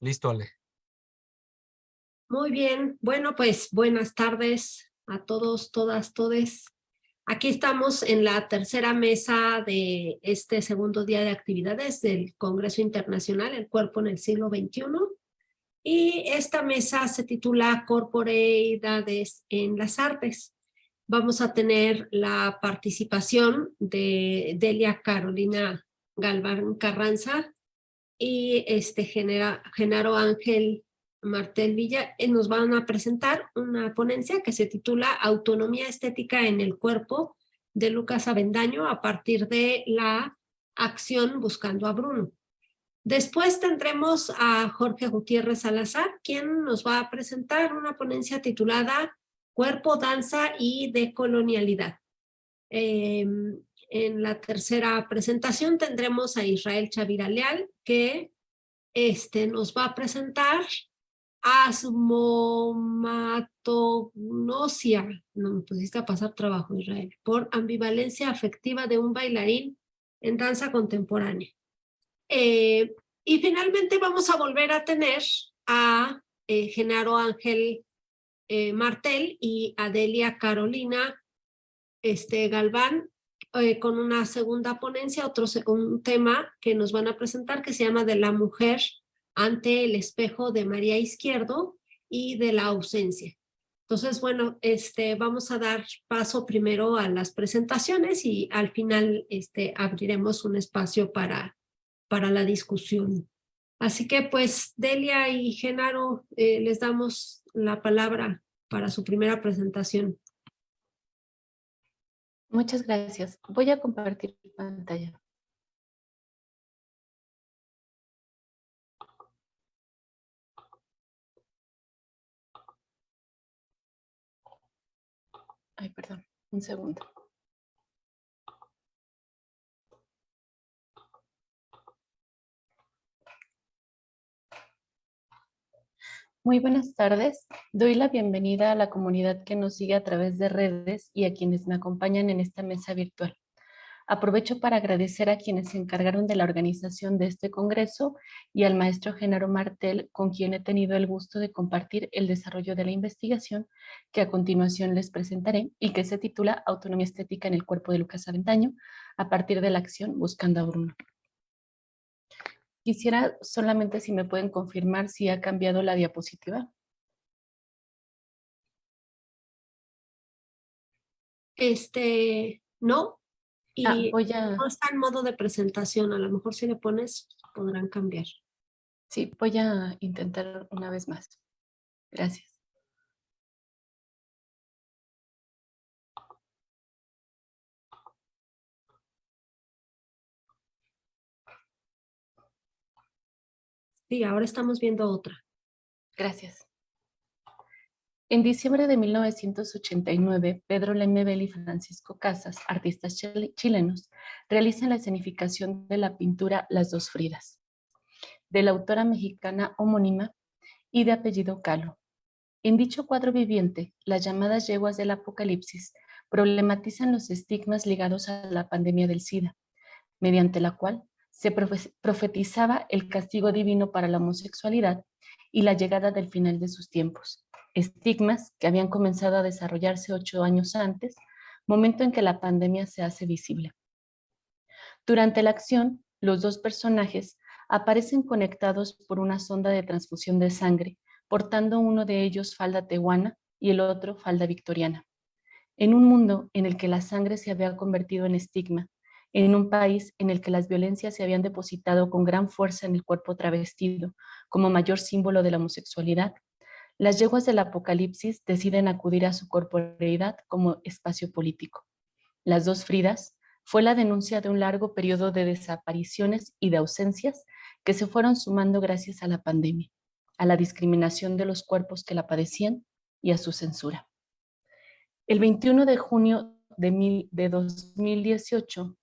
Listo, Ale. Muy bien, bueno, pues buenas tardes a todos, todas, todes. Aquí estamos en la tercera mesa de este segundo día de actividades del Congreso Internacional, el Cuerpo en el Siglo XXI. Y esta mesa se titula Corporeidades en las Artes. Vamos a tener la participación de Delia Carolina Galván Carranza y Genaro Ángel Martel Villa. Nos van a presentar una ponencia que se titula Autonomía Estética en el Cuerpo, de Lucas Avendaño, a partir de la acción Buscando a Bruno. Después tendremos a Jorge Gutiérrez Salazar, quien nos va a presentar una ponencia titulada Cuerpo, Danza y Decolonialidad. En la tercera presentación tendremos a Israel Chavira Leal, que nos va a presentar asmomatognosia, no me pusiste a pasar trabajo, Israel, por ambivalencia afectiva de un bailarín en danza contemporánea. Y finalmente vamos a volver a tener a Genaro Ángel Martel y Adelia Carolina Galván con una segunda ponencia, un tema que nos van a presentar que se llama De la mujer ante el espejo de María Izquierdo y de la ausencia. Entonces, bueno, vamos a dar paso primero a las presentaciones y al final abriremos un espacio para la discusión. Así que pues Delia y Genaro, les damos la palabra para su primera presentación. Muchas gracias. Voy a compartir pantalla. Ay, perdón, un segundo. Muy buenas tardes. Doy la bienvenida a la comunidad que nos sigue a través de redes y a quienes me acompañan en esta mesa virtual. Aprovecho para agradecer a quienes se encargaron de la organización de este congreso y al maestro Genaro Martel, con quien he tenido el gusto de compartir el desarrollo de la investigación que a continuación les presentaré y que se titula Autonomía Estética en el Cuerpo de Lucas Avendaño, a partir de la acción Buscando a Bruno. Quisiera solamente si me pueden confirmar si ha cambiado la diapositiva. No. Y no no está en modo de presentación. A lo mejor si le pones, podrán cambiar. Sí, voy a intentar una vez más. Gracias. Sí, ahora estamos viendo otra. Gracias. En diciembre de 1989, Pedro Lemebel y Francisco Casas, artistas chilenos, realizan la escenificación de la pintura Las dos Fridas, de la autora mexicana homónima y de apellido Kahlo. En dicho cuadro viviente, las llamadas yeguas del Apocalipsis problematizan los estigmas ligados a la pandemia del SIDA, mediante la cual se profetizaba el castigo divino para la homosexualidad y la llegada del final de sus tiempos. Estigmas que habían comenzado a desarrollarse 8 años antes, momento en que la pandemia se hace visible. Durante la acción, los dos personajes aparecen conectados por una sonda de transfusión de sangre, portando uno de ellos falda tehuana y el otro falda victoriana. En un mundo en el que la sangre se había convertido en estigma, en un país en el que las violencias se habían depositado con gran fuerza en el cuerpo travestido como mayor símbolo de la homosexualidad, las yeguas del Apocalipsis deciden acudir a su corporeidad como espacio político. Las dos Fridas fue la denuncia de un largo periodo de desapariciones y de ausencias que se fueron sumando gracias a la pandemia, a la discriminación de los cuerpos que la padecían y a su censura. El 21 de junio de 2018,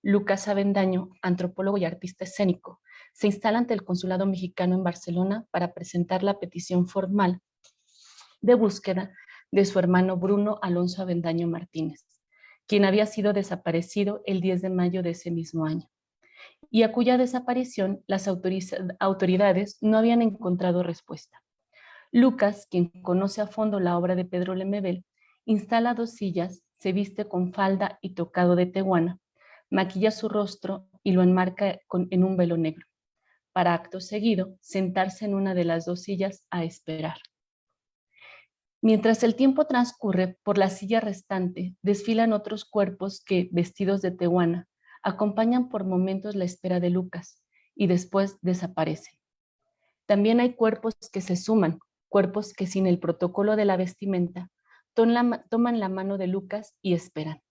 Lucas Avendaño, antropólogo y artista escénico, se instala ante el Consulado Mexicano en Barcelona para presentar la petición formal de búsqueda de su hermano Bruno Alonso Avendaño Martínez, quien había sido desaparecido el 10 de mayo de ese mismo año, y a cuya desaparición las autoridades no habían encontrado respuesta. Lucas, quien conoce a fondo la obra de Pedro Lemebel, instala 2 sillas, se viste con falda y tocado de tehuana, maquilla su rostro y lo enmarca en un velo negro, para acto seguido sentarse en una de las 2 sillas a esperar. Mientras el tiempo transcurre, por la silla restante desfilan otros cuerpos que, vestidos de tehuana, acompañan por momentos la espera de Lucas y después desaparecen. También hay cuerpos que se suman, cuerpos que sin el protocolo de la vestimenta toman la mano de Lucas y esperan.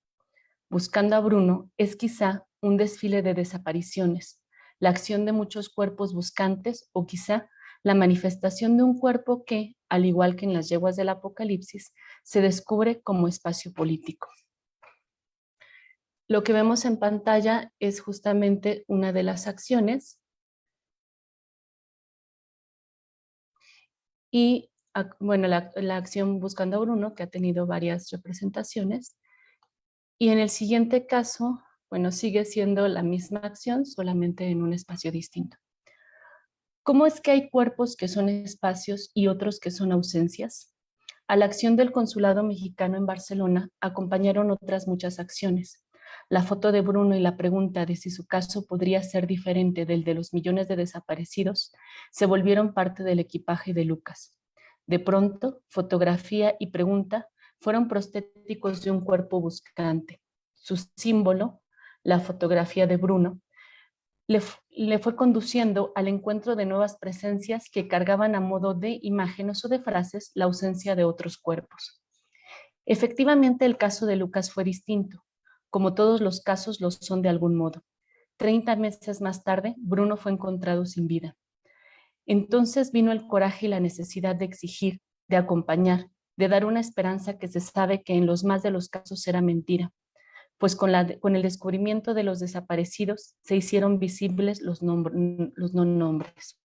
Buscando a Bruno es quizá un desfile de desapariciones, la acción de muchos cuerpos buscantes o quizá la manifestación de un cuerpo que, al igual que en las yeguas del Apocalipsis, se descubre como espacio político. Lo que vemos en pantalla es justamente una de las acciones y bueno, la acción Buscando a Bruno, que ha tenido varias representaciones. Y en el siguiente caso, bueno, sigue siendo la misma acción, solamente en un espacio distinto. ¿Cómo es que hay cuerpos que son espacios y otros que son ausencias? A la acción del Consulado Mexicano en Barcelona acompañaron otras muchas acciones. La foto de Bruno y la pregunta de si su caso podría ser diferente del de los millones de desaparecidos se volvieron parte del equipaje de Lucas. De pronto, fotografía y pregunta fueron prostéticos de un cuerpo buscante. Su símbolo, la fotografía de Bruno, le fue conduciendo al encuentro de nuevas presencias que cargaban a modo de imágenes o de frases la ausencia de otros cuerpos. Efectivamente, el caso de Lucas fue distinto. Como todos los casos lo son de algún modo. 30 meses más tarde, Bruno fue encontrado sin vida. Entonces vino el coraje y la necesidad de exigir, de acompañar, de dar una esperanza que se sabe que en los más de los casos era mentira, pues con el descubrimiento de los desaparecidos se hicieron visibles los no nombres.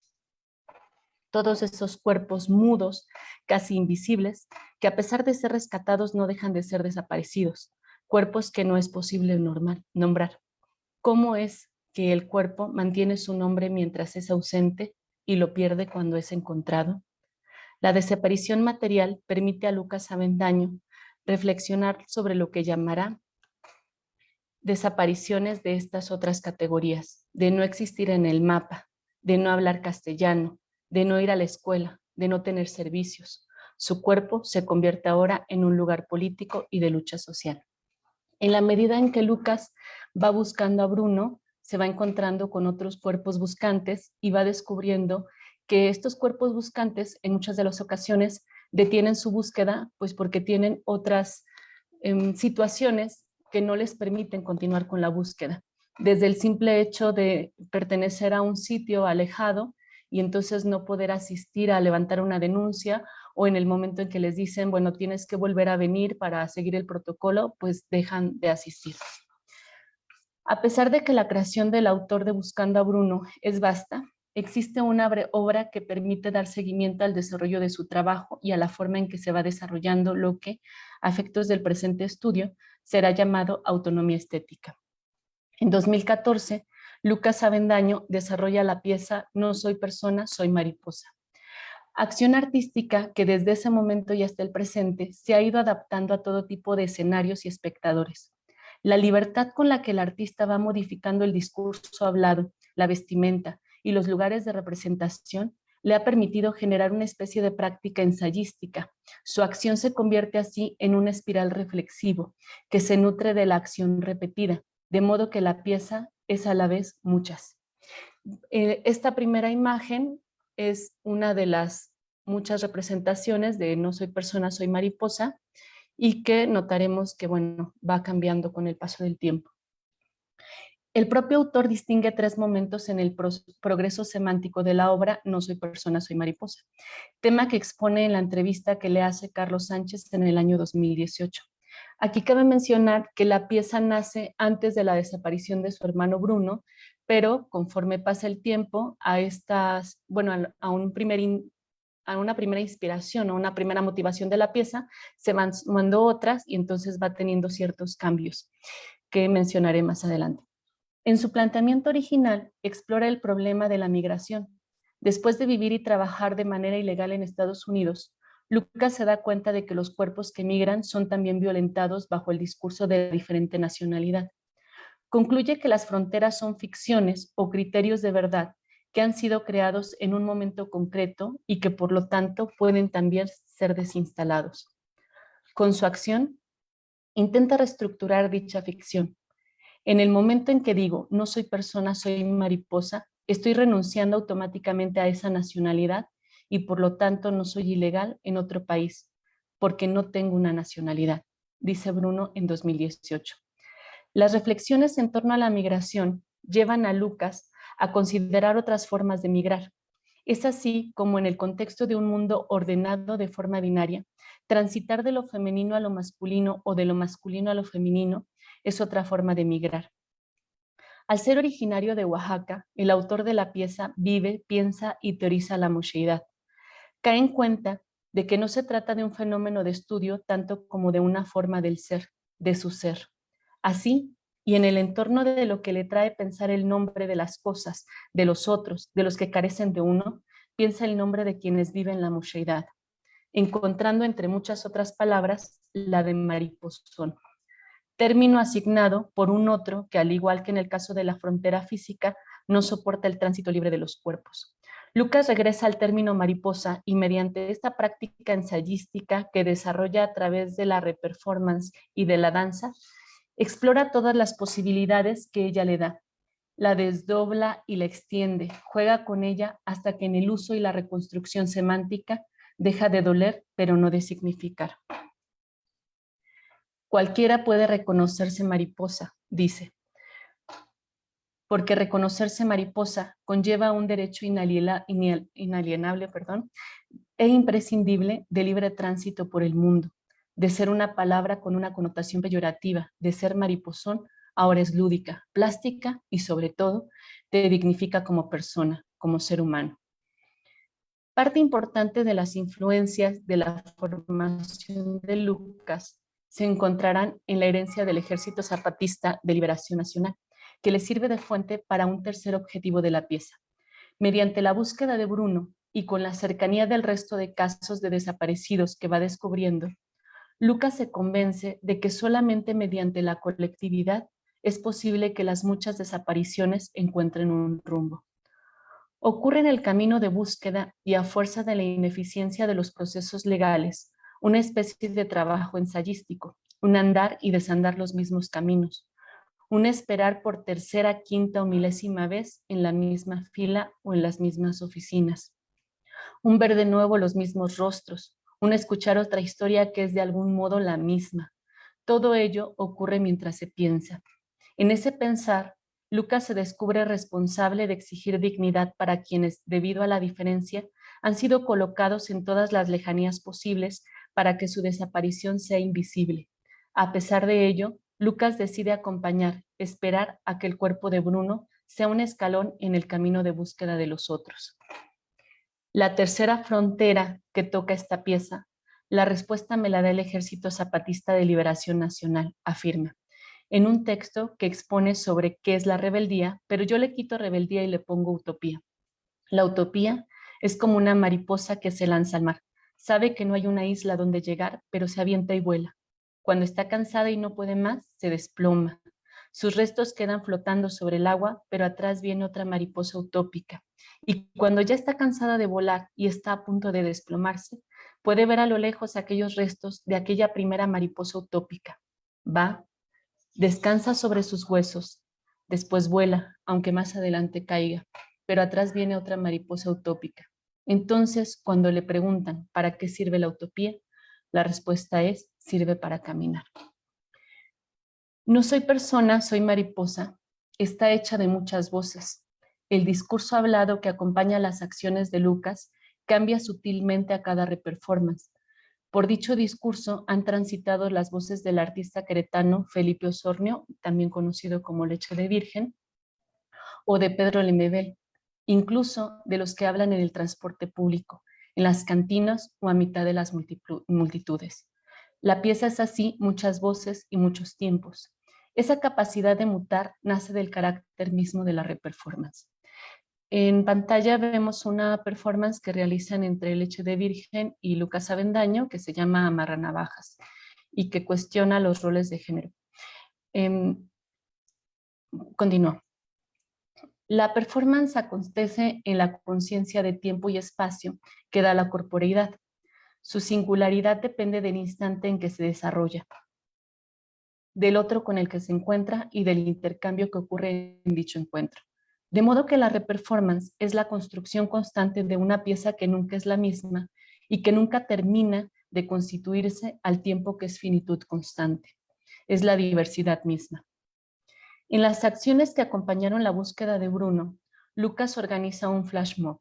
Todos esos cuerpos mudos, casi invisibles, que a pesar de ser rescatados no dejan de ser desaparecidos, cuerpos que no es posible nombrar. ¿Cómo es que el cuerpo mantiene su nombre mientras es ausente y lo pierde cuando es encontrado? La desaparición material permite a Lucas Avendaño reflexionar sobre lo que llamará desapariciones de estas otras categorías, de no existir en el mapa, de no hablar castellano, de no ir a la escuela, de no tener servicios. Su cuerpo se convierte ahora en un lugar político y de lucha social. En la medida en que Lucas va buscando a Bruno, se va encontrando con otros cuerpos buscantes y va descubriendo que estos cuerpos buscantes en muchas de las ocasiones detienen su búsqueda pues porque tienen otras situaciones que no les permiten continuar con la búsqueda. Desde el simple hecho de pertenecer a un sitio alejado y entonces no poder asistir a levantar una denuncia, o en el momento en que les dicen, bueno, tienes que volver a venir para seguir el protocolo, pues dejan de asistir. A pesar de que la creación del autor de Buscando a Bruno es vasta, existe una obra que permite dar seguimiento al desarrollo de su trabajo y a la forma en que se va desarrollando lo que, a efectos del presente estudio, será llamado autonomía estética. En 2014, Lucas Avendaño desarrolla la pieza No soy persona, soy mariposa. Acción artística que desde ese momento y hasta el presente se ha ido adaptando a todo tipo de escenarios y espectadores. La libertad con la que el artista va modificando el discurso hablado, la vestimenta y los lugares de representación le ha permitido generar una especie de práctica ensayística. Su acción se convierte así en una espiral reflexivo que se nutre de la acción repetida, de modo que la pieza es a la vez muchas. Esta primera imagen es una de las muchas representaciones de No soy persona, soy mariposa, y que notaremos que, bueno, va cambiando con el paso del tiempo. El propio autor distingue 3 momentos en el progreso semántico de la obra No soy persona, soy mariposa, tema que expone en la entrevista que le hace Carlos Sánchez en el año 2018. Aquí cabe mencionar que la pieza nace antes de la desaparición de su hermano Bruno, pero conforme pasa el tiempo, a una primera inspiración o una primera motivación de la pieza, se van sumando otras y entonces va teniendo ciertos cambios que mencionaré más adelante. En su planteamiento original, explora el problema de la migración. Después de vivir y trabajar de manera ilegal en Estados Unidos, Lucas se da cuenta de que los cuerpos que migran son también violentados bajo el discurso de diferente nacionalidad. Concluye que las fronteras son ficciones o criterios de verdad que han sido creados en un momento concreto y que por lo tanto pueden también ser desinstalados. Con su acción, intenta reestructurar dicha ficción. En el momento en que digo no soy persona, soy mariposa, estoy renunciando automáticamente a esa nacionalidad y por lo tanto no soy ilegal en otro país, porque no tengo una nacionalidad, dice Bruno en 2018. Las reflexiones en torno a la migración llevan a Lucas a considerar otras formas de migrar. Es así como en el contexto de un mundo ordenado de forma binaria, transitar de lo femenino a lo masculino o de lo masculino a lo femenino es otra forma de migrar. Al ser originario de Oaxaca, el autor de la pieza vive, piensa y teoriza la mocheidad. Cae en cuenta de que no se trata de un fenómeno de estudio tanto como de una forma del ser, de su ser. Así, y en el entorno de lo que le trae pensar el nombre de las cosas, de los otros, de los que carecen de uno, piensa el nombre de quienes viven la mocheidad, encontrando entre muchas otras palabras la de mariposón, término asignado por un otro que, al igual que en el caso de la frontera física, no soporta el tránsito libre de los cuerpos. Lucas regresa al término mariposa y mediante esta práctica ensayística que desarrolla a través de la reperformance y de la danza, explora todas las posibilidades que ella le da, la desdobla y la extiende, juega con ella hasta que en el uso y la reconstrucción semántica deja de doler, pero no de significar. Cualquiera puede reconocerse mariposa, dice, porque reconocerse mariposa conlleva un derecho inalienable, e imprescindible de libre tránsito por el mundo, de ser una palabra con una connotación peyorativa, de ser mariposón, ahora es lúdica, plástica y sobre todo te dignifica como persona, como ser humano. Parte importante de las influencias de la formación de Lucas se encontrarán en la herencia del Ejército Zapatista de Liberación Nacional, que le sirve de fuente para un tercer objetivo de la pieza. Mediante la búsqueda de Bruno y con la cercanía del resto de casos de desaparecidos que va descubriendo, Lucas se convence de que solamente mediante la colectividad es posible que las muchas desapariciones encuentren un rumbo. Ocurre en el camino de búsqueda y a fuerza de la ineficiencia de los procesos legales, una especie de trabajo ensayístico, un andar y desandar los mismos caminos, un esperar por tercera, quinta o milésima vez en la misma fila o en las mismas oficinas, un ver de nuevo los mismos rostros, un escuchar otra historia que es de algún modo la misma. Todo ello ocurre mientras se piensa. En ese pensar, Lucas se descubre responsable de exigir dignidad para quienes, debido a la diferencia, han sido colocados en todas las lejanías posibles para que su desaparición sea invisible. A pesar de ello, Lucas decide acompañar, esperar a que el cuerpo de Bruno sea un escalón en el camino de búsqueda de los otros. La tercera frontera que toca esta pieza, la respuesta me la da el Ejército Zapatista de Liberación Nacional, afirma, en un texto que expone sobre qué es la rebeldía, pero yo le quito rebeldía y le pongo utopía. La utopía es como una mariposa que se lanza al mar. Sabe que no hay una isla donde llegar, pero se avienta y vuela. Cuando está cansada y no puede más, se desploma. Sus restos quedan flotando sobre el agua, pero atrás viene otra mariposa utópica. Y cuando ya está cansada de volar y está a punto de desplomarse, puede ver a lo lejos aquellos restos de aquella primera mariposa utópica. Va, descansa sobre sus huesos, después vuela, aunque más adelante caiga, pero atrás viene otra mariposa utópica. Entonces, cuando le preguntan ¿para qué sirve la utopía? La respuesta es, sirve para caminar. No soy persona, soy mariposa. Está hecha de muchas voces. El discurso hablado que acompaña las acciones de Lucas cambia sutilmente a cada reperformance. Por dicho discurso han transitado las voces del artista queretano Felipe Osornio, también conocido como Leche de Virgen, o de Pedro Lemebel, incluso de los que hablan en el transporte público, en las cantinas o a mitad de las multitudes. La pieza es así muchas voces y muchos tiempos. Esa capacidad de mutar nace del carácter mismo de la reperformance. En pantalla vemos una performance que realizan entre Leche de Virgen y Lucas Avendaño, que se llama Amarranavajas, y que cuestiona los roles de género. Continúo. La performance acontece en la conciencia de tiempo y espacio que da la corporeidad. Su singularidad depende del instante en que se desarrolla, del otro con el que se encuentra y del intercambio que ocurre en dicho encuentro. De modo que la reperformance es la construcción constante de una pieza que nunca es la misma y que nunca termina de constituirse al tiempo que es finitud constante. Es la diversidad misma. En las acciones que acompañaron la búsqueda de Bruno, Lucas organiza un flash mob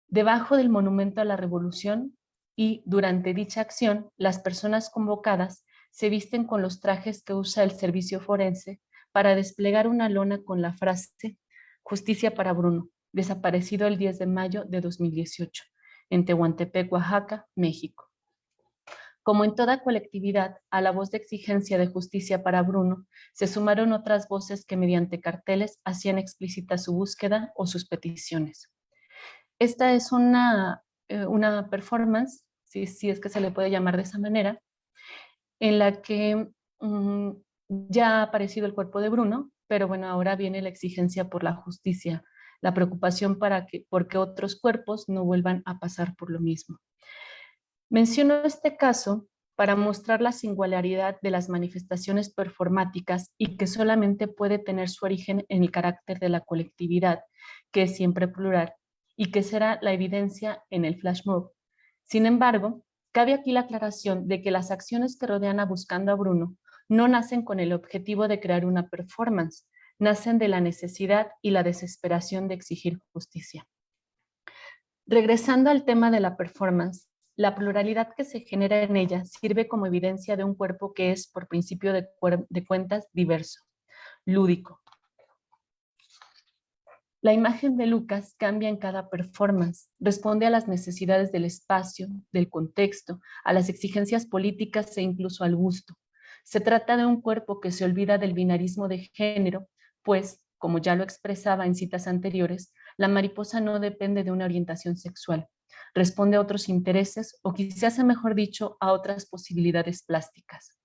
debajo del monumento a la Revolución y durante dicha acción las personas convocadas se visten con los trajes que usa el servicio forense para desplegar una lona con la frase "Justicia para Bruno", desaparecido el 10 de mayo de 2018, en Tehuantepec, Oaxaca, México. Como en toda colectividad, a la voz de exigencia de justicia para Bruno se sumaron otras voces que mediante carteles hacían explícita su búsqueda o sus peticiones. Esta es una performance, si es que se le puede llamar de esa manera, en la que ya ha aparecido el cuerpo de Bruno, pero bueno, ahora viene la exigencia por la justicia, la preocupación porque otros cuerpos no vuelvan a pasar por lo mismo. Menciono este caso para mostrar la singularidad de las manifestaciones performáticas y que solamente puede tener su origen en el carácter de la colectividad, que es siempre plural, y que será la evidencia en el flash mob. Sin embargo, cabe aquí la aclaración de que las acciones que rodean a Buscando a Bruno no nacen con el objetivo de crear una performance, nacen de la necesidad y la desesperación de exigir justicia. Regresando al tema de la performance, la pluralidad que se genera en ella sirve como evidencia de un cuerpo que es, por principio de cuentas, diverso, lúdico. La imagen de Lucas cambia en cada performance, responde a las necesidades del espacio, del contexto, a las exigencias políticas e incluso al gusto. Se trata de un cuerpo que se olvida del binarismo de género, pues, como ya lo expresaba en citas anteriores, la mariposa no depende de una orientación sexual, responde a otros intereses o quizás, mejor dicho, a otras posibilidades plásticas.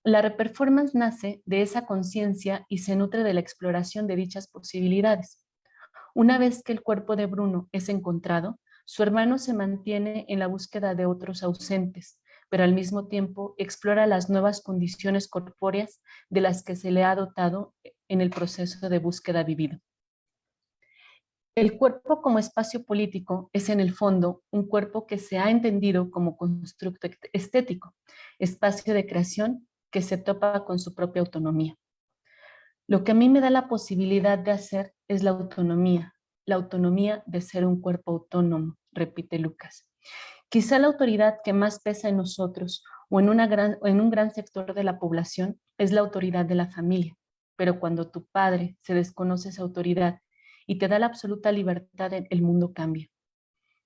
La reperformance nace de esa conciencia y se nutre de la exploración de dichas posibilidades. Una vez que el cuerpo de Bruno es encontrado, su hermano se mantiene en la búsqueda de otros ausentes, pero al mismo tiempo explora las nuevas condiciones corpóreas de las que se le ha dotado en el proceso de búsqueda vivido. El cuerpo como espacio político es en el fondo un cuerpo que se ha entendido como constructo estético, espacio de creación que se topa con su propia autonomía. Lo que a mí me da la posibilidad de hacer es la autonomía de ser un cuerpo autónomo, repite Lucas. Quizá la autoridad que más pesa en nosotros o en un gran sector de la población es la autoridad de la familia, pero cuando tu padre se desconoce esa autoridad y te da la absoluta libertad, el mundo cambia.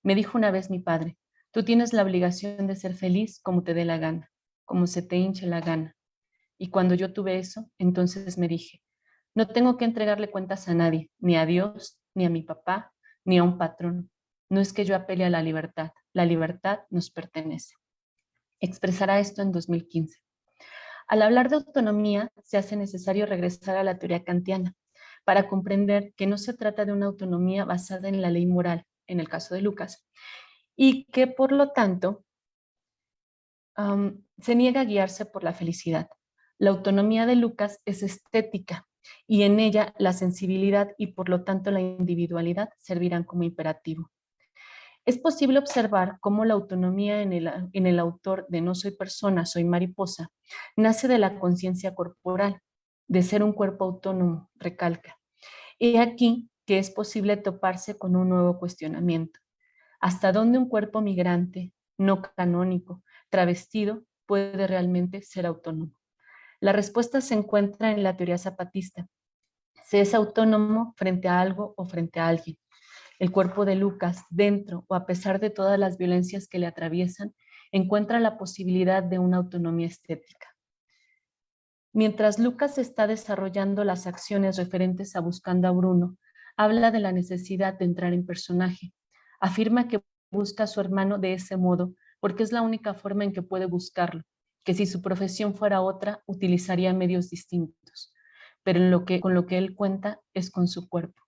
Me dijo una vez mi padre, tú tienes la obligación de ser feliz como te dé la gana, como se te hinche la gana. Y cuando yo tuve eso, entonces me dije, no tengo que entregarle cuentas a nadie, ni a Dios, ni a mi papá, ni a un patrón. No es que yo apele a la libertad nos pertenece. Expresará esto en 2015. Al hablar de autonomía, se hace necesario regresar a la teoría kantiana para comprender que no se trata de una autonomía basada en la ley moral, en el caso de Lucas, y que por lo tanto se niega a guiarse por la felicidad. La autonomía de Lucas es estética y en ella la sensibilidad y por lo tanto la individualidad servirán como imperativo. Es posible observar cómo la autonomía en el autor de No soy persona, soy mariposa, nace de la conciencia corporal, de ser un cuerpo autónomo, recalca. Y aquí que es posible toparse con un nuevo cuestionamiento. ¿Hasta dónde un cuerpo migrante, no canónico, travestido, puede realmente ser autónomo? La respuesta se encuentra en la teoría zapatista. Se es autónomo frente a algo o frente a alguien. El cuerpo de Lucas, dentro o a pesar de todas las violencias que le atraviesan, encuentra la posibilidad de una autonomía estética. Mientras Lucas está desarrollando las acciones referentes a buscando a Bruno, habla de la necesidad de entrar en personaje. Afirma que busca a su hermano de ese modo porque es la única forma en que puede buscarlo, que si su profesión fuera otra, utilizaría medios distintos, pero con lo que él cuenta es con su cuerpo.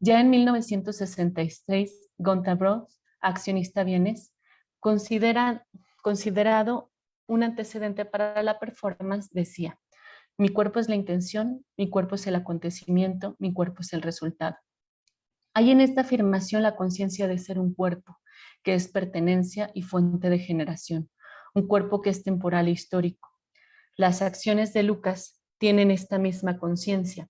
Ya en 1966, Gontabros, accionista vienés, considerado un antecedente para la performance, decía: mi cuerpo es la intención, mi cuerpo es el acontecimiento, mi cuerpo es el resultado. Hay en esta afirmación la conciencia de ser un cuerpo, que es pertenencia y fuente de generación, un cuerpo que es temporal e histórico. Las acciones de Lucas tienen esta misma conciencia.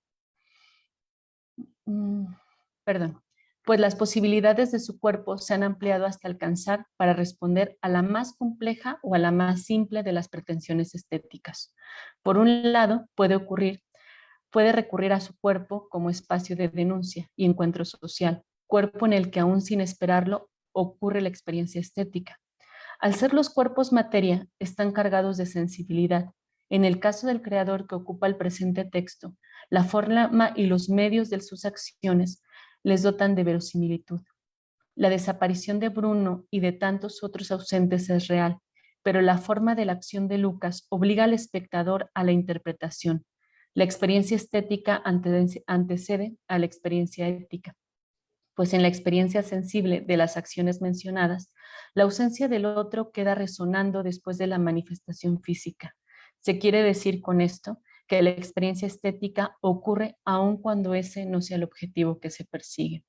Perdón, pues las posibilidades de su cuerpo se han ampliado hasta alcanzar para responder a la más compleja o a la más simple de las pretensiones estéticas. Por un lado, puede recurrir a su cuerpo como espacio de denuncia y encuentro social, cuerpo en el que aún sin esperarlo ocurre la experiencia estética. Al ser los cuerpos materia, están cargados de sensibilidad. En el caso del creador que ocupa el presente texto, la forma y los medios de sus acciones les dotan de verosimilitud. La desaparición de Bruno y de tantos otros ausentes es real, pero la forma de la acción de Lucas obliga al espectador a la interpretación. La experiencia estética antecede a la experiencia ética, pues en la experiencia sensible de las acciones mencionadas, la ausencia del otro queda resonando después de la manifestación física. Se quiere decir con esto que la experiencia estética ocurre aun cuando ese no sea el objetivo que se persigue.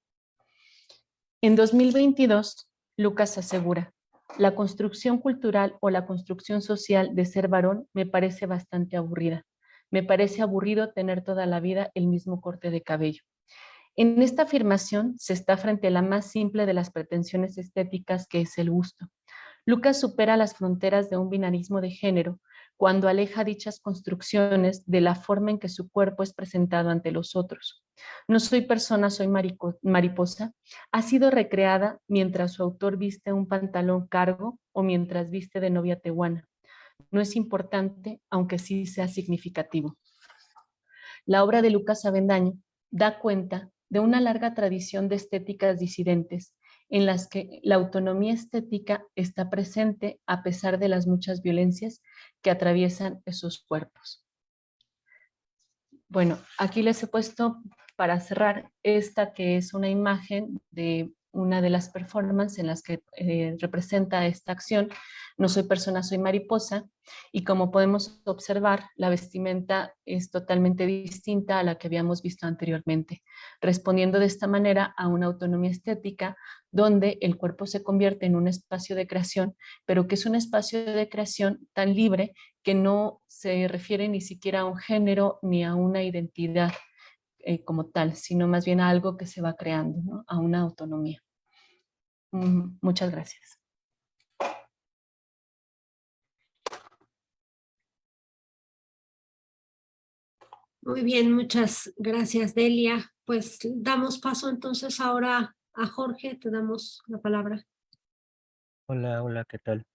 En 2022, Lucas asegura: la construcción cultural o la construcción social de ser varón me parece bastante aburrida. Me parece aburrido tener toda la vida el mismo corte de cabello. En esta afirmación se está frente a la más simple de las pretensiones estéticas, que es el gusto. Lucas supera las fronteras de un binarismo de género cuando aleja dichas construcciones de la forma en que su cuerpo es presentado ante los otros. No soy persona, soy mariposa ha sido recreada mientras su autor viste un pantalón cargo o mientras viste de novia tehuana. No es importante, aunque sí sea significativo. La obra de Lucas Avendaño da cuenta de una larga tradición de estéticas disidentes en las que la autonomía estética está presente a pesar de las muchas violencias que atraviesan esos cuerpos. Bueno, aquí les he puesto para cerrar esta, que es una imagen de una de las performances en las que representa esta acción. No soy persona, soy mariposa, y como podemos observar, la vestimenta es totalmente distinta a la que habíamos visto anteriormente, respondiendo de esta manera a una autonomía estética donde el cuerpo se convierte en un espacio de creación, pero que es un espacio de creación tan libre que no se refiere ni siquiera a un género ni a una identidad como tal, sino más bien a algo que se va creando, ¿no? A una autonomía. Muchas gracias. Muy bien, muchas gracias, Delia. Pues damos paso entonces ahora a Jorge, te damos la palabra. Hola, hola, ¿qué tal?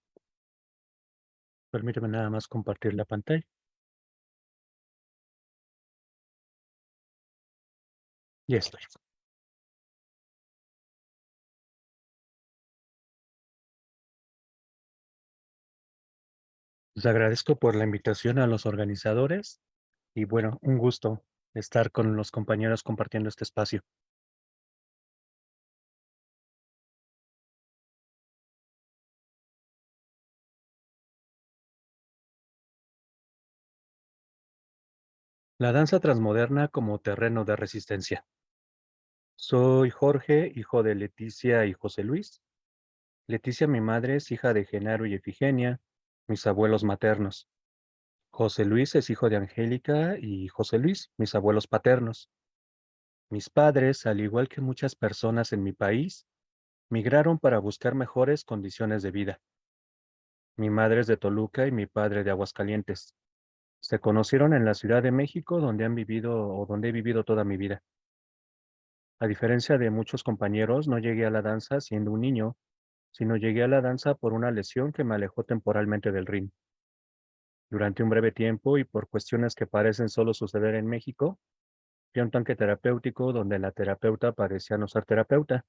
Permíteme nada más compartir la pantalla. Ya estoy. Les agradezco por la invitación a los organizadores y bueno, un gusto estar con los compañeros compartiendo este espacio. La danza transmoderna como terreno de resistencia. Soy Jorge, hijo de Leticia y José Luis. Leticia, mi madre, es hija de Genaro y Efigenia, mis abuelos maternos. José Luis es hijo de Angélica y José Luis, mis abuelos paternos. Mis padres, al igual que muchas personas en mi país, migraron para buscar mejores condiciones de vida. Mi madre es de Toluca y mi padre de Aguascalientes. Se conocieron en la Ciudad de México, donde han vivido o donde he vivido toda mi vida. A diferencia de muchos compañeros, no llegué a la danza siendo un niño, sino llegué a la danza por una lesión que me alejó temporalmente del ring. Durante un breve tiempo y por cuestiones que parecen solo suceder en México, fui a un tanque terapéutico donde la terapeuta parecía no ser terapeuta,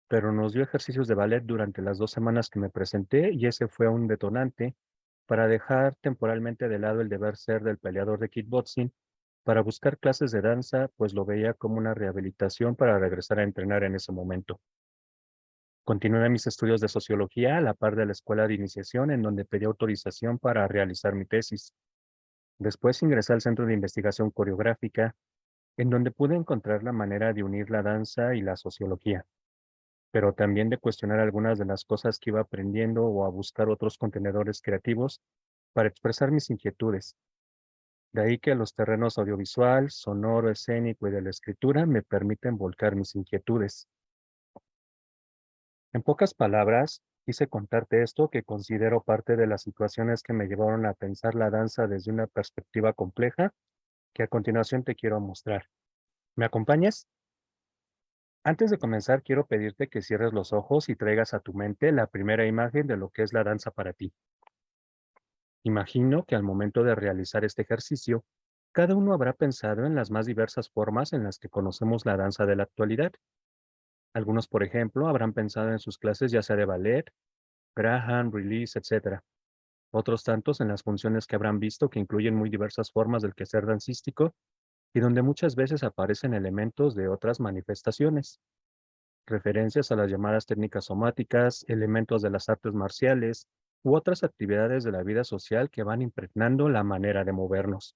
pero nos dio ejercicios de ballet durante las 2 semanas que me presenté y ese fue un detonante para dejar temporalmente de lado el deber ser del peleador de kickboxing para buscar clases de danza, pues lo veía como una rehabilitación para regresar a entrenar en ese momento. Continué mis estudios de sociología a la par de la escuela de iniciación en donde pedí autorización para realizar mi tesis. Después ingresé al Centro de Investigación Coreográfica, en donde pude encontrar la manera de unir la danza y la sociología, pero también de cuestionar algunas de las cosas que iba aprendiendo o a buscar otros contenedores creativos para expresar mis inquietudes. De ahí que los terrenos audiovisual, sonoro, escénico y de la escritura me permiten volcar mis inquietudes. En pocas palabras, quise contarte esto que considero parte de las situaciones que me llevaron a pensar la danza desde una perspectiva compleja que a continuación te quiero mostrar. ¿Me acompañas? Antes de comenzar, quiero pedirte que cierres los ojos y traigas a tu mente la primera imagen de lo que es la danza para ti. Imagino que al momento de realizar este ejercicio, cada uno habrá pensado en las más diversas formas en las que conocemos la danza de la actualidad. Algunos, por ejemplo, habrán pensado en sus clases ya sea de ballet, Graham, release, etc. Otros tantos en las funciones que habrán visto que incluyen muy diversas formas del quehacer dancístico y donde muchas veces aparecen elementos de otras manifestaciones, referencias a las llamadas técnicas somáticas, elementos de las artes marciales u otras actividades de la vida social que van impregnando la manera de movernos.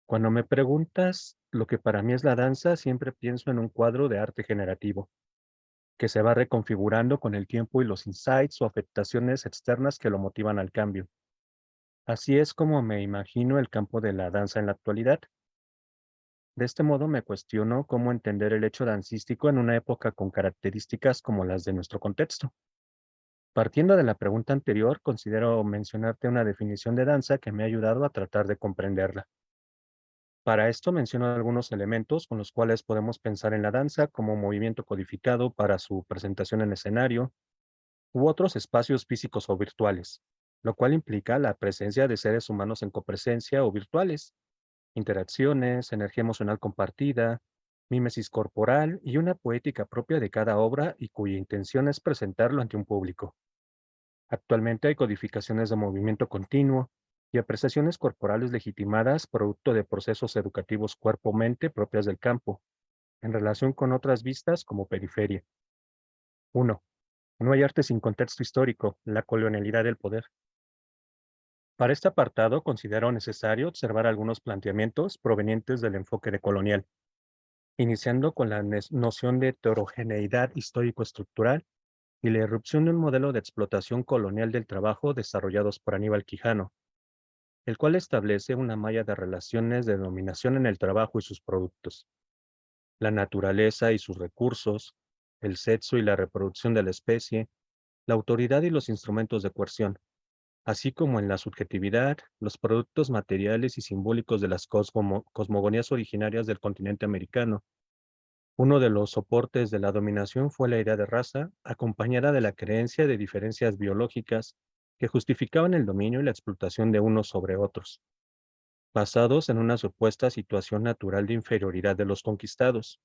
Cuando me preguntas lo que para mí es la danza, siempre pienso en un cuadro de arte generativo, que se va reconfigurando con el tiempo y los insights o afectaciones externas que lo motivan al cambio. Así es como me imagino el campo de la danza en la actualidad. De este modo me cuestiono cómo entender el hecho dancístico en una época con características como las de nuestro contexto. Partiendo de la pregunta anterior, considero mencionarte una definición de danza que me ha ayudado a tratar de comprenderla. Para esto menciono algunos elementos con los cuales podemos pensar en la danza como movimiento codificado para su presentación en escenario u otros espacios físicos o virtuales, lo cual implica la presencia de seres humanos en copresencia o virtuales, interacciones, energía emocional compartida, mímesis corporal y una poética propia de cada obra y cuya intención es presentarlo ante un público. Actualmente hay codificaciones de movimiento continuo y apreciaciones corporales legitimadas producto de procesos educativos cuerpo-mente propias del campo, en relación con otras vistas como periferia. 1. No hay arte sin contexto histórico, la colonialidad del poder. Para este apartado considero necesario observar algunos planteamientos provenientes del enfoque decolonial, iniciando con la noción de heterogeneidad histórico-estructural y la irrupción de un modelo de explotación colonial del trabajo desarrollados por Aníbal Quijano, el cual establece una malla de relaciones de dominación en el trabajo y sus productos, la naturaleza y sus recursos, el sexo y la reproducción de la especie, la autoridad y los instrumentos de coerción, así como en la subjetividad, los productos materiales y simbólicos de las cosmogonías originarias del continente americano. Uno de los soportes de la dominación fue la idea de raza, acompañada de la creencia de diferencias biológicas que justificaban el dominio y la explotación de unos sobre otros, basados en una supuesta situación natural de inferioridad de los conquistados.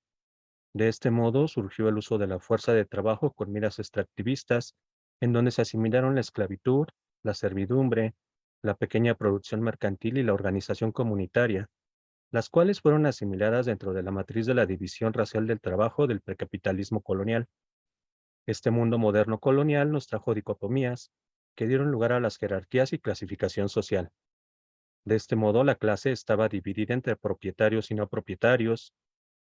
De este modo surgió el uso de la fuerza de trabajo con miras extractivistas, en donde se asimilaron la esclavitud, la servidumbre, la pequeña producción mercantil y la organización comunitaria, las cuales fueron asimiladas dentro de la matriz de la división racial del trabajo del precapitalismo colonial. Este mundo moderno colonial nos trajo dicotomías que dieron lugar a las jerarquías y clasificación social. De este modo, la clase estaba dividida entre propietarios y no propietarios,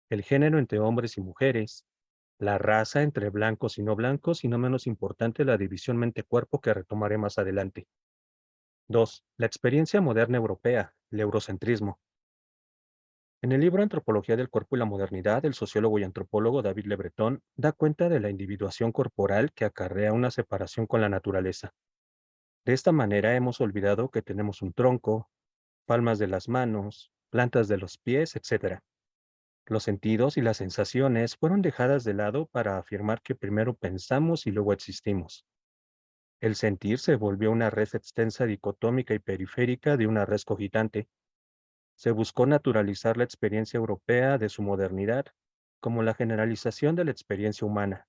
el género entre hombres y mujeres, la raza entre blancos y no menos importante la división mente-cuerpo que retomaré más adelante. 2. La experiencia moderna europea, el eurocentrismo. En el libro Antropología del Cuerpo y la Modernidad, el sociólogo y antropólogo David Le Breton da cuenta de la individuación corporal que acarrea una separación con la naturaleza. De esta manera hemos olvidado que tenemos un tronco, palmas de las manos, plantas de los pies, etc. Los sentidos y las sensaciones fueron dejadas de lado para afirmar que primero pensamos y luego existimos. El sentir se volvió una red extensa dicotómica y periférica de una red cogitante. Se buscó naturalizar la experiencia europea de su modernidad como la generalización de la experiencia humana.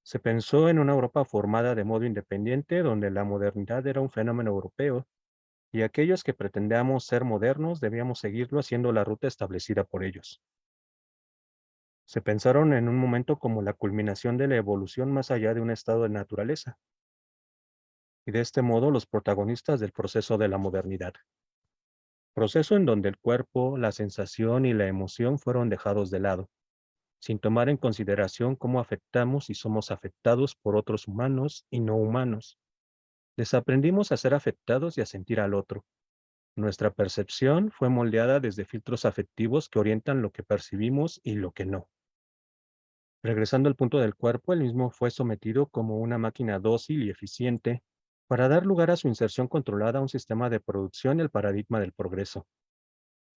Se pensó en una Europa formada de modo independiente donde la modernidad era un fenómeno europeo y aquellos que pretendíamos ser modernos debíamos seguirlo haciendo la ruta establecida por ellos. Se pensaron en un momento como la culminación de la evolución más allá de un estado de naturaleza, y de este modo los protagonistas del proceso de la modernidad. Proceso en donde el cuerpo, la sensación y la emoción fueron dejados de lado, sin tomar en consideración cómo afectamos y somos afectados por otros humanos y no humanos. Desaprendimos a ser afectados y a sentir al otro. Nuestra percepción fue moldeada desde filtros afectivos que orientan lo que percibimos y lo que no. Regresando al punto del cuerpo, el mismo fue sometido como una máquina dócil y eficiente para dar lugar a su inserción controlada a un sistema de producción y el paradigma del progreso.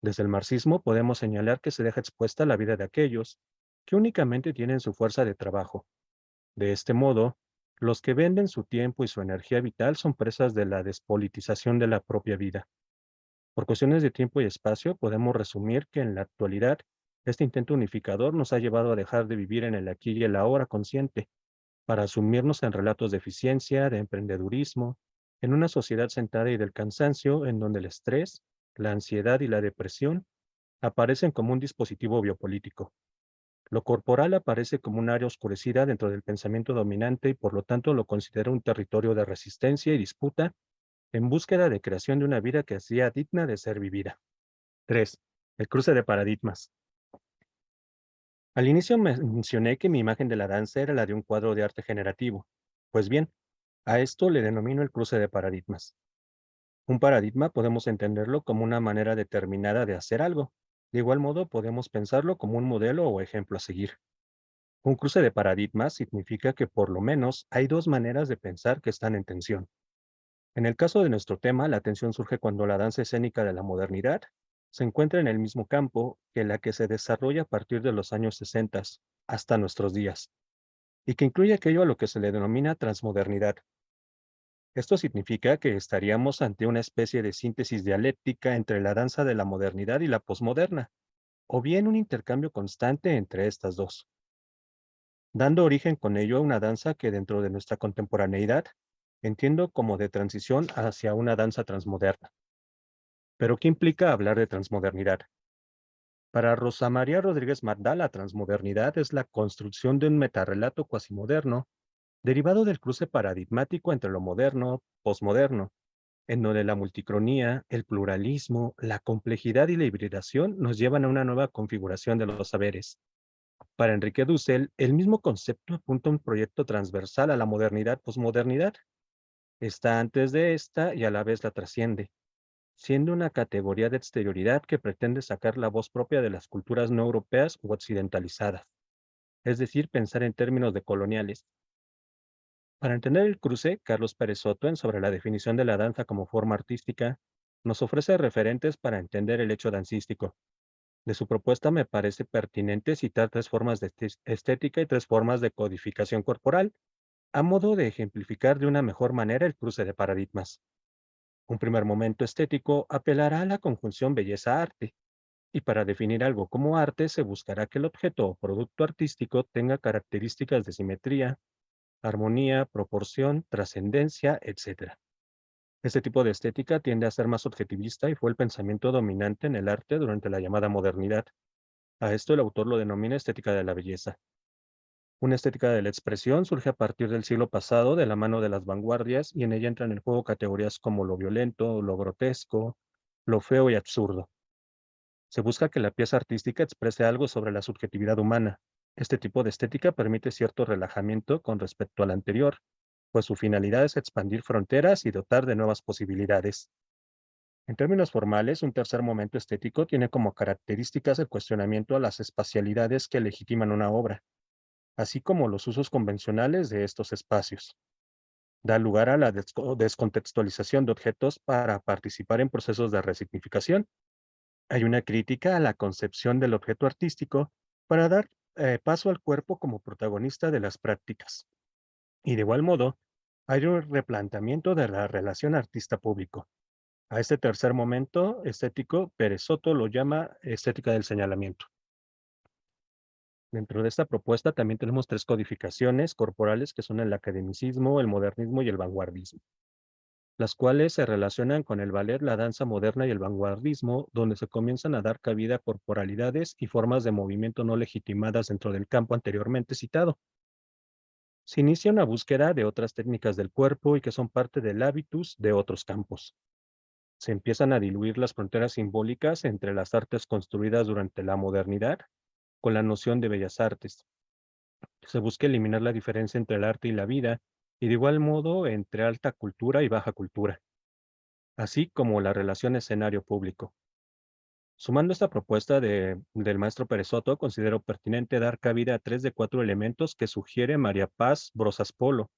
Desde el marxismo podemos señalar que se deja expuesta la vida de aquellos que únicamente tienen su fuerza de trabajo. De este modo, los que venden su tiempo y su energía vital son presas de la despolitización de la propia vida. Por cuestiones de tiempo y espacio, podemos resumir que en la actualidad, este intento unificador nos ha llevado a dejar de vivir en el aquí y el ahora consciente, para asumirnos en relatos de eficiencia, de emprendedurismo, en una sociedad sentada y del cansancio, en donde el estrés, la ansiedad y la depresión aparecen como un dispositivo biopolítico. Lo corporal aparece como un área oscurecida dentro del pensamiento dominante y por lo tanto lo considera un territorio de resistencia y disputa en búsqueda de creación de una vida que sea digna de ser vivida. 3. El cruce de paradigmas. Al inicio mencioné que mi imagen de la danza era la de un cuadro de arte generativo. Pues bien, a esto le denomino el cruce de paradigmas. Un paradigma podemos entenderlo como una manera determinada de hacer algo. De igual modo, podemos pensarlo como un modelo o ejemplo a seguir. Un cruce de paradigmas significa que por lo menos hay dos maneras de pensar que están en tensión. En el caso de nuestro tema, la tensión surge cuando la danza escénica de la modernidad se encuentra en el mismo campo que la que se desarrolla a partir de los años 60 hasta nuestros días, y que incluye aquello a lo que se le denomina transmodernidad. Esto significa que estaríamos ante una especie de síntesis dialéctica entre la danza de la modernidad y la posmoderna, o bien un intercambio constante entre estas dos, dando origen con ello a una danza que dentro de nuestra contemporaneidad entiendo como de transición hacia una danza transmoderna. Pero ¿qué implica hablar de transmodernidad? Para Rosa María Rodríguez Mardá, la transmodernidad es la construcción de un metarrelato cuasimoderno derivado del cruce paradigmático entre lo moderno, posmoderno, en donde la multicronía, el pluralismo, la complejidad y la hibridación nos llevan a una nueva configuración de los saberes. Para Enrique Dussel, el mismo concepto apunta a un proyecto transversal a la modernidad-posmodernidad. Está antes de esta y a la vez la trasciende, siendo una categoría de exterioridad que pretende sacar la voz propia de las culturas no europeas u occidentalizadas, es decir, pensar en términos de coloniales. Para entender el cruce, Carlos Pérez Soto, en Sobre la definición de la danza como forma artística, nos ofrece referentes para entender el hecho dancístico. De su propuesta me parece pertinente citar tres formas de estética y tres formas de codificación corporal, a modo de ejemplificar de una mejor manera el cruce de paradigmas. Un primer momento estético apelará a la conjunción belleza-arte, y para definir algo como arte se buscará que el objeto o producto artístico tenga características de simetría, armonía, proporción, trascendencia, etc. Este tipo de estética tiende a ser más objetivista y fue el pensamiento dominante en el arte durante la llamada modernidad. A esto el autor lo denomina estética de la belleza. Una estética de la expresión surge a partir del siglo pasado de la mano de las vanguardias y en ella entran en juego categorías como lo violento, lo grotesco, lo feo y absurdo. Se busca que la pieza artística exprese algo sobre la subjetividad humana. Este tipo de estética permite cierto relajamiento con respecto al anterior, pues su finalidad es expandir fronteras y dotar de nuevas posibilidades. En términos formales, un tercer momento estético tiene como características el cuestionamiento a las espacialidades que legitiman una obra, así como los usos convencionales de estos espacios. Da lugar a la descontextualización de objetos para participar en procesos de resignificación. Hay una crítica a la concepción del objeto artístico para dar paso al cuerpo como protagonista de las prácticas. Y de igual modo, Hay un replanteamiento de la relación artista-público. A este tercer momento estético, Pérez Soto lo llama estética del señalamiento. Dentro de esta propuesta también tenemos tres codificaciones corporales que son el academicismo, el modernismo y el vanguardismo, las cuales se relacionan con el ballet, la danza moderna y el vanguardismo, donde se comienzan a dar cabida a corporalidades y formas de movimiento no legitimadas dentro del campo anteriormente citado. Se inicia una búsqueda de otras técnicas del cuerpo y que son parte del hábitus de otros campos. Se empiezan a diluir las fronteras simbólicas entre las artes construidas durante la modernidad con la noción de bellas artes. Se busca eliminar la diferencia entre el arte y la vida, y de igual modo entre alta cultura y baja cultura, así como la relación escenario-público. Sumando esta propuesta del maestro Pérez Soto, considero pertinente dar cabida a tres de cuatro elementos que sugiere María Paz Brosas Polo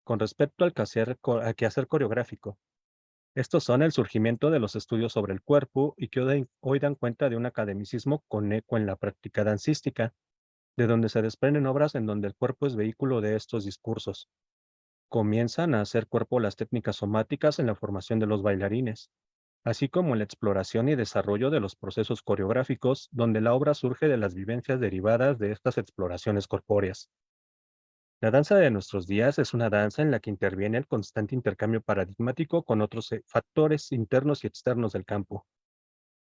con respecto al quehacer coreográfico. Estos son el surgimiento de los estudios sobre el cuerpo y que hoy dan cuenta de un academicismo con eco en la práctica dancística, de donde se desprenden obras en donde el cuerpo es vehículo de estos discursos. Comienzan a hacer cuerpo las técnicas somáticas en la formación de los bailarines, así como en la exploración y desarrollo de los procesos coreográficos, donde la obra surge de las vivencias derivadas de estas exploraciones corpóreas. La danza de nuestros días es una danza en la que interviene el constante intercambio paradigmático con otros factores internos y externos del campo,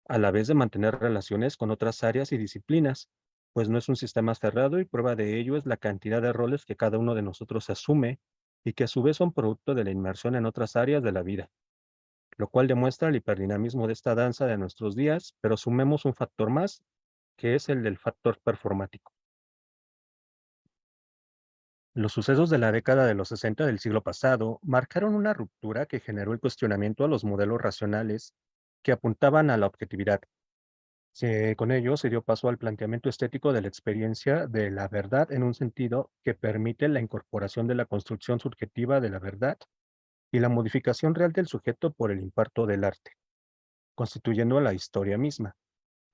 a la vez de mantener relaciones con otras áreas y disciplinas, pues no es un sistema cerrado y prueba de ello es la cantidad de roles que cada uno de nosotros asume y que a su vez son producto de la inmersión en otras áreas de la vida, lo cual demuestra el hiperdinamismo de esta danza de nuestros días, pero sumemos un factor más, que es el del factor performático. Los sucesos de la década de los 60 del siglo pasado marcaron una ruptura que generó el cuestionamiento a los modelos racionales que apuntaban a la objetividad. Con ello se dio paso al planteamiento estético de la experiencia de la verdad en un sentido que permite la incorporación de la construcción subjetiva de la verdad y la modificación real del sujeto por el imparto del arte, constituyendo la historia misma.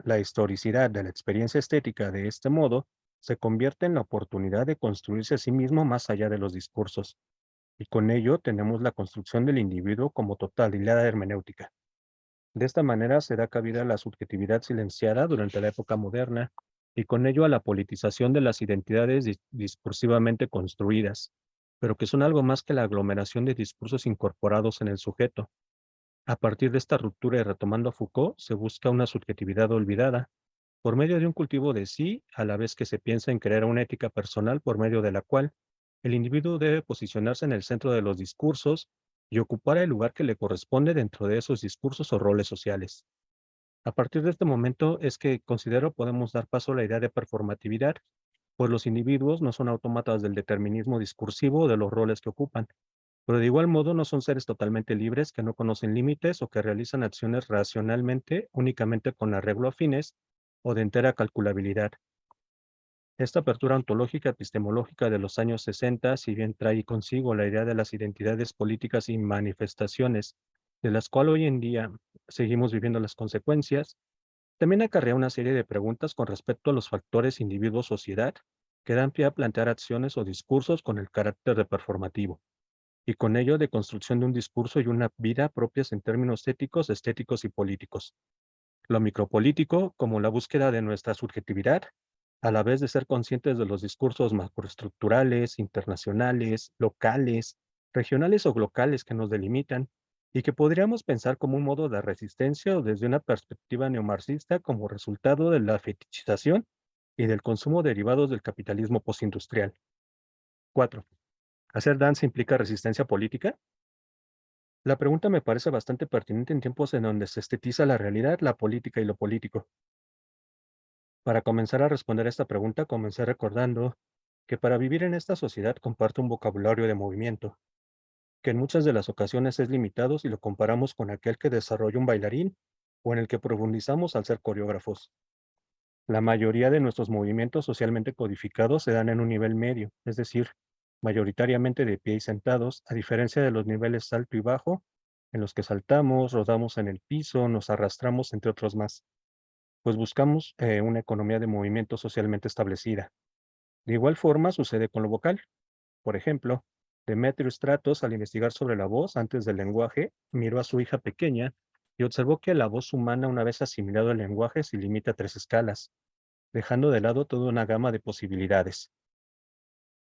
La historicidad de la experiencia estética de este modo se convierte en la oportunidad de construirse a sí mismo más allá de los discursos, y con ello tenemos la construcción del individuo como totalidad hermenéutica. De esta manera se da cabida a la subjetividad silenciada durante la época moderna y con ello a la politización de las identidades discursivamente construidas, pero que son algo más que la aglomeración de discursos incorporados en el sujeto. A partir de esta ruptura y retomando a Foucault, se busca una subjetividad olvidada, por medio de un cultivo de sí, a la vez que se piensa en crear una ética personal por medio de la cual el individuo debe posicionarse en el centro de los discursos y ocupar el lugar que le corresponde dentro de esos discursos o roles sociales. A partir de este momento es que considero podemos dar paso a la idea de performatividad, pues los individuos no son autómatas del determinismo discursivo o de los roles que ocupan, pero de igual modo no son seres totalmente libres que no conocen límites o que realizan acciones racionalmente únicamente con arreglo a fines o de entera calculabilidad. Esta apertura ontológica epistemológica de los años 60, si bien trae consigo la idea de las identidades políticas y manifestaciones, de las cuales hoy en día seguimos viviendo las consecuencias, también acarrea una serie de preguntas con respecto a los factores individuo-sociedad que dan pie a plantear acciones o discursos con el carácter de performativo, y con ello de construcción de un discurso y una vida propias en términos éticos, estéticos y políticos. Lo micropolítico como la búsqueda de nuestra subjetividad, a la vez de ser conscientes de los discursos macroestructurales, internacionales, locales, regionales o locales que nos delimitan y que podríamos pensar como un modo de resistencia o desde una perspectiva neomarxista como resultado de la fetichización y del consumo derivados del capitalismo postindustrial. 4. ¿Hacer danza implica resistencia política? La pregunta me parece bastante pertinente en tiempos en donde se estetiza la realidad, la política y lo político. Para comenzar a responder a esta pregunta, comencé recordando que para vivir en esta sociedad comparto un vocabulario de movimiento, que en muchas de las ocasiones es limitado si lo comparamos con aquel que desarrolla un bailarín o en el que profundizamos al ser coreógrafos. La mayoría de nuestros movimientos socialmente codificados se dan en un nivel medio, es decir, mayoritariamente de pie y sentados, a diferencia de los niveles alto y bajo, en los que saltamos, rodamos en el piso, nos arrastramos, entre otros más, pues buscamos una economía de movimiento socialmente establecida. De igual forma sucede con lo vocal. Por ejemplo, Demetrio Stratos, al investigar sobre la voz antes del lenguaje, miró a su hija pequeña y observó que la voz humana, una vez asimilado el lenguaje, se limita a 3 escalas, dejando de lado toda una gama de posibilidades.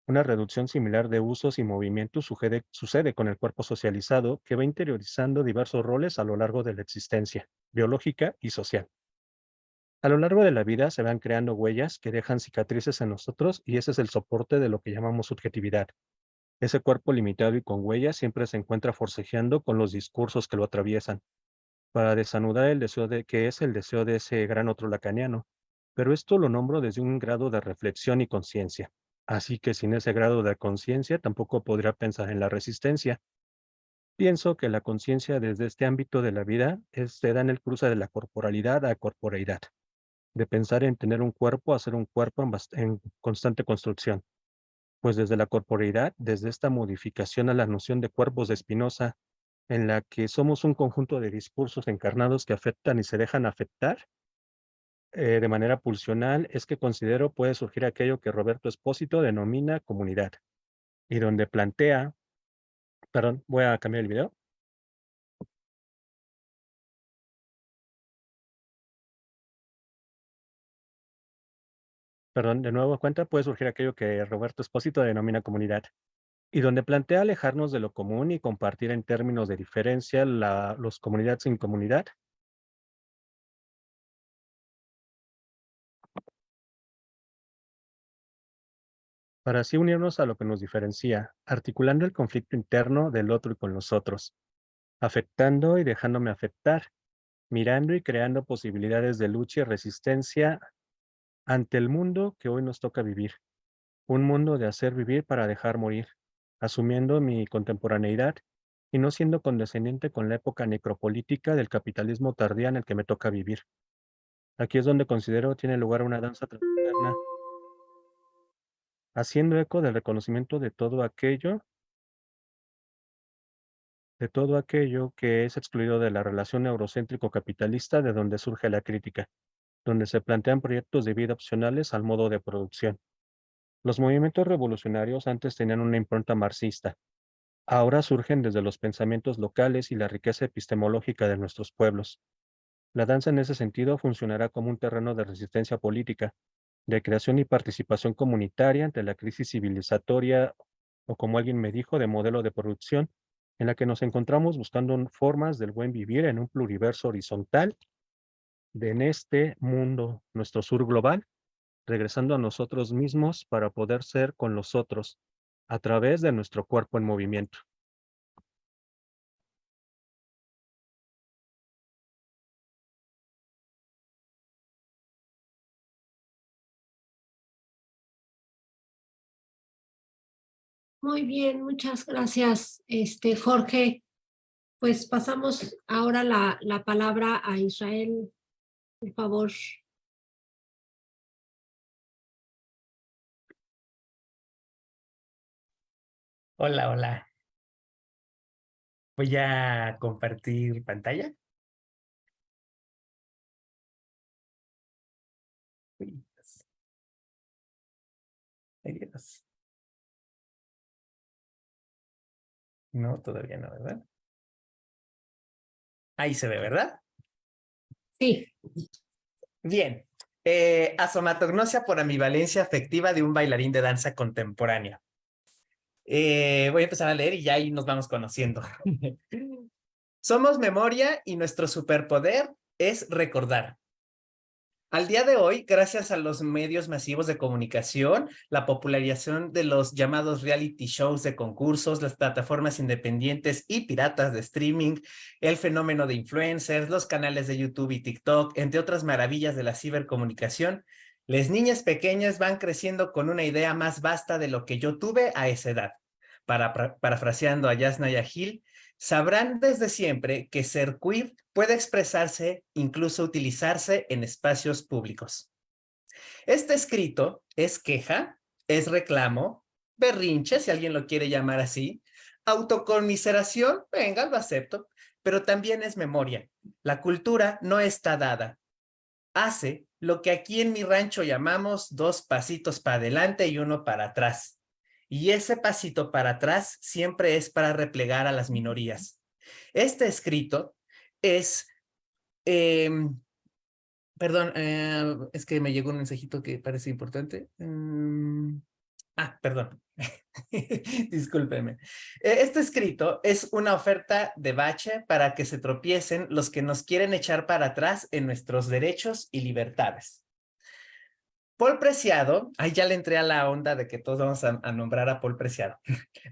Una reducción similar de usos y movimientos sucede con el cuerpo socializado, que va interiorizando diversos roles a lo largo de la existencia, biológica y social. A lo largo de la vida se van creando huellas que dejan cicatrices en nosotros, y ese es el soporte de lo que llamamos subjetividad. Ese cuerpo limitado y con huellas siempre se encuentra forcejeando con los discursos que lo atraviesan, para desanudar el deseo que es el deseo de ese gran otro lacaniano. Pero esto lo nombro desde un grado de reflexión y conciencia. Así que sin ese grado de conciencia tampoco podría pensar en la resistencia. Pienso que la conciencia desde este ámbito de la vida se da en el cruce de la corporalidad a corporeidad, de pensar en tener un cuerpo a ser un cuerpo en constante construcción. Pues desde la corporeidad, desde esta modificación a la noción de cuerpos de Spinoza, en la que somos un conjunto de discursos encarnados que afectan y se dejan afectar de manera pulsional, es que considero puede surgir aquello que Roberto Espósito denomina comunidad, y donde plantea, perdón, voy a cambiar el video, perdón, de nuevo cuenta, puede surgir aquello que Roberto Espósito denomina comunidad, y donde plantea alejarnos de lo común y compartir en términos de diferencia los comunidad sin comunidad, para así unirnos a lo que nos diferencia, articulando el conflicto interno del otro y con los otros, afectando y dejándome afectar, mirando y creando posibilidades de lucha y resistencia ante el mundo que hoy nos toca vivir, un mundo de hacer vivir para dejar morir, asumiendo mi contemporaneidad y no siendo condescendiente con la época necropolítica del capitalismo tardía en el que me toca vivir. Aquí es donde considero tiene lugar una danza transmoderna, haciendo eco del reconocimiento de todo aquello que es excluido de la relación eurocéntrico-capitalista de donde surge la crítica, donde se plantean proyectos de vida opcionales al modo de producción. Los movimientos revolucionarios antes tenían una impronta marxista, ahora surgen desde los pensamientos locales y la riqueza epistemológica de nuestros pueblos. La danza en ese sentido funcionará como un terreno de resistencia política, de creación y participación comunitaria ante la crisis civilizatoria, o como alguien me dijo, de modelo de producción, en la que nos encontramos buscando formas del buen vivir en un pluriverso horizontal en este mundo, nuestro sur global, regresando a nosotros mismos para poder ser con los otros a través de nuestro cuerpo en movimiento. Muy bien, muchas gracias, Jorge. Pues pasamos ahora la palabra a Israel, por favor. Hola, hola. Voy a compartir pantalla. Uy, Dios. Ay, Dios. No, todavía no, ¿verdad? Ahí se ve, ¿verdad? Sí. Bien. Asomatognosia por ambivalencia afectiva de un bailarín de danza contemporánea. Voy a empezar a leer y ya ahí nos vamos conociendo. Somos memoria y nuestro superpoder es recordar. Al día de hoy, gracias a los medios masivos de comunicación, la popularización de los llamados reality shows de concursos, las plataformas independientes y piratas de streaming, el fenómeno de influencers, los canales de YouTube y TikTok, entre otras maravillas de la cibercomunicación, las niñas pequeñas van creciendo con una idea más vasta de lo que yo tuve a esa edad. Parafraseando a Yasnaya Gil, sabrán desde siempre que ser queer puede expresarse, incluso utilizarse en espacios públicos. Este escrito es queja, es reclamo, berrinche, si alguien lo quiere llamar así, autoconmiseración, venga, lo acepto, pero también es memoria. La cultura no está dada. Hace lo que aquí en mi rancho llamamos 2 pasitos para adelante y 1 para atrás. y ese pasito para atrás siempre es para replegar a las minorías. Este escrito es... perdón, es que me llegó un mensajito que parece importante. Perdón. Discúlpeme. Este escrito es una oferta de bache para que se tropiecen los que nos quieren echar para atrás en nuestros derechos y libertades. Paul Preciado, ahí ya le entré a la onda de que todos vamos a nombrar a Paul Preciado,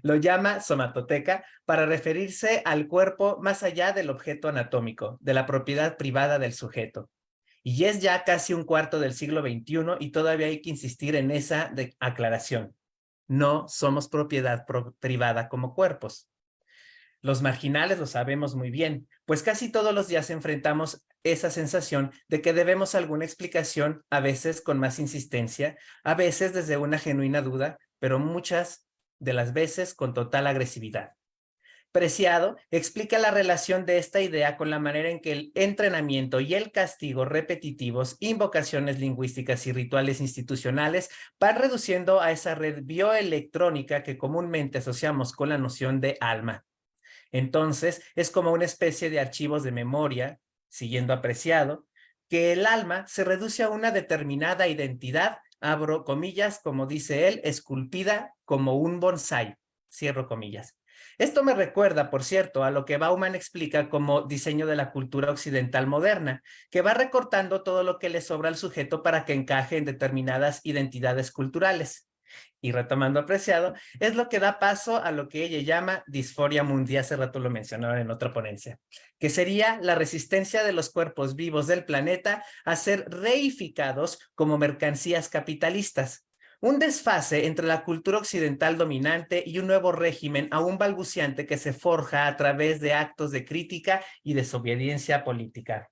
lo llama somatoteca para referirse al cuerpo más allá del objeto anatómico, de la propiedad privada del sujeto. Y es ya casi un cuarto del siglo XXI y todavía hay que insistir en esa aclaración. No somos propiedad privada como cuerpos. Los marginales lo sabemos muy bien, pues casi todos los días enfrentamos esa sensación de que debemos alguna explicación, a veces con más insistencia, a veces desde una genuina duda, pero muchas de las veces con total agresividad. Preciado explica la relación de esta idea con la manera en que el entrenamiento y el castigo repetitivos, invocaciones lingüísticas y rituales institucionales van reduciendo a esa red bioelectrónica que comúnmente asociamos con la noción de alma. Entonces, es como una especie de archivos de memoria, siguiendo apreciado, que el alma se reduce a una determinada identidad, abro comillas, como dice él, esculpida como un bonsái, cierro comillas. Esto me recuerda, por cierto, a lo que Bauman explica como diseño de la cultura occidental moderna, que va recortando todo lo que le sobra al sujeto para que encaje en determinadas identidades culturales. Y retomando apreciado, es lo que da paso a lo que ella llama disforia mundi, hace rato lo mencionaron en otra ponencia, que sería la resistencia de los cuerpos vivos del planeta a ser reificados como mercancías capitalistas. Un desfase entre la cultura occidental dominante y un nuevo régimen aún balbuciante que se forja a través de actos de crítica y desobediencia política.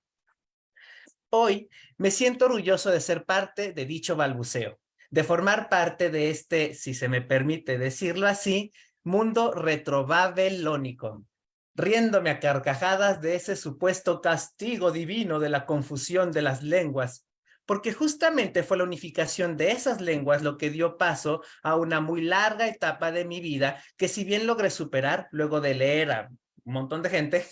Hoy me siento orgulloso de ser parte de dicho balbuceo, de formar parte de este, si se me permite decirlo así, mundo retrobabilónico, riéndome a carcajadas de ese supuesto castigo divino de la confusión de las lenguas, porque justamente fue la unificación de esas lenguas lo que dio paso a una muy larga etapa de mi vida que si bien logré superar luego de leer a un montón de gente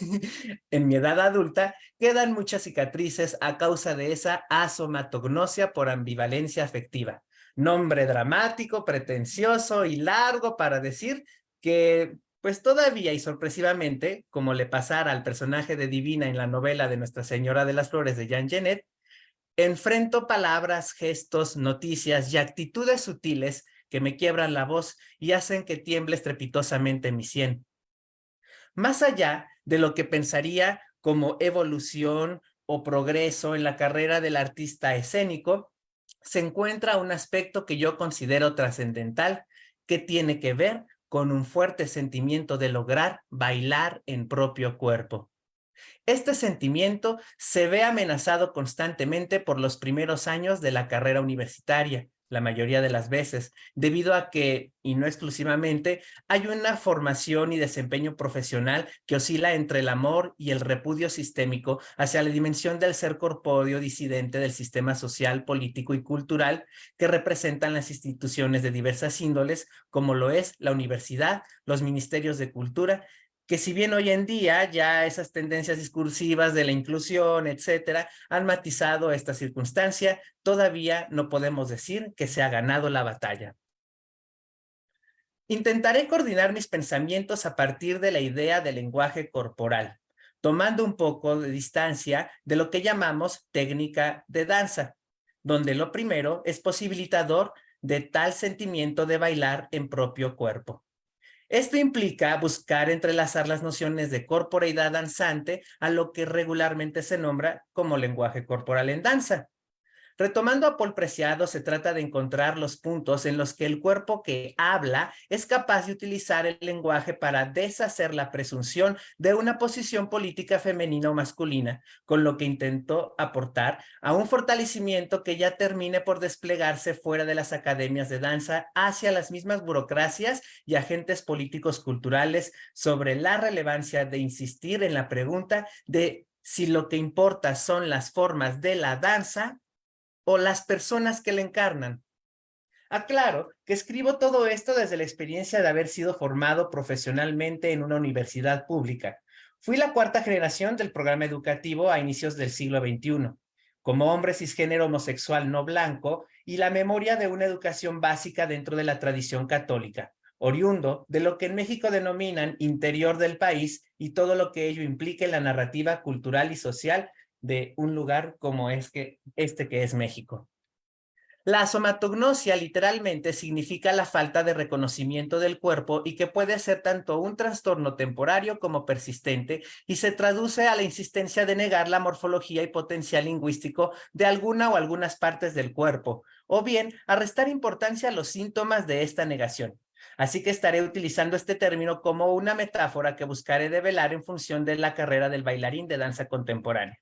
en mi edad adulta, quedan muchas cicatrices a causa de esa asomatognosia por ambivalencia afectiva. Nombre dramático, pretencioso y largo para decir que pues todavía y sorpresivamente, como le pasara al personaje de Divina en la novela de Nuestra Señora de las Flores de Jean Genet, enfrento palabras, gestos, noticias y actitudes sutiles que me quiebran la voz y hacen que tiemble estrepitosamente mi sien. Más allá de lo que pensaría como evolución o progreso en la carrera del artista escénico, se encuentra un aspecto que yo considero trascendental, que tiene que ver con un fuerte sentimiento de lograr bailar en propio cuerpo. Este sentimiento se ve amenazado constantemente por los primeros años de la carrera universitaria, la mayoría de las veces, debido a que, y no exclusivamente, hay una formación y desempeño profesional que oscila entre el amor y el repudio sistémico hacia la dimensión del ser corpóreo disidente del sistema social, político y cultural que representan las instituciones de diversas índoles, como lo es la universidad, los ministerios de cultura, que si bien hoy en día ya esas tendencias discursivas de la inclusión, etcétera, han matizado esta circunstancia, todavía no podemos decir que se ha ganado la batalla. Intentaré coordinar mis pensamientos a partir de la idea del lenguaje corporal, tomando un poco de distancia de lo que llamamos técnica de danza, donde lo primero es posibilitador de tal sentimiento de bailar en propio cuerpo. Esto implica buscar entrelazar las nociones de corporeidad danzante a lo que regularmente se nombra como lenguaje corporal en danza. Retomando a Paul Preciado, se trata de encontrar los puntos en los que el cuerpo que habla es capaz de utilizar el lenguaje para deshacer la presunción de una posición política femenina o masculina, con lo que intentó aportar a un fortalecimiento que ya termine por desplegarse fuera de las academias de danza hacia las mismas burocracias y agentes políticos culturales sobre la relevancia de insistir en la pregunta de si lo que importa son las formas de la danza o las personas que la encarnan. Aclaro que escribo todo esto desde la experiencia de haber sido formado profesionalmente en una universidad pública. Fui la cuarta generación del programa educativo a inicios del siglo XXI, como hombre cisgénero homosexual no blanco y la memoria de una educación básica dentro de la tradición católica, oriundo de lo que en México denominan interior del país y todo lo que ello implica en la narrativa cultural y social de un lugar como que es México. La somatognosia literalmente significa la falta de reconocimiento del cuerpo y que puede ser tanto un trastorno temporario como persistente y se traduce a la insistencia de negar la morfología y potencial lingüístico de alguna o algunas partes del cuerpo, o bien a restar importancia a los síntomas de esta negación. Así que estaré utilizando este término como una metáfora que buscaré develar en función de la carrera del bailarín de danza contemporánea.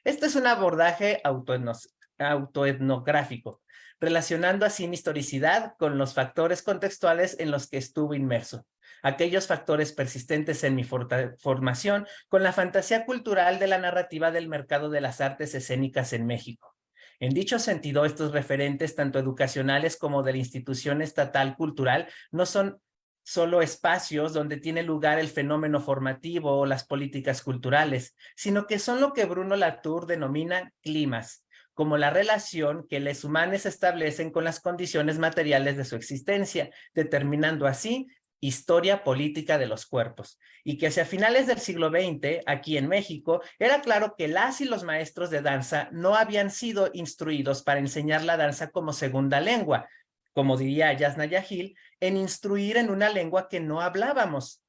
Este es un abordaje autoetnográfico, relacionando así mi historicidad con los factores contextuales en los que estuve inmerso, aquellos factores persistentes en mi formación con la fantasía cultural de la narrativa del mercado de las artes escénicas en México. En dicho sentido, estos referentes, tanto educacionales como de la institución estatal cultural, no son solo espacios donde tiene lugar el fenómeno formativo o las políticas culturales, sino que son lo que Bruno Latour denomina climas, como la relación que los humanos establecen con las condiciones materiales de su existencia, determinando así historia política de los cuerpos, y que hacia finales del siglo XX, aquí en México, era claro que las y los maestros de danza no habían sido instruidos para enseñar la danza como segunda lengua, como diría Yasnaya Gil, en instruir en una lengua que no hablábamos.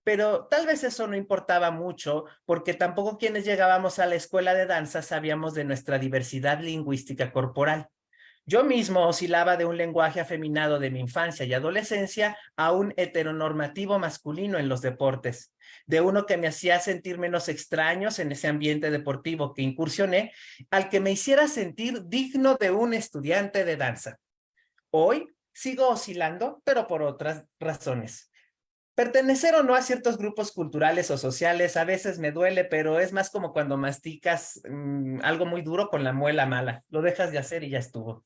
Pero tal vez eso no importaba mucho, porque tampoco quienes llegábamos a la escuela de danza sabíamos de nuestra diversidad lingüística corporal. Yo mismo oscilaba de un lenguaje afeminado de mi infancia y adolescencia a un heteronormativo masculino en los deportes, de uno que me hacía sentir menos extraños en ese ambiente deportivo que incursioné, al que me hiciera sentir digno de un estudiante de danza. Hoy sigo oscilando, pero por otras razones. Pertenecer o no a ciertos grupos culturales o sociales a veces me duele, pero es más como cuando masticas algo muy duro con la muela mala. Lo dejas de hacer y ya estuvo.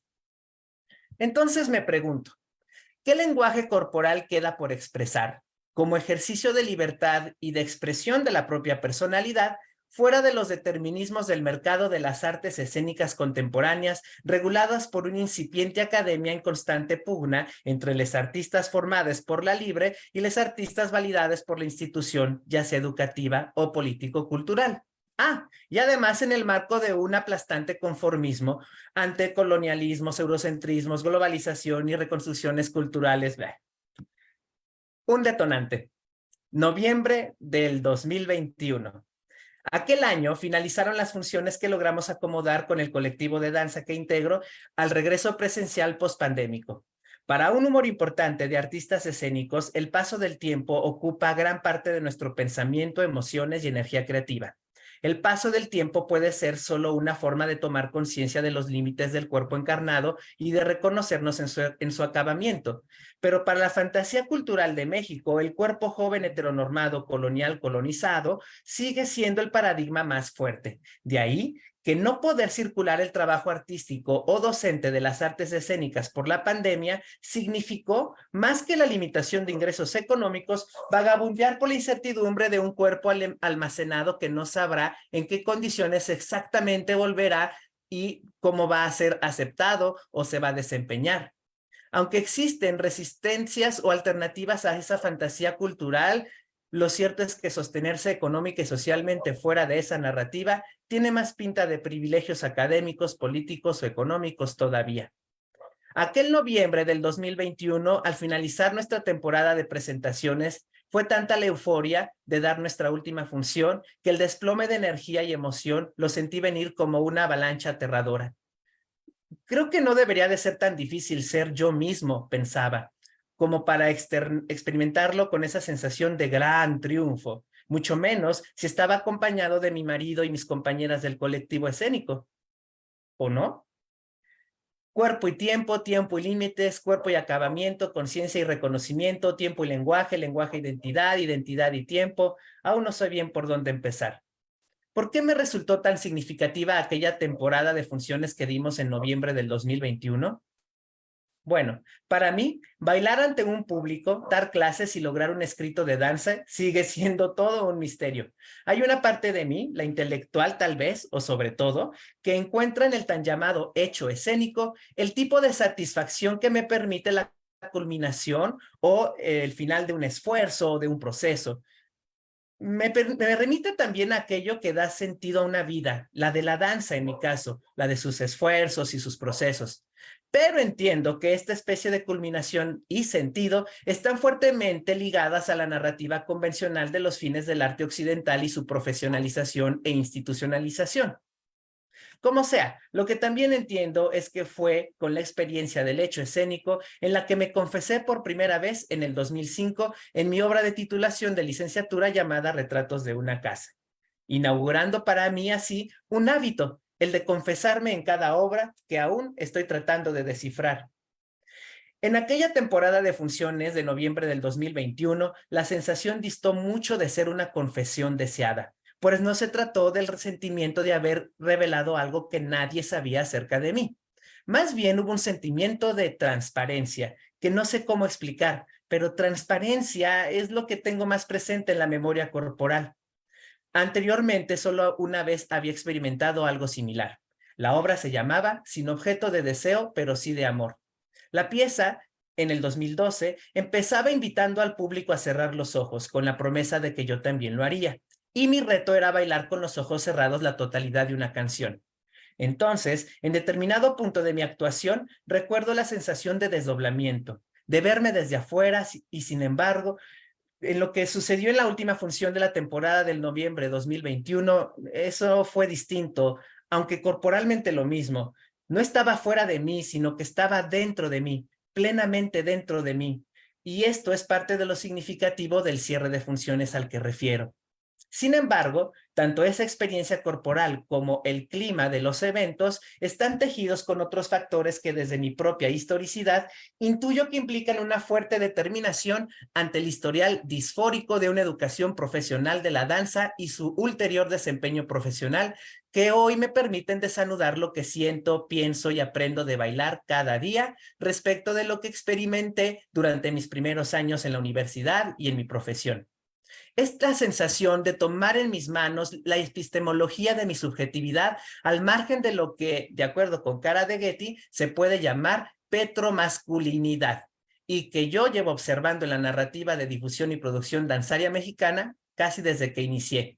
Entonces me pregunto, ¿qué lenguaje corporal queda por expresar como ejercicio de libertad y de expresión de la propia personalidad fuera de los determinismos del mercado de las artes escénicas contemporáneas reguladas por una incipiente academia en constante pugna entre los artistas formados por la libre y los artistas validados por la institución, ya sea educativa o político-cultural? Y además en el marco de un aplastante conformismo ante colonialismos, eurocentrismos, globalización y reconstrucciones culturales. Un detonante. Noviembre del 2021. Aquel año finalizaron las funciones que logramos acomodar con el colectivo de danza que integro al regreso presencial pospandémico. Para un número importante de artistas escénicos, el paso del tiempo ocupa gran parte de nuestro pensamiento, emociones y energía creativa. El paso del tiempo puede ser solo una forma de tomar conciencia de los límites del cuerpo encarnado y de reconocernos en su acabamiento. Pero para la fantasía cultural de México, el cuerpo joven heteronormado, colonial, colonizado, sigue siendo el paradigma más fuerte. De ahí que no poder circular el trabajo artístico o docente de las artes escénicas por la pandemia significó, más que la limitación de ingresos económicos, vagabundear por la incertidumbre de un cuerpo almacenado que no sabrá en qué condiciones exactamente volverá y cómo va a ser aceptado o se va a desempeñar. Aunque existen resistencias o alternativas a esa fantasía cultural, lo cierto es que sostenerse económica y socialmente fuera de esa narrativa tiene más pinta de privilegios académicos, políticos o económicos todavía. Aquel noviembre del 2021, al finalizar nuestra temporada de presentaciones, fue tanta la euforia de dar nuestra última función que el desplome de energía y emoción lo sentí venir como una avalancha aterradora. Creo que no debería de ser tan difícil ser yo mismo, pensaba, como para experimentarlo con esa sensación de gran triunfo, mucho menos si estaba acompañado de mi marido y mis compañeras del colectivo escénico. ¿O no? Cuerpo y tiempo, tiempo y límites, cuerpo y acabamiento, conciencia y reconocimiento, tiempo y lenguaje, lenguaje e identidad, identidad y tiempo. Aún no sé bien por dónde empezar. ¿Por qué me resultó tan significativa aquella temporada de funciones que dimos en noviembre del 2021? Bueno, para mí, bailar ante un público, dar clases y lograr un escrito de danza sigue siendo todo un misterio. Hay una parte de mí, la intelectual tal vez, o sobre todo, que encuentra en el tan llamado hecho escénico el tipo de satisfacción que me permite la culminación o el final de un esfuerzo o de un proceso. Me remite también a aquello que da sentido a una vida, la de la danza en mi caso, la de sus esfuerzos y sus procesos. Pero entiendo que esta especie de culminación y sentido están fuertemente ligadas a la narrativa convencional de los fines del arte occidental y su profesionalización e institucionalización. Como sea, lo que también entiendo es que fue con la experiencia del hecho escénico en la que me confesé por primera vez en el 2005 en mi obra de titulación de licenciatura llamada Retratos de una casa, inaugurando para mí así un hábito, el de confesarme en cada obra que aún estoy tratando de descifrar. En aquella temporada de funciones de noviembre del 2021, la sensación distó mucho de ser una confesión deseada, pues no se trató del resentimiento de haber revelado algo que nadie sabía acerca de mí. Más bien hubo un sentimiento de transparencia, que no sé cómo explicar, pero transparencia es lo que tengo más presente en la memoria corporal. Anteriormente, solo una vez había experimentado algo similar. La obra se llamaba Sin objeto de deseo, pero sí de amor. La pieza, en el 2012, empezaba invitando al público a cerrar los ojos, con la promesa de que yo también lo haría. Y mi reto era bailar con los ojos cerrados la totalidad de una canción. Entonces, en determinado punto de mi actuación, recuerdo la sensación de desdoblamiento, de verme desde afuera y, sin embargo, en lo que sucedió en la última función de la temporada del noviembre de 2021, eso fue distinto, aunque corporalmente lo mismo. No estaba fuera de mí, sino que estaba dentro de mí, plenamente dentro de mí. Y esto es parte de lo significativo del cierre de funciones al que refiero. Sin embargo, tanto esa experiencia corporal como el clima de los eventos están tejidos con otros factores que desde mi propia historicidad intuyo que implican una fuerte determinación ante el historial disfórico de una educación profesional de la danza y su ulterior desempeño profesional que hoy me permiten desanudar lo que siento, pienso y aprendo de bailar cada día respecto de lo que experimenté durante mis primeros años en la universidad y en mi profesión. Esta sensación de tomar en mis manos la epistemología de mi subjetividad al margen de lo que, de acuerdo con Kara-De-Ghetti, se puede llamar petromasculinidad y que yo llevo observando en la narrativa de difusión y producción danzaria mexicana casi desde que inicié.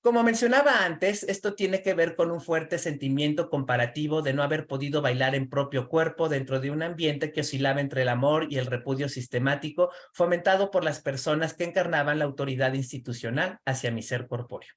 Como mencionaba antes, esto tiene que ver con un fuerte sentimiento comparativo de no haber podido bailar en propio cuerpo dentro de un ambiente que oscilaba entre el amor y el repudio sistemático fomentado por las personas que encarnaban la autoridad institucional hacia mi ser corpóreo.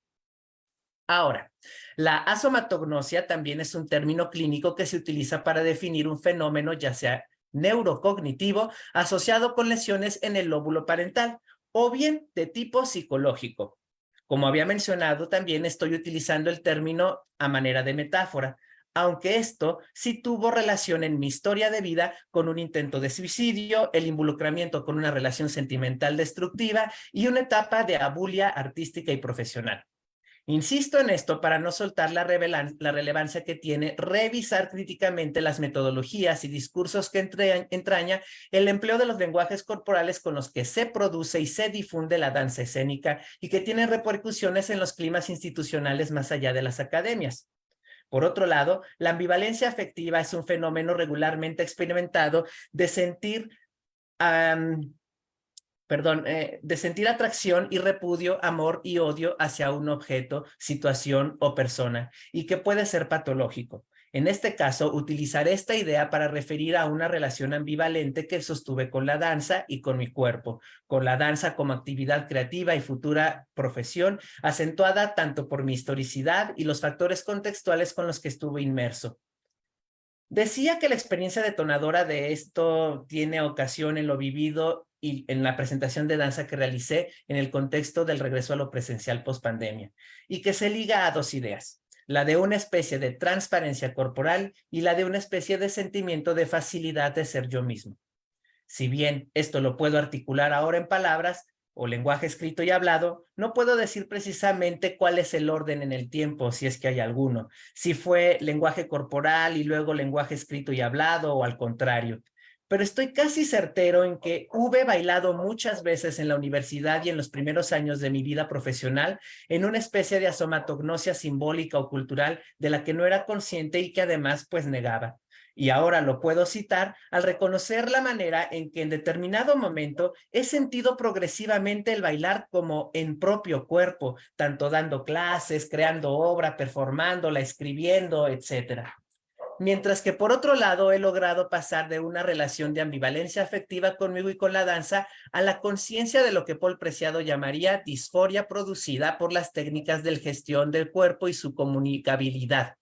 Ahora, la asomatognosia también es un término clínico que se utiliza para definir un fenómeno ya sea neurocognitivo asociado con lesiones en el lóbulo parental o bien de tipo psicológico. Como había mencionado, también estoy utilizando el término a manera de metáfora, aunque esto sí tuvo relación en mi historia de vida con un intento de suicidio, el involucramiento con una relación sentimental destructiva y una etapa de abulia artística y profesional. Insisto en esto para no soltar la relevancia que tiene revisar críticamente las metodologías y discursos que entraña el empleo de los lenguajes corporales con los que se produce y se difunde la danza escénica y que tienen repercusiones en los climas institucionales más allá de las academias. Por otro lado, la ambivalencia afectiva es un fenómeno regularmente experimentado de sentir de sentir atracción y repudio, amor y odio hacia un objeto, situación o persona, y que puede ser patológico. En este caso, utilizaré esta idea para referir a una relación ambivalente que sostuve con la danza y con mi cuerpo, con la danza como actividad creativa y futura profesión, acentuada tanto por mi historicidad y los factores contextuales con los que estuve inmerso. Decía que la experiencia detonadora de esto tiene ocasión en lo vivido y en la presentación de danza que realicé en el contexto del regreso a lo presencial post-pandemia, y que se liga a dos ideas, la de una especie de transparencia corporal y la de una especie de sentimiento de facilidad de ser yo mismo. Si bien esto lo puedo articular ahora en palabras, o lenguaje escrito y hablado, no puedo decir precisamente cuál es el orden en el tiempo, si es que hay alguno, si fue lenguaje corporal y luego lenguaje escrito y hablado o al contrario. Pero estoy casi certero en que hube bailado muchas veces en la universidad y en los primeros años de mi vida profesional en una especie de asomatognosia simbólica o cultural de la que no era consciente y que además pues negaba. Y ahora lo puedo citar al reconocer la manera en que en determinado momento he sentido progresivamente el bailar como en propio cuerpo, tanto dando clases, creando obra, performándola, escribiendo, etcétera. Mientras que por otro lado he logrado pasar de una relación de ambivalencia afectiva conmigo y con la danza a la conciencia de lo que Paul Preciado llamaría disforia producida por las técnicas de gestión del cuerpo y su comunicabilidad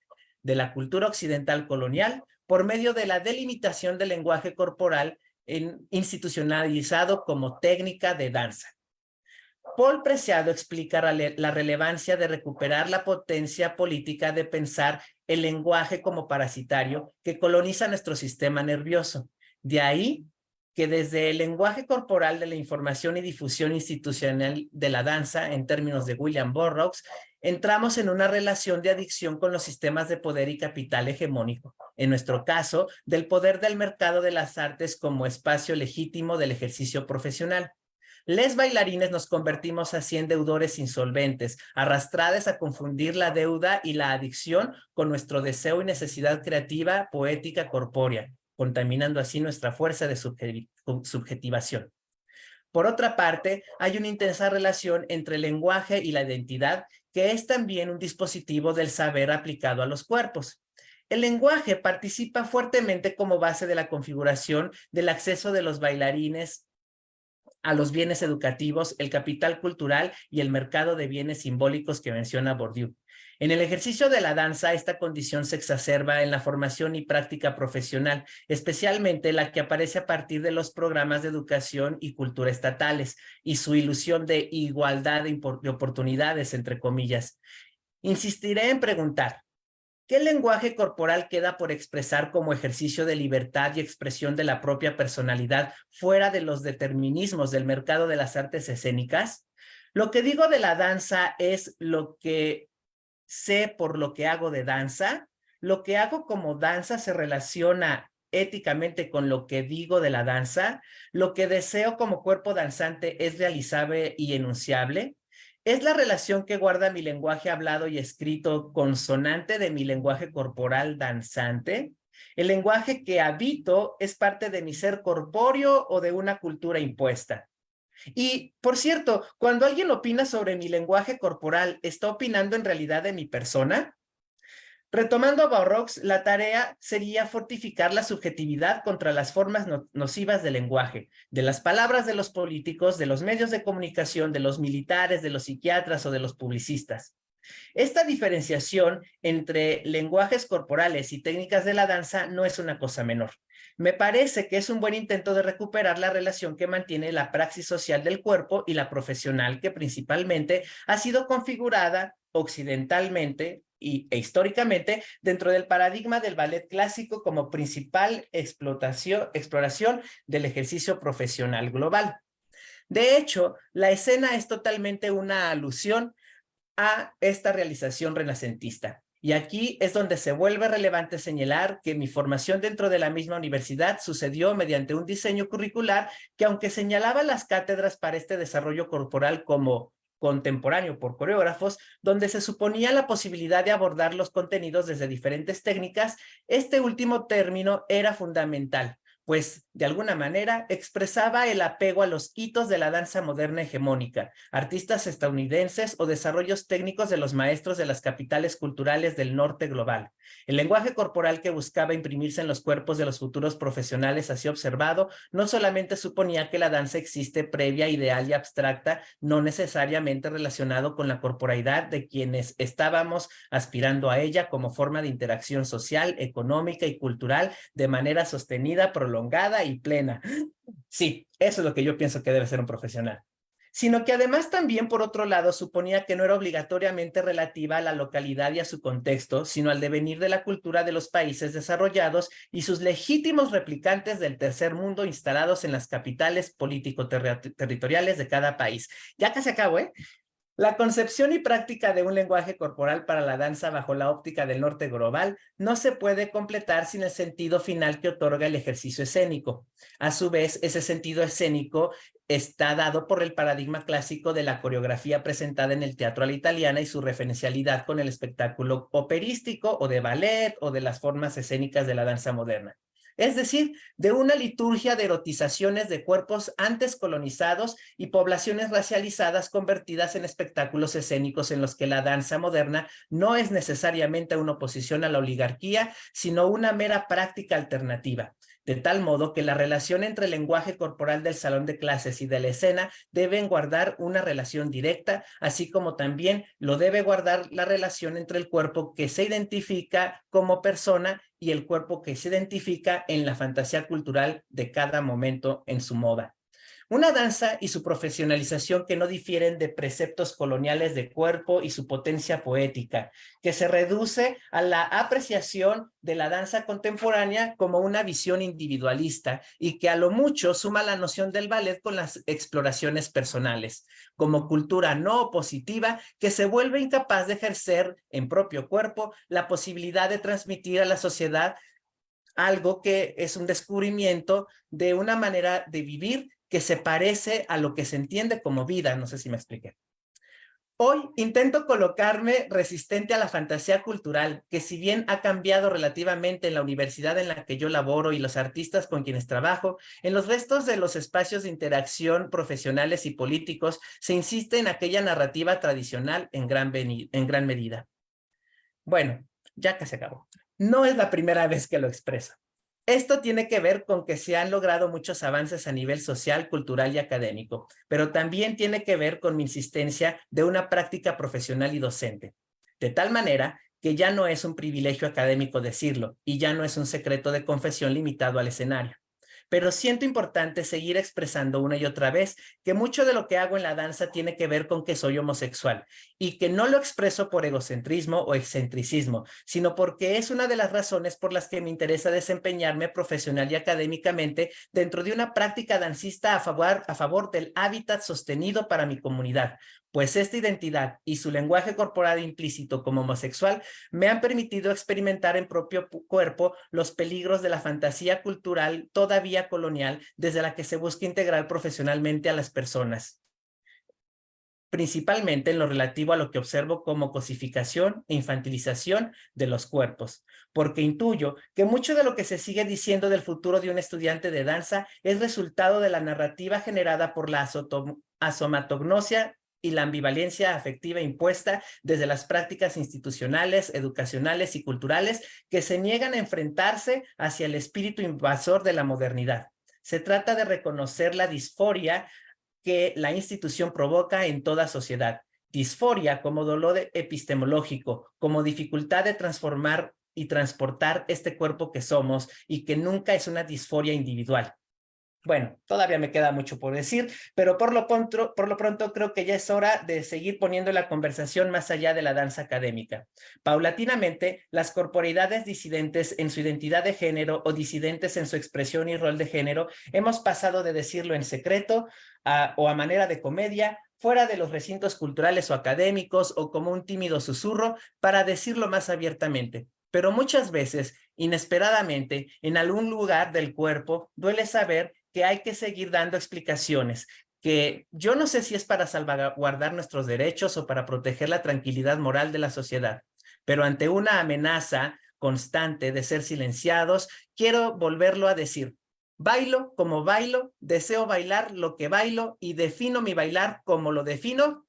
de la cultura occidental colonial por medio de la delimitación del lenguaje corporal institucionalizado como técnica de danza. Paul Preciado explica la relevancia de recuperar la potencia política de pensar el lenguaje como parasitario que coloniza nuestro sistema nervioso. De ahí que desde el lenguaje corporal de la información y difusión institucional de la danza, en términos de William Burroughs, entramos en una relación de adicción con los sistemas de poder y capital hegemónico. En nuestro caso, del poder del mercado de las artes como espacio legítimo del ejercicio profesional. Les bailarines nos convertimos así en deudores insolventes, arrastrados a confundir la deuda y la adicción con nuestro deseo y necesidad creativa, poética, corpórea, contaminando así nuestra fuerza de subjetivación. Por otra parte, hay una intensa relación entre el lenguaje y la identidad, que es también un dispositivo del saber aplicado a los cuerpos. El lenguaje participa fuertemente como base de la configuración del acceso de los bailarines a los bienes educativos, el capital cultural y el mercado de bienes simbólicos que menciona Bourdieu. En el ejercicio de la danza, esta condición se exacerba en la formación y práctica profesional, especialmente la que aparece a partir de los programas de educación y cultura estatales y su ilusión de igualdad de oportunidades, entre comillas. Insistiré en preguntar, ¿qué lenguaje corporal queda por expresar como ejercicio de libertad y expresión de la propia personalidad fuera de los determinismos del mercado de las artes escénicas? Lo que digo de la danza es lo que sé por lo que hago de danza. Lo que hago como danza se relaciona éticamente con lo que digo de la danza. Lo que deseo como cuerpo danzante es realizable y enunciable. ¿Es la relación que guarda mi lenguaje hablado y escrito consonante de mi lenguaje corporal danzante? ¿El lenguaje que habito es parte de mi ser corpóreo o de una cultura impuesta? Y, por cierto, cuando alguien opina sobre mi lenguaje corporal, ¿está opinando en realidad de mi persona? Retomando a Burroughs, la tarea sería fortificar la subjetividad contra las formas nocivas del lenguaje, de las palabras de los políticos, de los medios de comunicación, de los militares, de los psiquiatras o de los publicistas. Esta diferenciación entre lenguajes corporales y técnicas de la danza no es una cosa menor. Me parece que es un buen intento de recuperar la relación que mantiene la praxis social del cuerpo y la profesional, que principalmente ha sido configurada occidentalmente e históricamente dentro del paradigma del ballet clásico como principal exploración del ejercicio profesional global. De hecho, la escena es totalmente una alusión a esta realización renacentista. Y aquí es donde se vuelve relevante señalar que mi formación dentro de la misma universidad sucedió mediante un diseño curricular que, aunque señalaba las cátedras para este desarrollo corporal como contemporáneo por coreógrafos, donde se suponía la posibilidad de abordar los contenidos desde diferentes técnicas, este último término era fundamental, pues de alguna manera expresaba el apego a los hitos de la danza moderna hegemónica, artistas estadounidenses o desarrollos técnicos de los maestros de las capitales culturales del norte global. El lenguaje corporal que buscaba imprimirse en los cuerpos de los futuros profesionales así observado no solamente suponía que la danza existe previa, ideal y abstracta, no necesariamente relacionado con la corporalidad de quienes estábamos aspirando a ella como forma de interacción social, económica y cultural de manera sostenida, prolongada y plena. Sí, eso es lo que yo pienso que debe ser un profesional. sino que además también, por otro lado, suponía que no era obligatoriamente relativa a la localidad y a su contexto, sino al devenir de la cultura de los países desarrollados y sus legítimos replicantes del tercer mundo instalados en las capitales político-territoriales de cada país. Ya casi acabo, ¿eh? La concepción y práctica de un lenguaje corporal para la danza bajo la óptica del norte global no se puede completar sin el sentido final que otorga el ejercicio escénico. A su vez, ese sentido escénico está dado por el paradigma clásico de la coreografía presentada en el teatro a la italiana y su referencialidad con el espectáculo operístico o de ballet o de las formas escénicas de la danza moderna. Es decir, de una liturgia de erotizaciones de cuerpos antes colonizados y poblaciones racializadas convertidas en espectáculos escénicos en los que la danza moderna no es necesariamente una oposición a la oligarquía, sino una mera práctica alternativa. De tal modo que la relación entre el lenguaje corporal del salón de clases y de la escena deben guardar una relación directa, así como también lo debe guardar la relación entre el cuerpo que se identifica como persona y el cuerpo que se identifica en la fantasía cultural de cada momento en su moda. Una danza y su profesionalización que no difieren de preceptos coloniales de cuerpo y su potencia poética, que se reduce a la apreciación de la danza contemporánea como una visión individualista y que a lo mucho suma la noción del ballet con las exploraciones personales, como cultura no opositiva que se vuelve incapaz de ejercer en propio cuerpo la posibilidad de transmitir a la sociedad algo que es un descubrimiento de una manera de vivir que se parece a lo que se entiende como vida. No sé si me expliqué. Hoy intento colocarme resistente a la fantasía cultural, que si bien ha cambiado relativamente en la universidad en la que yo laboro y los artistas con quienes trabajo, en los restos de los espacios de interacción profesionales y políticos se insiste en aquella narrativa tradicional en gran medida. Bueno, ya que se acabó. No es la primera vez que lo expreso. Esto tiene que ver con que se han logrado muchos avances a nivel social, cultural y académico, pero también tiene que ver con mi insistencia de una práctica profesional y docente. De tal manera que ya no es un privilegio académico decirlo y ya no es un secreto de confesión limitado al escenario. Pero siento importante seguir expresando una y otra vez que mucho de lo que hago en la danza tiene que ver con que soy homosexual y que no lo expreso por egocentrismo o excentricismo, sino porque es una de las razones por las que me interesa desempeñarme profesional y académicamente dentro de una práctica dancista a favor del hábitat sostenido para mi comunidad, pues esta identidad y su lenguaje corporal implícito como homosexual me han permitido experimentar en propio cuerpo los peligros de la fantasía cultural todavía colonial desde la que se busca integrar profesionalmente a las personas, principalmente en lo relativo a lo que observo como cosificación e infantilización de los cuerpos, porque intuyo que mucho de lo que se sigue diciendo del futuro de un estudiante de danza es resultado de la narrativa generada por la asomatognosia y la ambivalencia afectiva impuesta desde las prácticas institucionales, educacionales y culturales que se niegan a enfrentarse hacia el espíritu invasor de la modernidad. Se trata de reconocer la disforia que la institución provoca en toda sociedad. Disforia como dolor epistemológico, como dificultad de transformar y transportar este cuerpo que somos y que nunca es una disforia individual. Bueno, todavía me queda mucho por decir, pero por lo pronto creo que ya es hora de seguir poniendo la conversación más allá de la danza académica. Paulatinamente, las corporeidades disidentes en su identidad de género o disidentes en su expresión y rol de género, hemos pasado de decirlo en secreto o a manera de comedia, fuera de los recintos culturales o académicos o como un tímido susurro, para decirlo más abiertamente. Pero muchas veces, inesperadamente, en algún lugar del cuerpo, duele saber que hay que seguir dando explicaciones, que yo no sé si es para salvaguardar nuestros derechos o para proteger la tranquilidad moral de la sociedad, pero ante una amenaza constante de ser silenciados, quiero volverlo a decir. Bailo como bailo, deseo bailar lo que bailo y defino mi bailar como lo defino,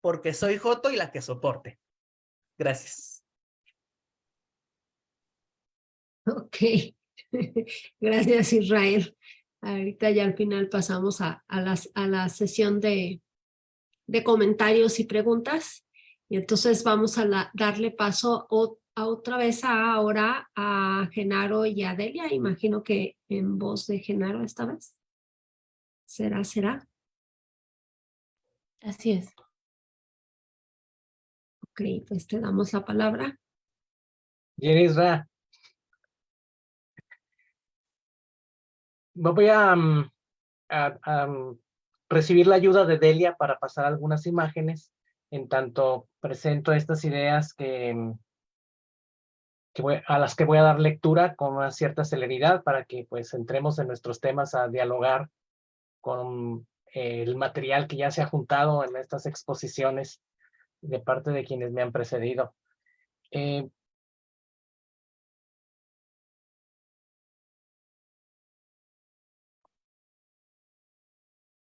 porque soy joto y la que soporte. Gracias. Ok, gracias Israel. Ahorita ya al final pasamos a la sesión de comentarios y preguntas. Y entonces vamos a darle paso a otra vez ahora a Genaro y a Delia. Imagino que en voz de Genaro esta vez. ¿Será? Así es. Ok, pues te damos la palabra. Bien, Isra. Voy a recibir la ayuda de Delia para pasar algunas imágenes, en tanto presento estas ideas a las que voy a dar lectura con una cierta celeridad para que pues entremos en nuestros temas a dialogar con el material que ya se ha juntado en estas exposiciones de parte de quienes me han precedido.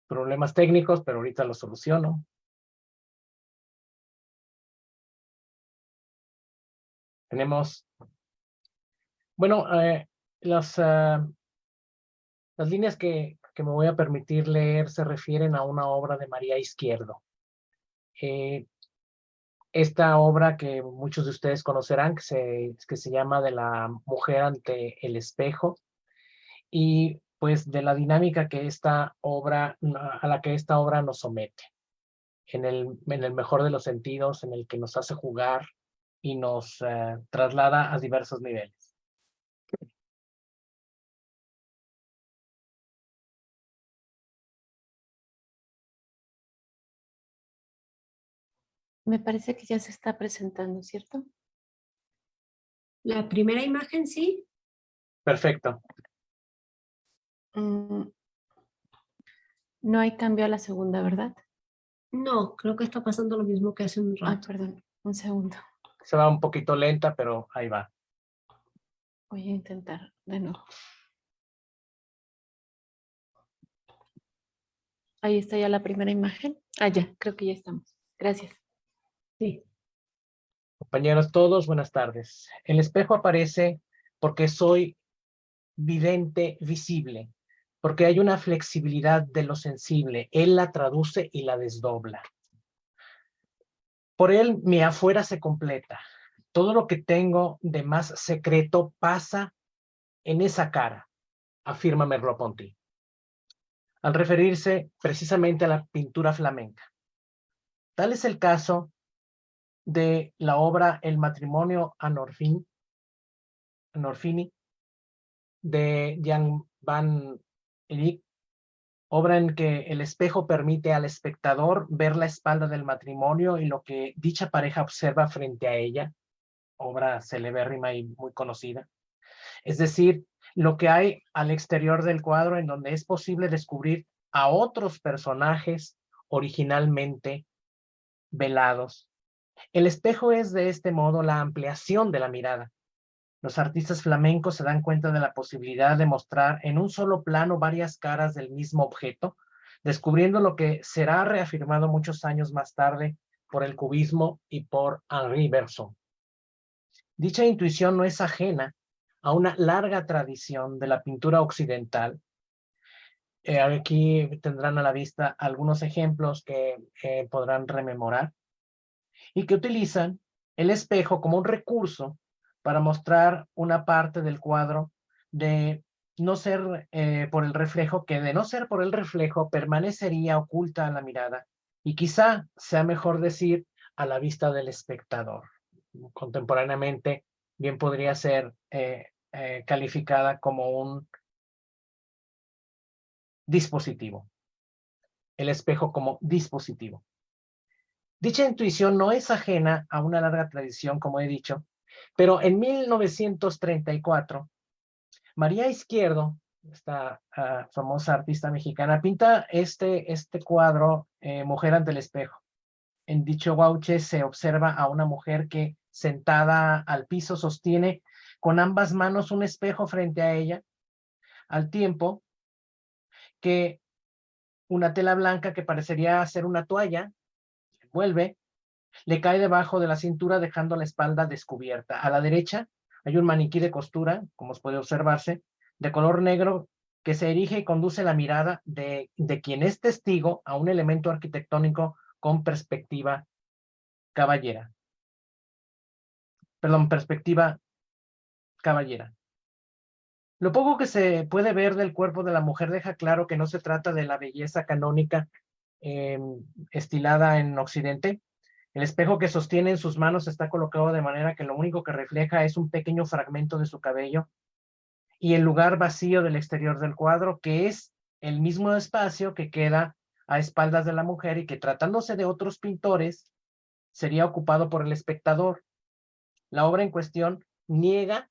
Problemas técnicos, pero ahorita los soluciono. Tenemos, bueno, las líneas que me voy a permitir leer se refieren a una obra de María Izquierdo. Esta obra que muchos de ustedes conocerán, que se llama De la mujer ante el espejo, y pues de la dinámica que a la que esta obra nos somete, en el mejor de los sentidos, en el que nos hace jugar y nos traslada a diversos niveles. Me parece que ya se está presentando, ¿cierto? La primera imagen, sí. Perfecto. No hay cambio a la segunda, ¿verdad? No, creo que está pasando lo mismo que hace un Ah, rato. perdón, un segundo. Se va un poquito lenta, pero ahí va. Voy a intentar de nuevo. Ahí está ya la primera imagen. Ah, ya, creo que ya estamos. Gracias. Sí. Compañeros todos, buenas tardes. El espejo aparece porque soy vidente visible, porque hay una flexibilidad de lo sensible. Él la traduce y la desdobla. Por él mi afuera se completa. Todo lo que tengo de más secreto pasa en esa cara, afirma Merleau-Ponty, al referirse precisamente a la pintura flamenca. Tal es el caso de la obra El matrimonio a Norfini de Jan van Eyck, obra en que el espejo permite al espectador ver la espalda del matrimonio y lo que dicha pareja observa frente a ella, obra celebérrima y muy conocida. Es decir, lo que hay al exterior del cuadro, en donde es posible descubrir a otros personajes originalmente velados. El espejo es de este modo la ampliación de la mirada. Los artistas flamencos se dan cuenta de la posibilidad de mostrar en un solo plano varias caras del mismo objeto, descubriendo lo que será reafirmado muchos años más tarde por el cubismo y por Henri Bergson. Dicha intuición no es ajena a una larga tradición de la pintura occidental. Aquí tendrán a la vista algunos ejemplos que podrán rememorar y que utilizan el espejo como un recurso para mostrar una parte del cuadro de no ser por el reflejo, que de no ser por el reflejo permanecería oculta a la mirada y quizá sea mejor decir a la vista del espectador. Contemporáneamente bien podría ser calificada como un dispositivo, el espejo como dispositivo. Dicha intuición no es ajena a una larga tradición, como he dicho, pero en 1934, María Izquierdo, esta famosa artista mexicana, pinta este cuadro, Mujer ante el espejo. En dicho guauche se observa a una mujer que, sentada al piso, sostiene con ambas manos un espejo frente a ella, al tiempo que una tela blanca que parecería ser una toalla, vuelve, le cae debajo de la cintura dejando la espalda descubierta. A la derecha hay un maniquí de costura, como puede observarse, de color negro que se erige y conduce la mirada de quien es testigo a un elemento arquitectónico con perspectiva caballera. Perdón, perspectiva caballera. Lo poco que se puede ver del cuerpo de la mujer deja claro que no se trata de la belleza canónica estilada en occidente. El espejo que sostiene en sus manos está colocado de manera que lo único que refleja es un pequeño fragmento de su cabello y el lugar vacío del exterior del cuadro, que es el mismo espacio que queda a espaldas de la mujer y que, tratándose de otros pintores, sería ocupado por el espectador. La obra en cuestión niega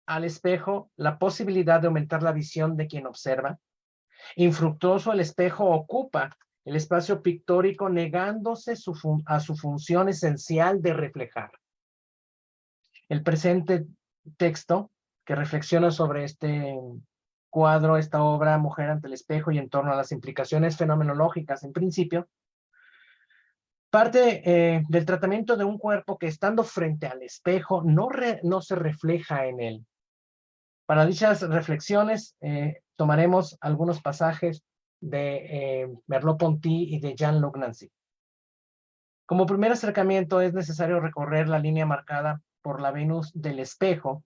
al espejo la posibilidad de aumentar la visión de quien observa. Infructuoso, el espejo ocupa el espacio pictórico negándose a su función esencial de reflejar. El presente texto, que reflexiona sobre este cuadro, esta obra, Mujer ante el espejo, y en torno a las implicaciones fenomenológicas en principio, parte del tratamiento de un cuerpo que, estando frente al espejo, no se refleja en él. Para dichas reflexiones tomaremos algunos pasajes de Merleau-Ponty y de Jean-Luc Nancy. Como primer acercamiento es necesario recorrer la línea marcada por la Venus del espejo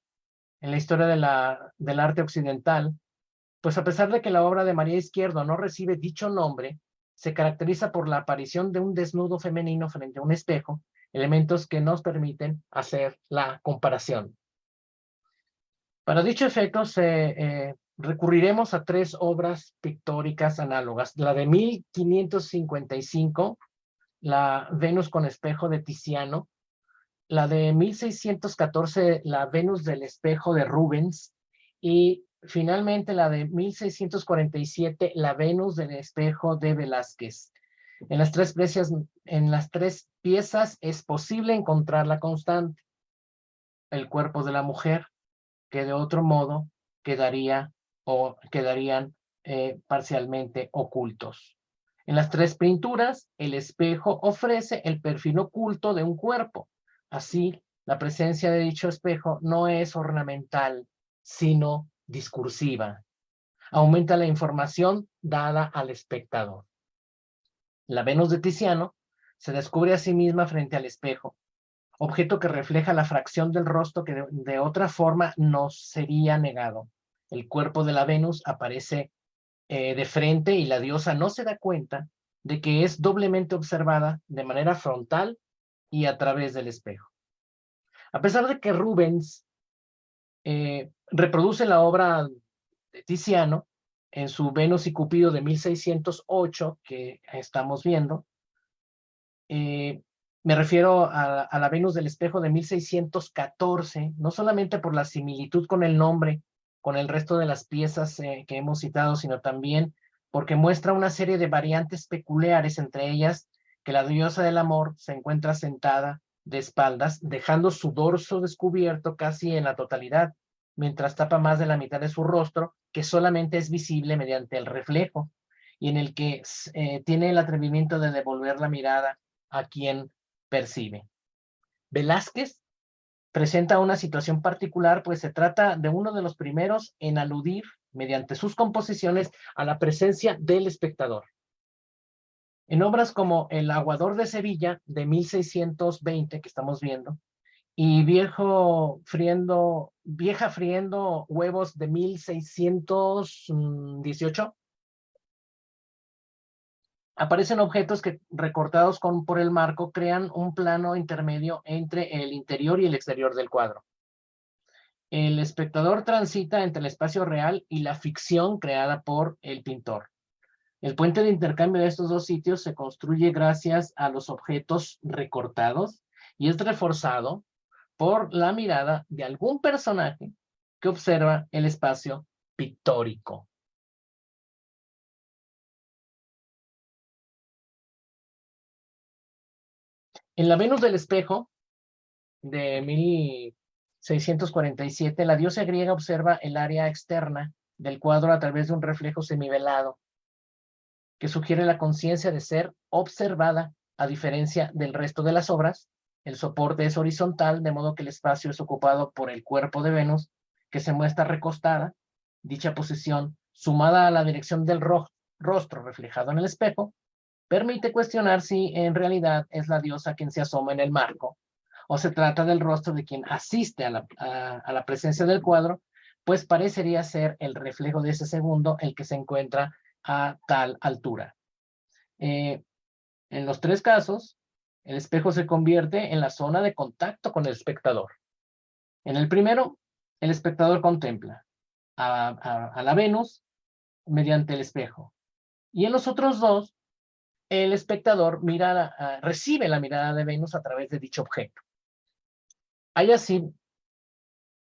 en la historia del arte occidental, pues a pesar de que la obra de María Izquierdo no recibe dicho nombre, se caracteriza por la aparición de un desnudo femenino frente a un espejo, elementos que nos permiten hacer la comparación. Para dicho efecto, recurriremos a tres obras pictóricas análogas. La de 1555, la Venus con espejo de Tiziano, la de 1614, la Venus del espejo de Rubens, y finalmente la de 1647, la Venus del espejo de Velázquez. En las tres piezas es posible encontrar la constante: el cuerpo de la mujer, que de otro modo quedarían parcialmente ocultos. En las tres pinturas, el espejo ofrece el perfil oculto de un cuerpo. Así, la presencia de dicho espejo no es ornamental, sino discursiva. Aumenta la información dada al espectador. La Venus de Tiziano se descubre a sí misma frente al espejo, objeto que refleja la fracción del rostro que de otra forma nos sería negado. El cuerpo de la Venus aparece de frente y la diosa no se da cuenta de que es doblemente observada de manera frontal y a través del espejo. A pesar de que Rubens reproduce la obra de Tiziano en su Venus y Cupido de 1608, que estamos viendo, me refiero a la Venus del espejo de 1614, no solamente por la similitud con el nombre, con el resto de las piezas que hemos citado, sino también porque muestra una serie de variantes peculiares, entre ellas que la diosa del amor se encuentra sentada de espaldas, dejando su dorso descubierto casi en la totalidad, mientras tapa más de la mitad de su rostro, que solamente es visible mediante el reflejo, y en el que tiene el atrevimiento de devolver la mirada a quien percibe. Velázquez presenta una situación particular, pues se trata de uno de los primeros en aludir, mediante sus composiciones, a la presencia del espectador. En obras como El aguador de Sevilla, de 1620, que estamos viendo, y Vieja friendo huevos, de 1618, aparecen objetos que, recortados por el marco, crean un plano intermedio entre el interior y el exterior del cuadro. El espectador transita entre el espacio real y la ficción creada por el pintor. El puente de intercambio de estos dos sitios se construye gracias a los objetos recortados y es reforzado por la mirada de algún personaje que observa el espacio pictórico. En la Venus del espejo, de 1647, la diosa griega observa el área externa del cuadro a través de un reflejo semivelado, que sugiere la conciencia de ser observada. A diferencia del resto de las obras, el soporte es horizontal, de modo que el espacio es ocupado por el cuerpo de Venus, que se muestra recostada. Dicha posición, sumada a la dirección del rostro reflejado en el espejo, permite cuestionar si en realidad es la diosa quien se asoma en el marco, o se trata del rostro de quien asiste a la presencia del cuadro, pues parecería ser el reflejo de ese segundo el que se encuentra a tal altura. En los tres casos, el espejo se convierte en la zona de contacto con el espectador. En el primero, el espectador contempla a la Venus mediante el espejo. Y en los otros dos, el espectador recibe la mirada de Venus a través de dicho objeto. Hay así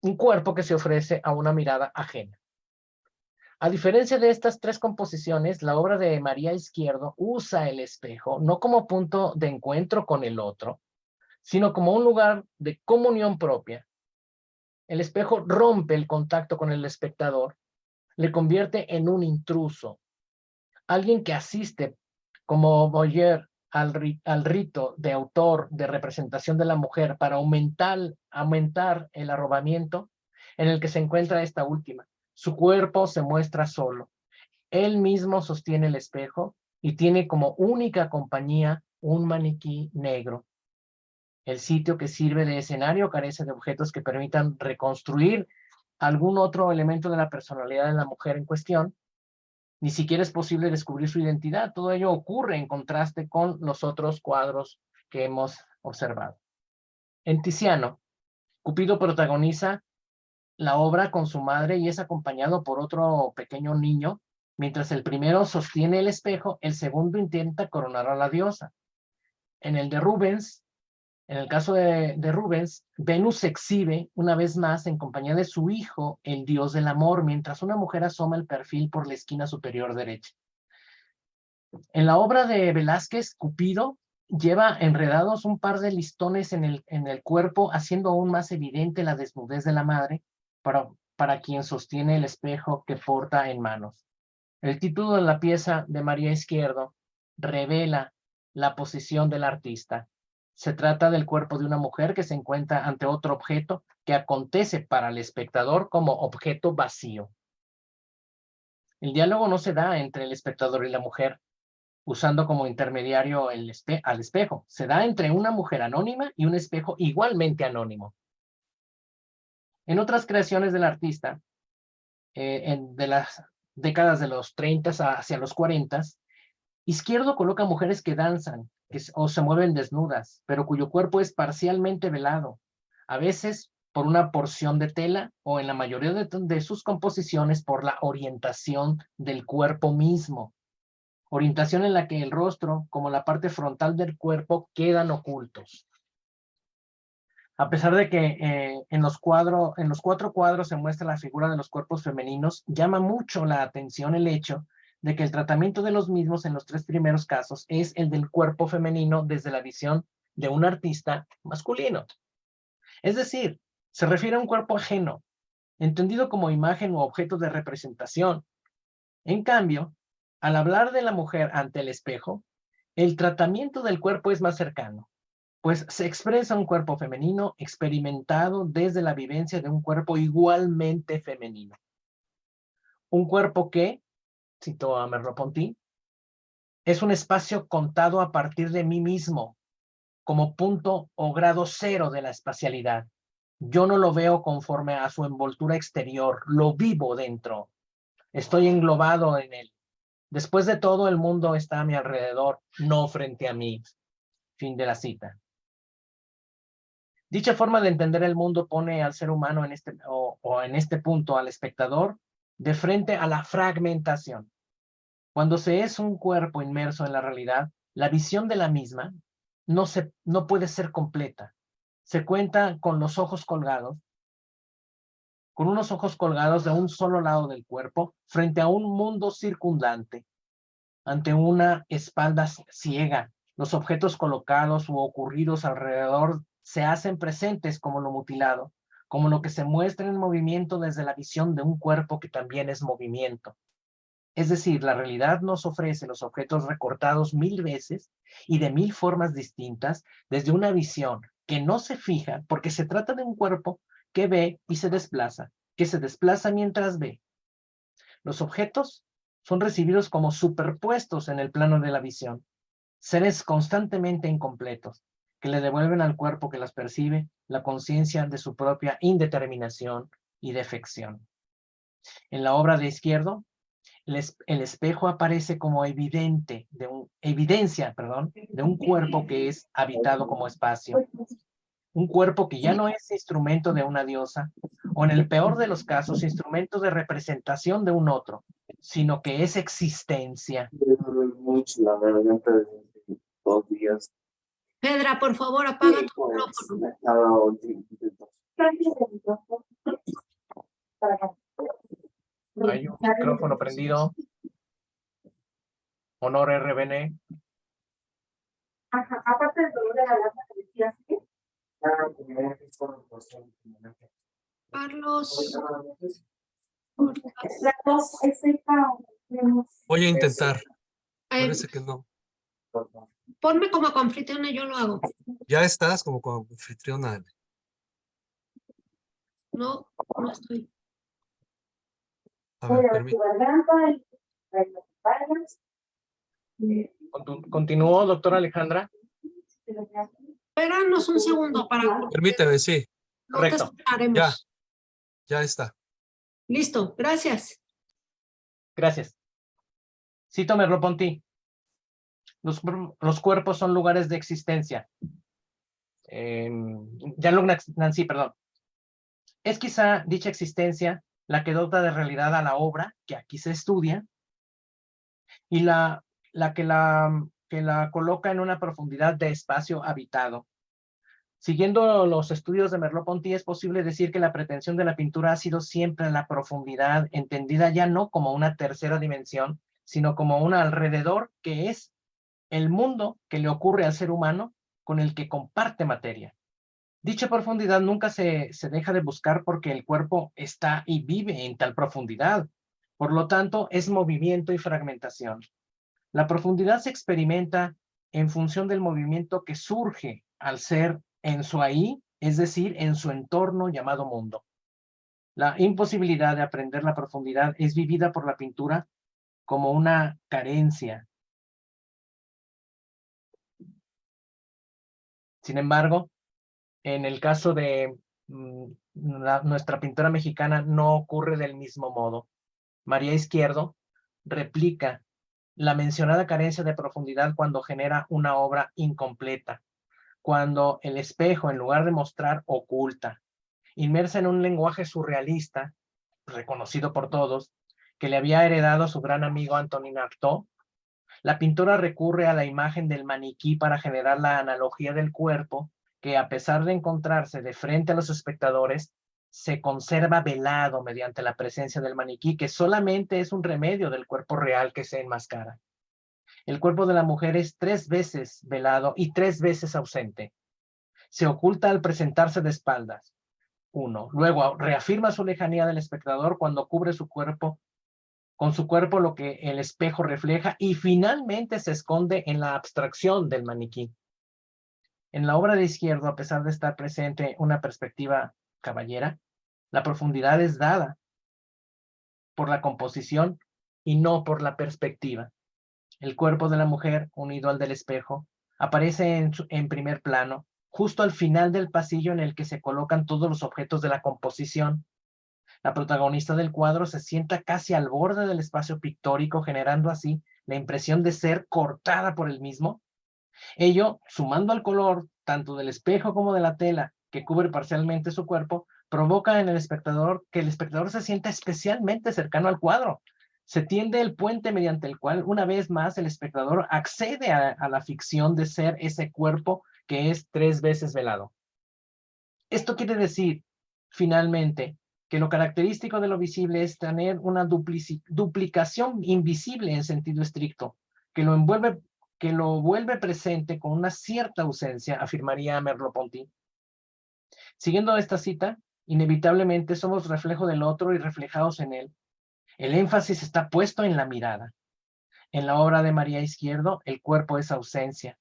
un cuerpo que se ofrece a una mirada ajena. A diferencia de estas tres composiciones, la obra de María Izquierdo usa el espejo no como punto de encuentro con el otro, sino como un lugar de comunión propia. El espejo rompe el contacto con el espectador, le convierte en un intruso, alguien que asiste como voyeur al rito de autor de representación de la mujer para aumentar el arrobamiento en el que se encuentra esta última. Su cuerpo se muestra solo. Él mismo sostiene el espejo y tiene como única compañía un maniquí negro. El sitio que sirve de escenario carece de objetos que permitan reconstruir algún otro elemento de la personalidad de la mujer en cuestión. Ni siquiera es posible descubrir su identidad. Todo ello ocurre en contraste con los otros cuadros que hemos observado. En Tiziano, Cupido protagoniza la obra con su madre y es acompañado por otro pequeño niño. Mientras el primero sostiene el espejo, el segundo intenta coronar a la diosa. En el de Rubens, en el caso de Rubens, Venus se exhibe una vez más en compañía de su hijo, el dios del amor, mientras una mujer asoma el perfil por la esquina superior derecha. En la obra de Velázquez, Cupido lleva enredados un par de listones en el cuerpo, haciendo aún más evidente la desnudez de la madre para quien sostiene el espejo que porta en manos. El título de la pieza de María Izquierdo revela la posición del artista. Se trata del cuerpo de una mujer que se encuentra ante otro objeto que acontece para el espectador como objeto vacío. El diálogo no se da entre el espectador y la mujer, usando como intermediario al espejo. Se da entre una mujer anónima y un espejo igualmente anónimo. En otras creaciones del artista, de las décadas de los 30 hacia los 40, Izquierdo coloca mujeres que danzan o se mueven desnudas, pero cuyo cuerpo es parcialmente velado, a veces por una porción de tela o en la mayoría de sus composiciones por la orientación del cuerpo mismo. Orientación en la que el rostro, como la parte frontal del cuerpo, quedan ocultos. A pesar de que en los cuatro cuadros se muestra la figura de los cuerpos femeninos, llama mucho la atención el hecho de que el tratamiento de los mismos en los tres primeros casos es el del cuerpo femenino desde la visión de un artista masculino. Es decir, se refiere a un cuerpo ajeno, entendido como imagen u objeto de representación. En cambio, al hablar de la mujer ante el espejo, el tratamiento del cuerpo es más cercano, pues se expresa un cuerpo femenino experimentado desde la vivencia de un cuerpo igualmente femenino. Un cuerpo que, citó a Merleau-Ponty, es un espacio contado a partir de mí mismo, como punto o grado cero de la espacialidad. Yo no lo veo conforme a su envoltura exterior, lo vivo dentro. Estoy englobado en él. Después de todo, el mundo está a mi alrededor, no frente a mí. Fin de la cita. Dicha forma de entender el mundo pone al ser humano en este punto, al espectador, de frente a la fragmentación. Cuando se es un cuerpo inmerso en la realidad, la visión de la misma no puede ser completa. Se cuenta con los ojos colgados, con unos ojos colgados de un solo lado del cuerpo, frente a un mundo circundante, ante una espalda ciega. Los objetos colocados u ocurridos alrededor se hacen presentes como lo mutilado, como lo que se muestra en movimiento desde la visión de un cuerpo que también es movimiento. Es decir, la realidad nos ofrece los objetos recortados 1000 veces y de 1000 formas distintas desde una visión que no se fija porque se trata de un cuerpo que ve y se desplaza, que se desplaza mientras ve. Los objetos son recibidos como superpuestos en el plano de la visión, seres constantemente incompletos, que le devuelven al cuerpo que las percibe la conciencia de su propia indeterminación y defección. En la obra de Izquierdo, El espejo aparece como evidencia, de un cuerpo que es habitado como espacio. Un cuerpo que ya no es instrumento de una diosa, o en el peor de los casos, instrumento de representación de un otro, sino que es existencia. Mucho la garganta desde 2 días. Pedra, por favor, apaga tu micrófono. Hay un micrófono prendido. Honor RBN. Ajá, aparte del dolor de garganta que decías, ¿sí? Carlos. La tos es seca. Voy a intentar. Eh, Parece que no. ponme como anfitriona, yo lo hago. Ya estás como anfitriona. No, no estoy. A ver, permíteme. ¿Continúo, doctora Alejandra? Espéranos un segundo para... Permíteme, sí. No te Correcto. esperaremos. Ya está. Listo, gracias. Gracias. Cito Merleau-Ponty. Los cuerpos son lugares de existencia. Jean-Luc Nancy, perdón. Es quizá dicha existencia la que dota de realidad a la obra que aquí se estudia y la que la coloca en una profundidad de espacio habitado. Siguiendo los estudios de Merleau-Ponty, es posible decir que la pretensión de la pintura ha sido siempre la profundidad, entendida ya no como una tercera dimensión, sino como un alrededor que es el mundo que le ocurre al ser humano con el que comparte materia. Dicha profundidad nunca se deja de buscar porque el cuerpo está y vive en tal profundidad. Por lo tanto, es movimiento y fragmentación. La profundidad se experimenta en función del movimiento que surge al ser en su ahí, es decir, en su entorno llamado mundo. La imposibilidad de aprender la profundidad es vivida por la pintura como una carencia. Sin embargo, en el caso de nuestra pintora mexicana no ocurre del mismo modo. María Izquierdo replica la mencionada carencia de profundidad cuando genera una obra incompleta, cuando el espejo, en lugar de mostrar, oculta, inmersa en un lenguaje surrealista, reconocido por todos, que le había heredado su gran amigo Antonin Artaud. La pintora recurre a la imagen del maniquí para generar la analogía del cuerpo, que a pesar de encontrarse de frente a los espectadores, se conserva velado mediante la presencia del maniquí, que solamente es un remedio del cuerpo real que se enmascara. El cuerpo de la mujer es 3 veces velado y 3 veces ausente. Se oculta al presentarse de espaldas. 1. Luego reafirma su lejanía del espectador cuando cubre su cuerpo, con su cuerpo lo que el espejo refleja, y finalmente se esconde en la abstracción del maniquí. En la obra de Izquierdo, a pesar de estar presente una perspectiva caballera, la profundidad es dada por la composición y no por la perspectiva. El cuerpo de la mujer, unido al del espejo, aparece en primer plano, justo al final del pasillo en el que se colocan todos los objetos de la composición. La protagonista del cuadro se sienta casi al borde del espacio pictórico, generando así la impresión de ser cortada por el mismo. Ello, sumando al color tanto del espejo como de la tela que cubre parcialmente su cuerpo, provoca en el espectador que el espectador se sienta especialmente cercano al cuadro. Se tiende el puente mediante el cual, una vez más, el espectador accede a la ficción de ser ese cuerpo que es 3 veces velado. Esto quiere decir, finalmente, que lo característico de lo visible es tener una duplicación invisible en sentido estricto, que lo vuelve presente con una cierta ausencia, afirmaría Merleau-Ponty. Siguiendo esta cita, inevitablemente somos reflejo del otro y reflejados en él. El énfasis está puesto en la mirada. En la obra de María Izquierdo, el cuerpo es ausencia.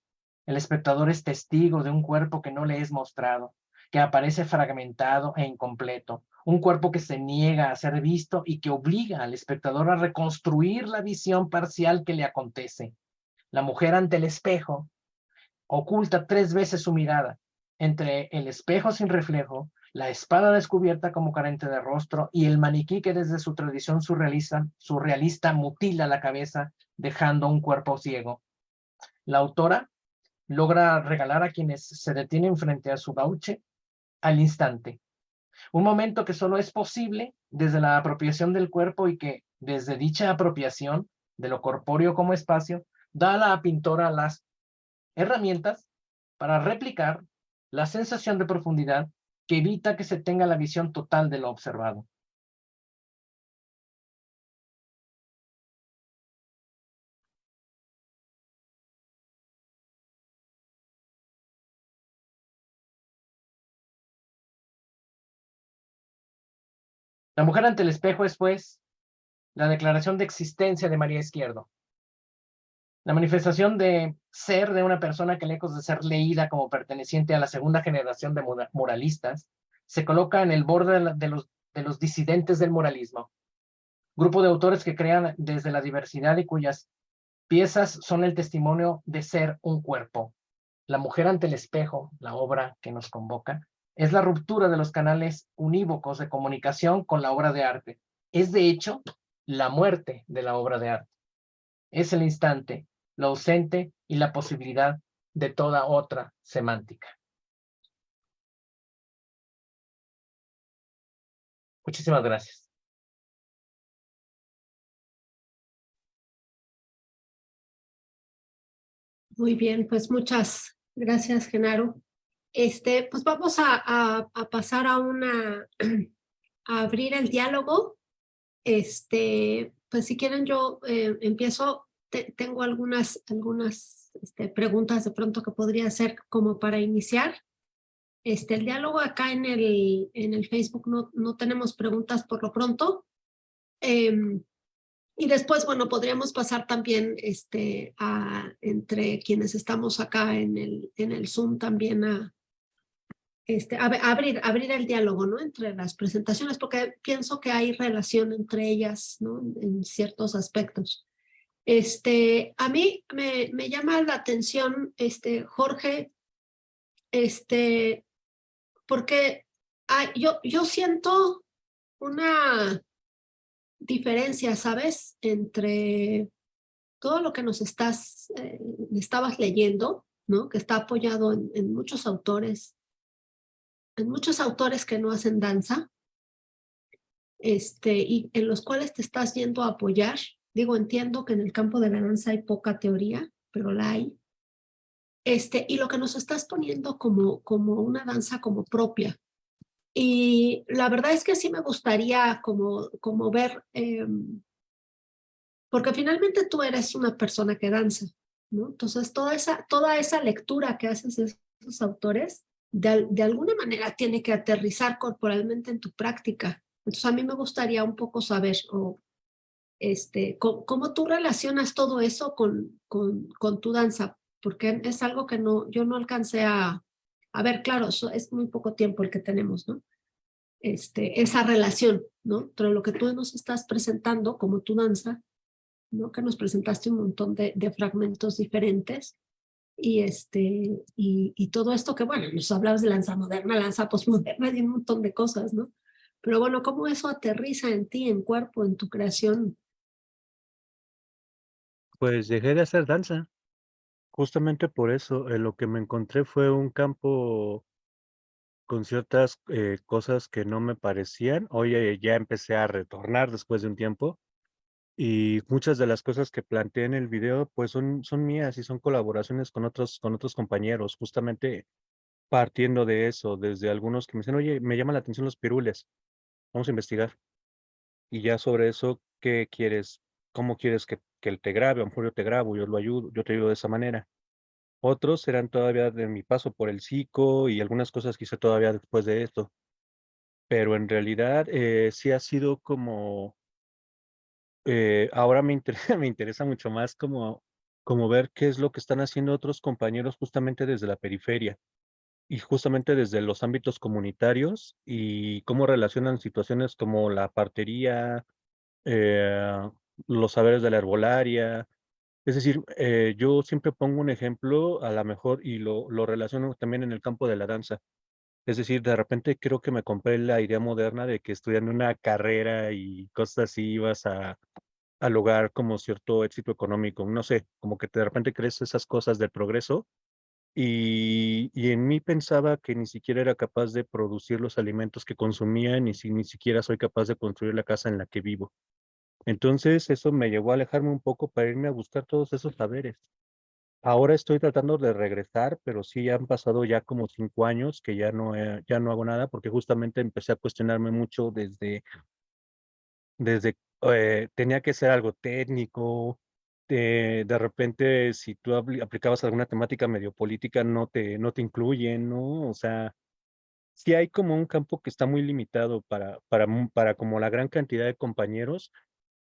El espectador es testigo de un cuerpo que no le es mostrado, que aparece fragmentado e incompleto, un cuerpo que se niega a ser visto y que obliga al espectador a reconstruir la visión parcial que le acontece. La mujer ante el espejo oculta 3 veces su mirada, entre el espejo sin reflejo la espada descubierta como carente de rostro y el maniquí que desde su tradición surrealista mutila la cabeza dejando un cuerpo ciego. La autora logra regalar a quienes se detienen frente a su gauche al instante. Un momento que solo es posible desde la apropiación del cuerpo y que desde dicha apropiación de lo corpóreo como espacio da a la pintora las herramientas para replicar la sensación de profundidad que evita que se tenga la visión total de lo observado. La mujer ante el espejo es, pues, la declaración de existencia de María Izquierdo. La manifestación de ser de una persona que lejos de ser leída como perteneciente a la segunda generación de muralistas, se coloca en el borde de los disidentes del muralismo. Grupo de autores que crean desde la diversidad y cuyas piezas son el testimonio de ser un cuerpo. La mujer ante el espejo, la obra que nos convoca, es la ruptura de los canales unívocos de comunicación con la obra de arte. Es, de hecho, la muerte de la obra de arte. Es el instante, lo ausente y la posibilidad de toda otra semántica. Muchísimas gracias. Muy bien, pues muchas gracias, Genaro. Pues vamos a pasar a a abrir el diálogo. Pues si quieren yo empiezo, tengo algunas preguntas de pronto que podría hacer como para iniciar. El diálogo acá en el Facebook no tenemos preguntas por lo pronto. Y después, bueno, podríamos pasar también entre quienes estamos acá en el Zoom también abrir el diálogo, ¿no? Entre las presentaciones, porque pienso que hay relación entre ellas, ¿no? En ciertos aspectos. A mí me llama la atención, Jorge, porque yo siento una diferencia, ¿sabes? Entre todo lo que nos estabas leyendo, ¿no? Que está apoyado en muchos autores que no hacen danza, y en los cuales te estás yendo a apoyar. Digo, entiendo que en el campo de la danza hay poca teoría, pero la hay. Y lo que nos estás poniendo como una danza como propia. Y la verdad es que sí me gustaría como ver, porque finalmente tú eres una persona que danza, ¿no? Entonces toda esa lectura que haces de esos autores, de alguna manera tiene que aterrizar corporalmente en tu práctica. Entonces a mí me gustaría un poco saber cómo tú relacionas todo eso con tu danza, porque es algo que yo no alcancé a ver, claro, es muy poco tiempo el que tenemos, ¿no? Esa relación, ¿no? Entre lo que tú nos estás presentando como tu danza, ¿no? Que nos presentaste un montón de fragmentos diferentes y todo esto que, bueno, nos hablabas de danza moderna, danza posmoderna y un montón de cosas, ¿no? Pero bueno, ¿cómo eso aterriza en ti, en cuerpo, en tu creación? Pues dejé de hacer danza. Justamente por eso, lo que me encontré fue un campo con ciertas cosas que no me parecían. Hoy ya empecé a retornar después de un tiempo y muchas de las cosas que planteé en el video pues son mías y son colaboraciones con otros compañeros, justamente partiendo de eso, desde algunos que me dicen, oye, me llaman la atención los pirules, vamos a investigar. Y ya sobre eso, ¿qué quieres? ¿Cómo quieres que te grabe? A lo mejor yo te grabo, yo lo ayudo, yo te ayudo de esa manera. Otros serán todavía de mi paso por el psico y algunas cosas que hice todavía después de esto. Pero en realidad, sí ha sido como, ahora me interesa me interesa mucho más como ver qué es lo que están haciendo otros compañeros justamente desde la periferia, y justamente desde los ámbitos comunitarios, y cómo relacionan situaciones como la partería, eh, los saberes de la herbolaria. Es decir, yo siempre pongo un ejemplo, a la mejor, y lo relaciono también en el campo de la danza. Es decir, de repente creo que me compré la idea moderna de que estudiando una carrera y cosas así ibas a lograr como cierto éxito económico. No sé, como que de repente crees esas cosas del progreso y en mí pensaba que ni siquiera era capaz de producir los alimentos que consumía, ni siquiera soy capaz de construir la casa en la que vivo. Entonces eso me llevó a alejarme un poco para irme a buscar todos esos saberes. Ahora estoy tratando de regresar, pero sí ya han pasado ya como 5 años que ya no hago nada porque justamente empecé a cuestionarme mucho desde tenía que ser algo técnico. De repente, si tú aplicabas alguna temática medio política, no te incluyen, ¿no? O sea, sí hay como un campo que está muy limitado para como la gran cantidad de compañeros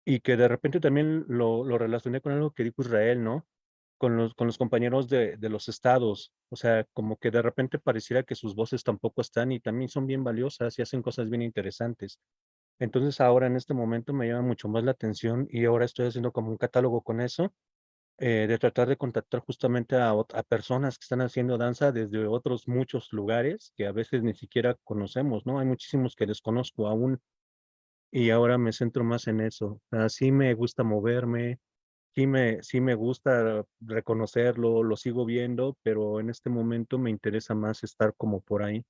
y que de repente también lo relacioné con algo que dijo Israel, ¿no? Con los compañeros de los estados. O sea, como que de repente pareciera que sus voces tampoco están y también son bien valiosas y hacen cosas bien interesantes. Entonces, ahora en este momento me llama mucho más la atención y ahora estoy haciendo como un catálogo con eso, de tratar de contactar justamente a personas que están haciendo danza desde otros muchos lugares que a veces ni siquiera conocemos, ¿no? Hay muchísimos que desconozco aún y ahora me centro más en eso. Sí me gusta moverme, sí me gusta reconocerlo, lo sigo viendo, pero en este momento me interesa más estar como por ahí.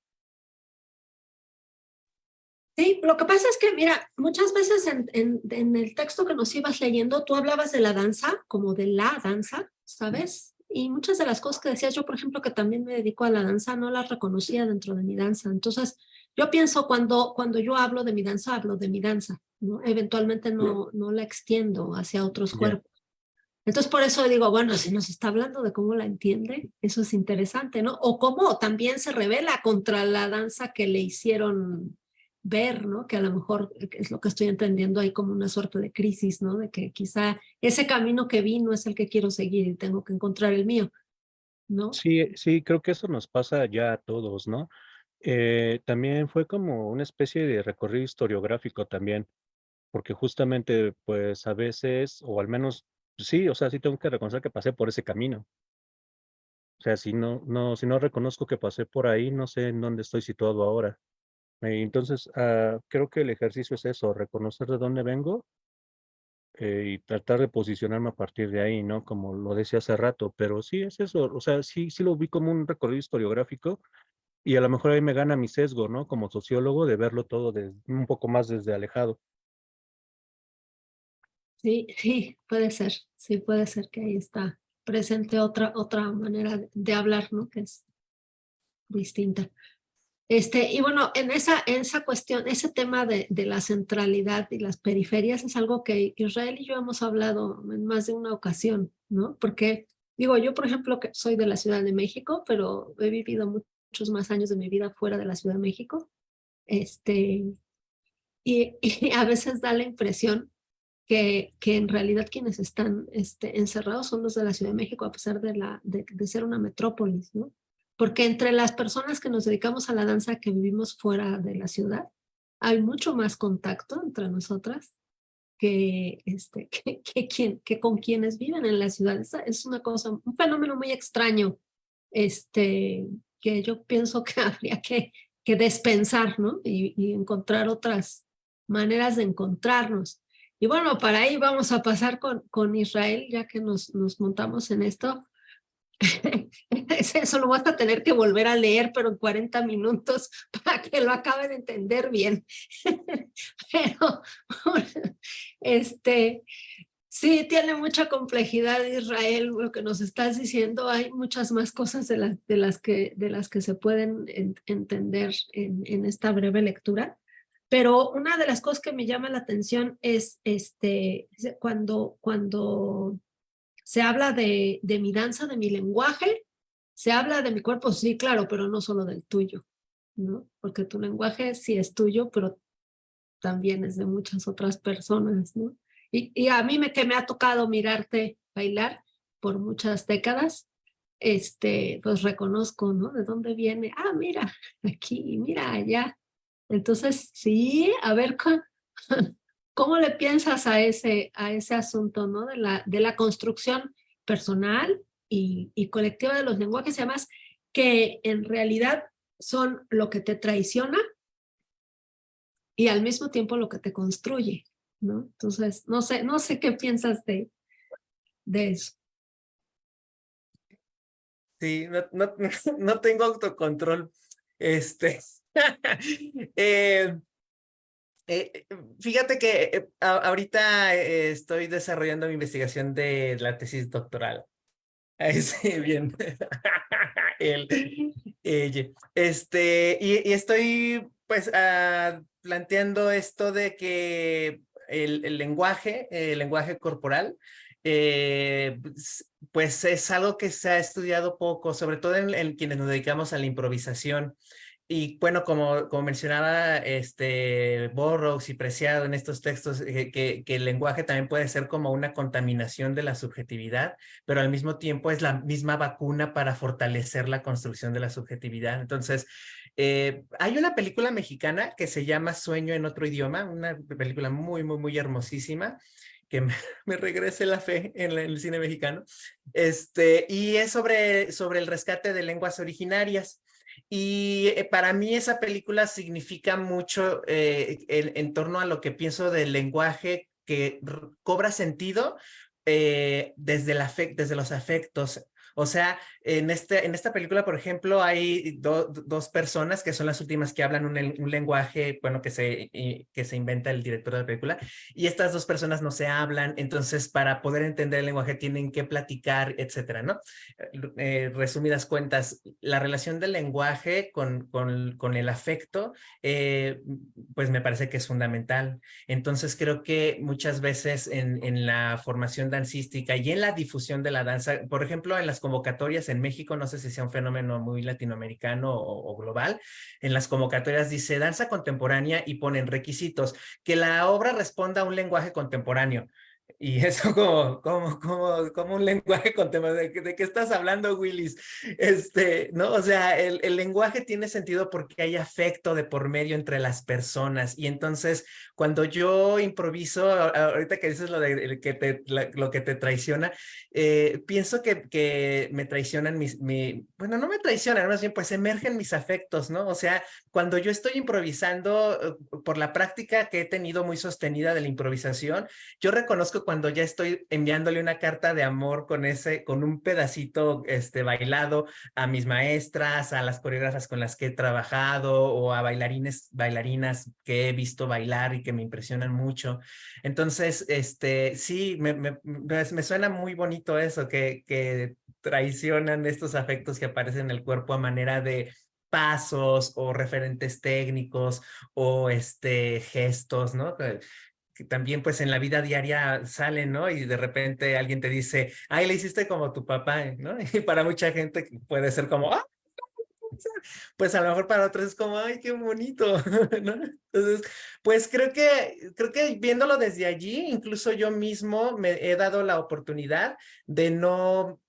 Sí, lo que pasa es que, mira, muchas veces en el texto que nos ibas leyendo, tú hablabas de la danza, como de la danza, ¿sabes? Y muchas de las cosas que decías, yo, por ejemplo, que también me dedico a la danza, no las reconocía dentro de mi danza. Entonces, yo pienso cuando yo hablo de mi danza, hablo de mi danza, ¿no? Eventualmente no la extiendo hacia otros Ya. cuerpos. Entonces, por eso digo, bueno, si nos está hablando de cómo la entiende, eso es interesante, ¿no? O cómo también se revela contra la danza que le hicieron ver, ¿no? Que a lo mejor es lo que estoy entendiendo, hay como una suerte de crisis, ¿no? De que quizá ese camino que vi no es el que quiero seguir y tengo que encontrar el mío, ¿no? Sí, sí, creo que eso nos pasa ya a todos, ¿no? También fue como una especie de recorrido historiográfico también, porque justamente, pues a veces, o al menos, sí, o sea, sí tengo que reconocer que pasé por ese camino. O sea, si no reconozco que pasé por ahí, no sé en dónde estoy situado ahora. Entonces, creo que el ejercicio es eso, reconocer de dónde vengo y tratar de posicionarme a partir de ahí, ¿no? Como lo decía hace rato, pero sí es eso, o sea, sí lo vi como un recorrido historiográfico y a lo mejor ahí me gana mi sesgo, ¿no? Como sociólogo de verlo todo un poco más desde alejado. Sí, sí, puede ser que ahí está presente otra manera de hablar, ¿no? Que es distinta. Y bueno, en esa cuestión, ese tema de la centralidad y las periferias es algo que Israel y yo hemos hablado en más de una ocasión, ¿no? Porque, digo, yo, por ejemplo, que soy de la Ciudad de México, pero he vivido muchos más años de mi vida fuera de la Ciudad de México, este, y a veces da la impresión que en realidad quienes están encerrados son los de la Ciudad de México, a pesar de ser una metrópolis, ¿no? Porque entre las personas que nos dedicamos a la danza que vivimos fuera de la ciudad, hay mucho más contacto entre nosotras que con quienes viven en la ciudad. Es una cosa, un fenómeno muy extraño, que yo pienso que habría que despensar, ¿no? Y encontrar otras maneras de encontrarnos. Y bueno, para ahí vamos a pasar con Israel, ya que nos montamos en esto. Eso lo vas a tener que volver a leer, pero en 40 minutos para que lo acabe de entender bien. Pero, este, sí, tiene mucha complejidad Israel, lo que nos estás diciendo. Hay muchas más cosas de las que se pueden entender en esta breve lectura. Pero una de las cosas que me llama la atención es cuando se habla de mi danza, de mi lenguaje, se habla de mi cuerpo, sí, claro, pero no solo del tuyo, ¿no? Porque tu lenguaje sí es tuyo, pero también es de muchas otras personas, ¿no? Y a mí que me ha tocado mirarte bailar por muchas décadas, pues reconozco, ¿no? ¿De dónde viene? Ah, mira, aquí, mira allá. Entonces, sí, a ver, ¿cómo le piensas a ese asunto, ¿no? De la construcción personal y colectiva de los lenguajes, y además que en realidad son lo que te traiciona y al mismo tiempo lo que te construye, ¿no? Entonces, no sé qué piensas de eso. Sí, no tengo autocontrol. Este. eh, eh, Fíjate que ahorita estoy desarrollando mi investigación de la tesis doctoral. Ahí sí, bien. El, y estoy pues planteando esto de que el lenguaje corporal, pues es algo que se ha estudiado poco, sobre todo en quienes nos dedicamos a la improvisación. Y bueno, como mencionaba Burroughs y Preciado en estos textos, que el lenguaje también puede ser como una contaminación de la subjetividad, pero al mismo tiempo es la misma vacuna para fortalecer la construcción de la subjetividad. Entonces, hay una película mexicana que se llama Sueño en otro idioma, una película muy, muy, muy hermosísima, que me regrese la fe en el cine mexicano, y es sobre el rescate de lenguas originarias. Y para mí esa película significa mucho en torno a lo que pienso del lenguaje que cobra sentido desde los afectos. O sea, en esta película, por ejemplo, hay dos personas que son las últimas que hablan un lenguaje, bueno, que se inventa el director de la película, y estas dos personas no se hablan, entonces para poder entender el lenguaje tienen que platicar, etcétera, ¿no? Resumidas cuentas, la relación del lenguaje con el afecto, pues me parece que es fundamental. Entonces creo que muchas veces en la formación dancística y en la difusión de la danza, por ejemplo, en las convocatorias en México, no sé si sea un fenómeno muy latinoamericano o global, en las convocatorias dice danza contemporánea y ponen requisitos, que la obra responda a un lenguaje contemporáneo. Y eso como un lenguaje contemporáneo. ¿De qué estás hablando, Willis? ¿No? O sea, el lenguaje tiene sentido porque hay afecto de por medio entre las personas. Y entonces, cuando yo improviso, ahorita que dices lo que te traiciona, pienso que me traicionan bueno, no me traicionan, más bien pues emergen mis afectos, ¿no? O sea, cuando yo estoy improvisando, por la práctica que he tenido muy sostenida de la improvisación, yo reconozco cuando ya estoy enviándole una carta de amor con un pedacito bailado a mis maestras, a las coreógrafas con las que he trabajado o a bailarinas que he visto bailar y que me impresionan mucho. Entonces, sí, me suena muy bonito eso, que traicionan estos afectos que aparecen en el cuerpo a manera de pasos o referentes técnicos o gestos, ¿no? Que también pues en la vida diaria salen, ¿no? Y de repente alguien te dice, ay, le hiciste como tu papá, ¿no? Y para mucha gente puede ser como, ah, pues a lo mejor para otros es como, ay, qué bonito, ¿no? Entonces, pues creo que viéndolo desde allí, incluso yo mismo me he dado la oportunidad de no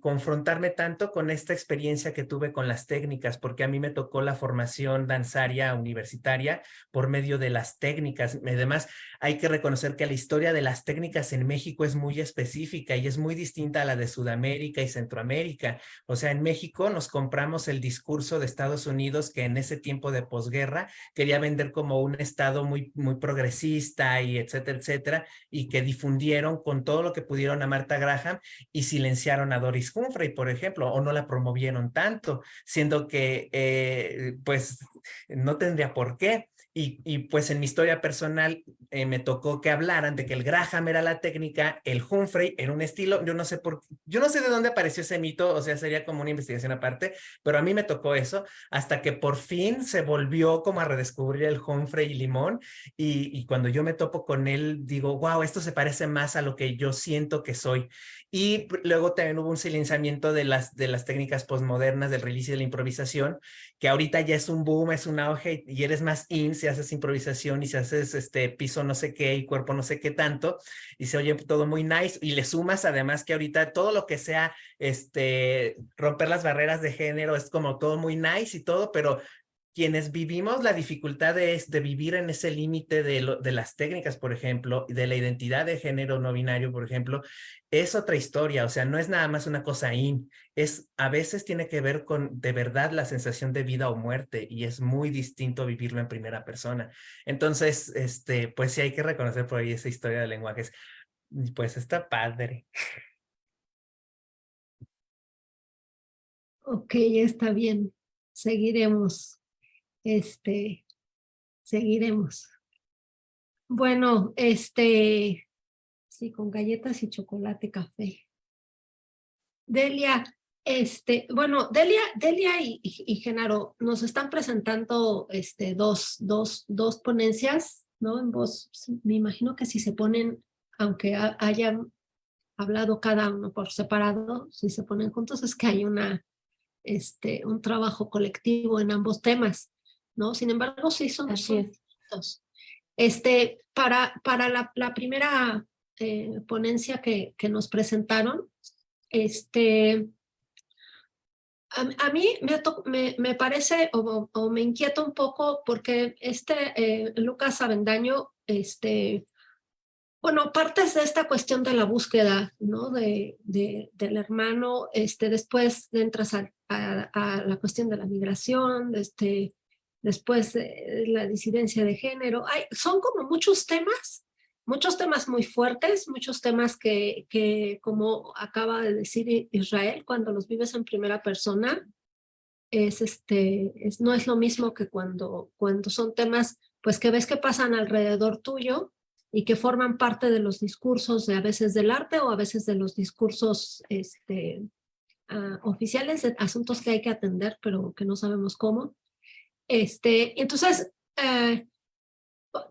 confrontarme tanto con esta experiencia que tuve con las técnicas, porque a mí me tocó la formación danzaria universitaria por medio de las técnicas. Además, hay que reconocer que la historia de las técnicas en México es muy específica y es muy distinta a la de Sudamérica y Centroamérica. O sea, en México nos compramos el discurso de Estados Unidos que en ese tiempo de posguerra quería vender como un estado muy, muy progresista y etcétera, etcétera, y que difundieron con todo lo que pudieron a Martha Graham y silenciaron a Doris Humphrey, por ejemplo, o no la promovieron tanto, siendo que pues no tendría por qué. Y pues en mi historia personal me tocó que hablaran de que el Graham era la técnica, el Humphrey era un estilo. Yo no sé de dónde apareció ese mito, o sea, sería como una investigación aparte, pero a mí me tocó eso hasta que por fin se volvió como a redescubrir el Humphrey y Limón, y cuando yo me topo con él digo, wow, esto se parece más a lo que yo siento que soy. Y luego también hubo un silenciamiento de las técnicas postmodernas del release y de la improvisación, que ahorita ya es un boom, es un auge y eres más in si haces improvisación y si haces piso no sé qué y cuerpo no sé qué tanto, y se oye todo muy nice, y le sumas además que ahorita todo lo que sea romper las barreras de género es como todo muy nice y todo, pero quienes vivimos la dificultad de vivir en ese límite de las técnicas, por ejemplo, de la identidad de género no binario, por ejemplo, es otra historia. O sea, no es nada más una cosa a veces tiene que ver con de verdad la sensación de vida o muerte, y es muy distinto vivirlo en primera persona. Entonces, pues sí hay que reconocer por ahí esa historia de lenguajes. Pues está padre. Ok, está bien. Seguiremos. Seguiremos. Bueno, sí, con galletas y chocolate, café. Delia, bueno, Delia y Genaro nos están presentando dos ponencias, ¿no? En voz, me imagino que si se ponen, aunque hayan hablado cada uno por separado, si se ponen juntos es que hay un trabajo colectivo en ambos temas, ¿no? Sin embargo, sí son Así es. distintos. Para la primera ponencia que nos presentaron, a mí me parece o me inquieta un poco porque Lucas Avendaño, bueno, partes de esta cuestión de la búsqueda, ¿no? Del hermano, después entras a la cuestión de la migración, después la disidencia de género. Son como muchos temas muy fuertes, muchos temas que como acaba de decir Israel, cuando los vives en primera persona, no es lo mismo que cuando son temas pues que ves que pasan alrededor tuyo y que forman parte de los discursos a veces del arte o a veces de los discursos oficiales de asuntos que hay que atender pero que no sabemos cómo. Entonces,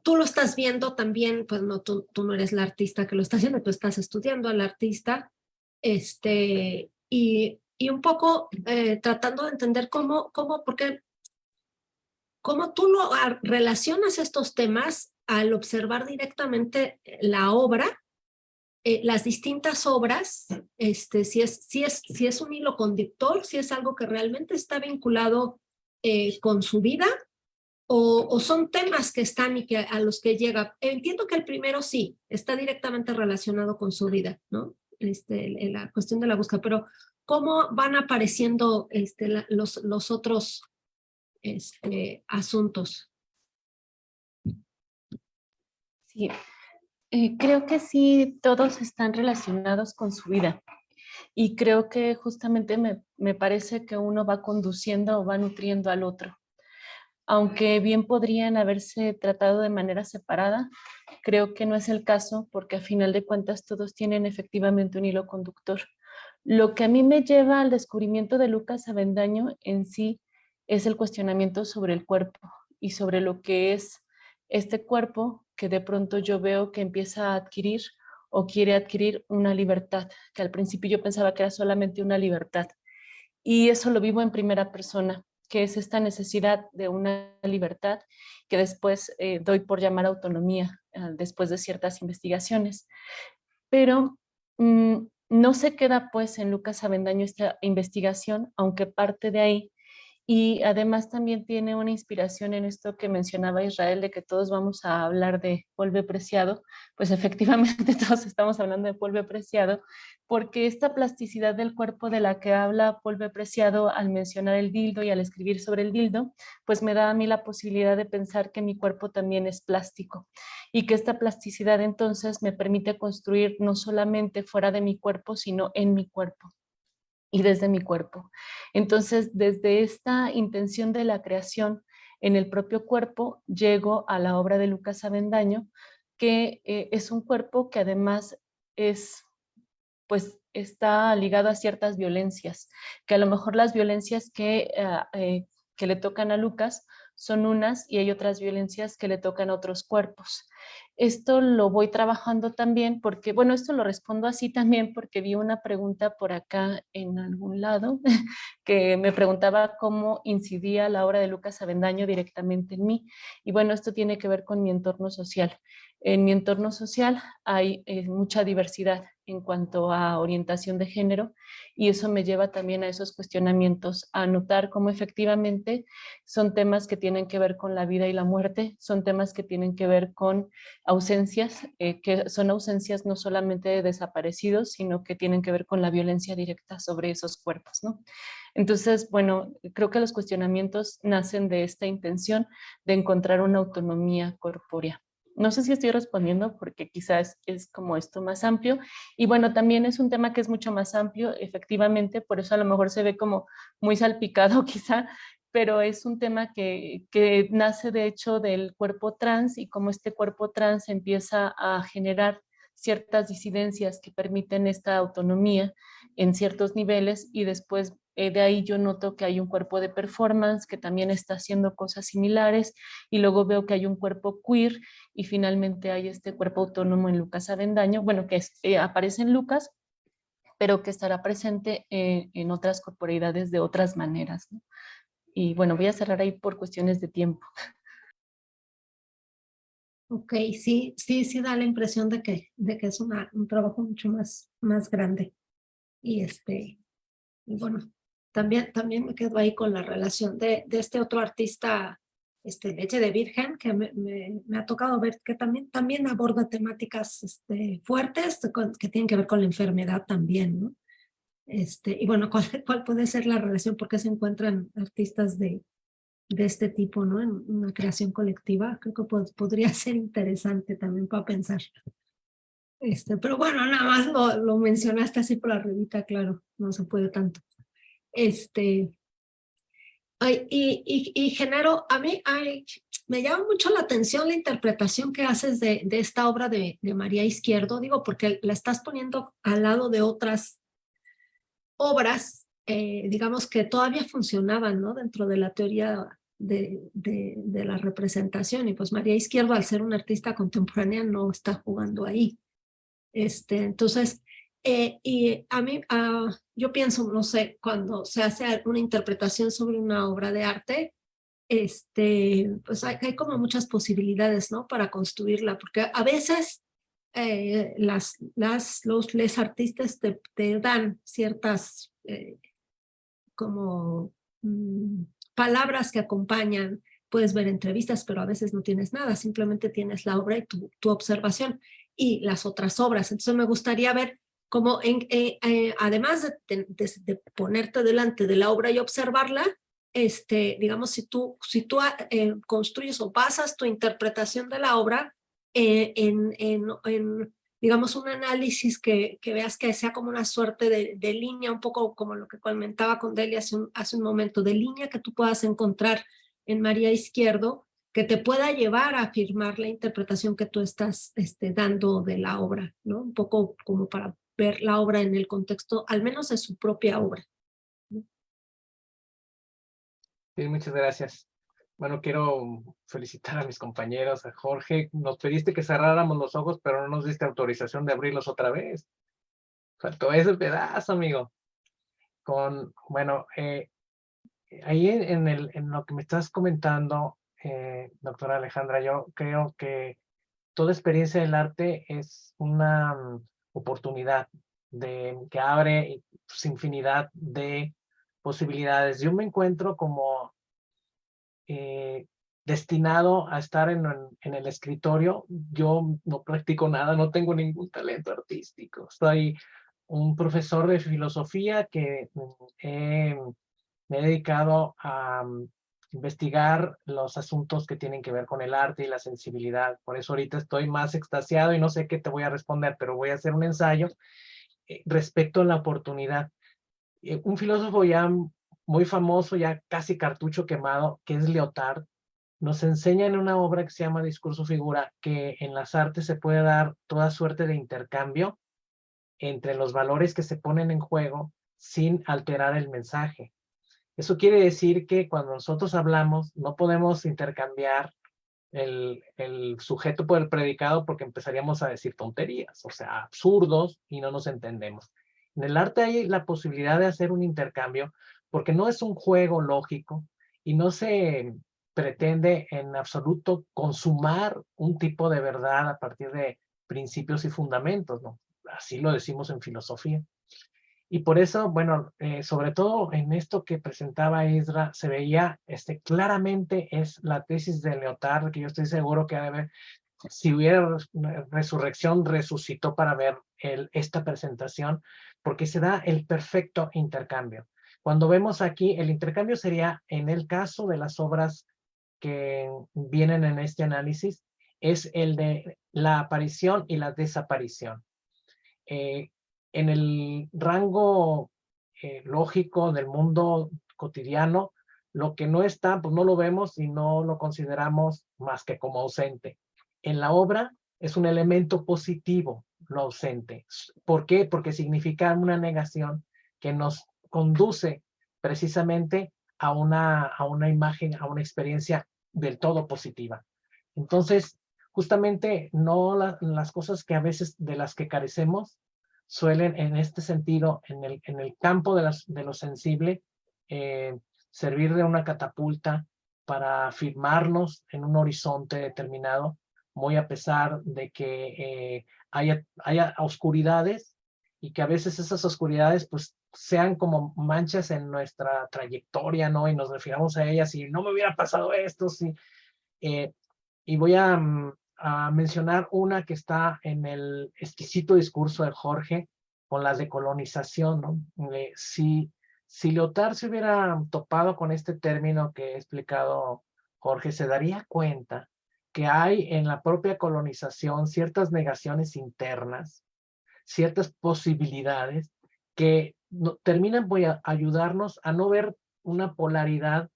tú lo estás viendo también, pues no, tú no eres la artista que lo está haciendo, tú estás estudiando al artista, y un poco tratando de entender porque cómo tú relacionas estos temas al observar directamente la obra, las distintas obras, si es un hilo conductor, si es algo que realmente está vinculado con su vida, o son temas que están y a los que llega. Entiendo que el primero sí, está directamente relacionado con su vida, ¿no? La cuestión de la búsqueda, pero ¿cómo van apareciendo los otros asuntos? Sí, creo que sí, todos están relacionados con su vida. Y creo que justamente me parece que uno va conduciendo o va nutriendo al otro. Aunque bien podrían haberse tratado de manera separada, creo que no es el caso porque a final de cuentas todos tienen efectivamente un hilo conductor. Lo que a mí me lleva al descubrimiento de Lucas Avendaño en sí es el cuestionamiento sobre el cuerpo y sobre lo que es este cuerpo que de pronto yo veo que empieza a adquirir o quiere adquirir una libertad, que al principio yo pensaba que era solamente una libertad. Y eso lo vivo en primera persona, que es esta necesidad de una libertad que después doy por llamar autonomía después de ciertas investigaciones. Pero no se queda pues en Lucas Avendaño esta investigación, aunque parte de ahí. Y además también tiene una inspiración en esto que mencionaba Israel, de que todos vamos a hablar de polvo preciado. Pues efectivamente todos estamos hablando de polvo preciado, porque esta plasticidad del cuerpo de la que habla polvo preciado al mencionar el dildo y al escribir sobre el dildo, pues me da a mí la posibilidad de pensar que mi cuerpo también es plástico y que esta plasticidad entonces me permite construir no solamente fuera de mi cuerpo, sino en mi cuerpo y desde mi cuerpo. Entonces, desde esta intención de la creación en el propio cuerpo, llego a la obra de Lucas Avendaño, que es un cuerpo que además es, pues, está ligado a ciertas violencias, que a lo mejor las violencias que le tocan a Lucas son unas y hay otras violencias que le tocan a otros cuerpos. Esto lo voy trabajando también porque, bueno, esto lo respondo así también porque vi una pregunta por acá en algún lado que me preguntaba cómo incidía la obra de Lucas Avendaño directamente en mí. Y bueno, esto tiene que ver con mi entorno social. En mi entorno social hay mucha diversidad en cuanto a orientación de género y eso me lleva también a esos cuestionamientos, a notar cómo efectivamente son temas que tienen que ver con la vida y la muerte, son temas que tienen que ver con ausencias, que son ausencias no solamente de desaparecidos, sino que tienen que ver con la violencia directa sobre esos cuerpos, ¿no? Entonces, bueno, creo que los cuestionamientos nacen de esta intención de encontrar una autonomía corpórea. No sé si estoy respondiendo porque quizás es como esto más amplio. Y bueno, también es un tema que es mucho más amplio, efectivamente, por eso a lo mejor se ve como muy salpicado quizá, pero es un tema que nace de hecho del cuerpo trans y cómo este cuerpo trans empieza a generar ciertas disidencias que permiten esta autonomía en ciertos niveles y después de ahí yo noto que hay un cuerpo de performance que también está haciendo cosas similares y luego veo que hay un cuerpo queer y finalmente hay este cuerpo autónomo en Lucas Avendaño, bueno, que aparece en Lucas, pero que estará presente en otras corporeidades de otras maneras, ¿no? Y bueno, voy a cerrar ahí por cuestiones de tiempo. Ok, sí, sí, sí da la impresión de que es un trabajo mucho más grande. Y y bueno, también me quedo ahí con la relación de este otro artista, Leche de Virgen, que me ha tocado ver que también aborda temáticas fuertes que tienen que ver con la enfermedad también, ¿no? Y bueno, ¿cuál puede ser la relación? ¿Por qué se encuentran artistas de este tipo, ¿no? En una creación colectiva? Creo que podría ser interesante también para pensar. Pero bueno, nada más lo mencionaste así por arribita, claro, no se puede tanto. Y Genaro, a mí me llama mucho la atención la interpretación que haces de esta obra de María Izquierdo, digo, porque la estás poniendo al lado de otras obras, digamos, que todavía funcionaban, ¿no? Dentro de la teoría de la representación, y pues María Izquierdo, al ser una artista contemporánea, no está jugando ahí. Entonces, y a mí, yo pienso, no sé, cuando se hace una interpretación sobre una obra de arte, pues hay como muchas posibilidades, ¿no? Para construirla, porque a veces les artistas te dan ciertas como palabras que acompañan, puedes ver entrevistas, pero a veces no tienes nada, simplemente tienes la obra y tu observación y las otras obras. Entonces me gustaría ver cómo, además de ponerte delante de la obra y observarla, digamos, si tú construyes o basas tu interpretación de la obra en digamos, un análisis que veas que sea como una suerte de línea, un poco como lo que comentaba con Delia hace un momento, de línea que tú puedas encontrar en María Izquierdo, que te pueda llevar a afirmar la interpretación que tú estás dando de la obra, ¿no? Un poco como para ver la obra en el contexto, al menos de su propia obra. Sí, muchas gracias. Bueno, quiero felicitar a mis compañeros, a Jorge. Nos pediste que cerráramos los ojos, pero no nos diste autorización de abrirlos otra vez. Faltó ese pedazo, amigo. Bueno, ahí en lo que me estás comentando, doctora Alejandra, yo creo que toda experiencia del arte es una oportunidad que abre pues, infinidad de posibilidades. Yo me encuentro como destinado a estar en el escritorio. Yo no practico nada, no tengo ningún talento artístico. Soy un profesor de filosofía que me he dedicado a investigar los asuntos que tienen que ver con el arte y la sensibilidad. Por eso ahorita estoy más extasiado y no sé qué te voy a responder, pero voy a hacer un ensayo respecto a la oportunidad. Un filósofo ya muy famoso, ya casi cartucho quemado, que es Lyotard, nos enseña en una obra que se llama Discurso Figura que en las artes se puede dar toda suerte de intercambio entre los valores que se ponen en juego sin alterar el mensaje. Eso quiere decir que cuando nosotros hablamos no podemos intercambiar el sujeto por el predicado porque empezaríamos a decir tonterías, o sea, absurdos y no nos entendemos. En el arte hay la posibilidad de hacer un intercambio porque no es un juego lógico y no se pretende en absoluto consumar un tipo de verdad a partir de principios y fundamentos, ¿no? Así lo decimos en filosofía. Y por eso, bueno, sobre todo en esto que presentaba Isra, se veía claramente es la tesis de Lyotard, que yo estoy seguro que si hubiera resurrección, resucitó para ver esta presentación, porque se da el perfecto intercambio. Cuando vemos aquí, el intercambio sería, en el caso de las obras que vienen en este análisis, es el de la aparición y la desaparición. En el rango lógico del mundo cotidiano, lo que no está, pues no lo vemos y no lo consideramos más que como ausente. En la obra es un elemento positivo lo ausente. ¿Por qué? Porque significa una negación que nos conduce precisamente a una imagen, a una experiencia del todo positiva. Entonces, justamente no las cosas que a veces de las que carecemos suelen en este sentido, en el campo de lo sensible, servir de una catapulta para afirmarnos en un horizonte determinado, muy a pesar de que haya oscuridades y que a veces esas oscuridades pues sean como manchas en nuestra trayectoria, ¿no? Y nos refiramos a ellas y no me hubiera pasado esto, sí. Y voy a mencionar una que está en el exquisito discurso de Jorge con la decolonización, ¿no? Si Lyotard se hubiera topado con este término que he explicado Jorge, se daría cuenta que hay en la propia colonización ciertas negaciones internas, ciertas posibilidades que terminan por ayudarnos a no ver una polaridad,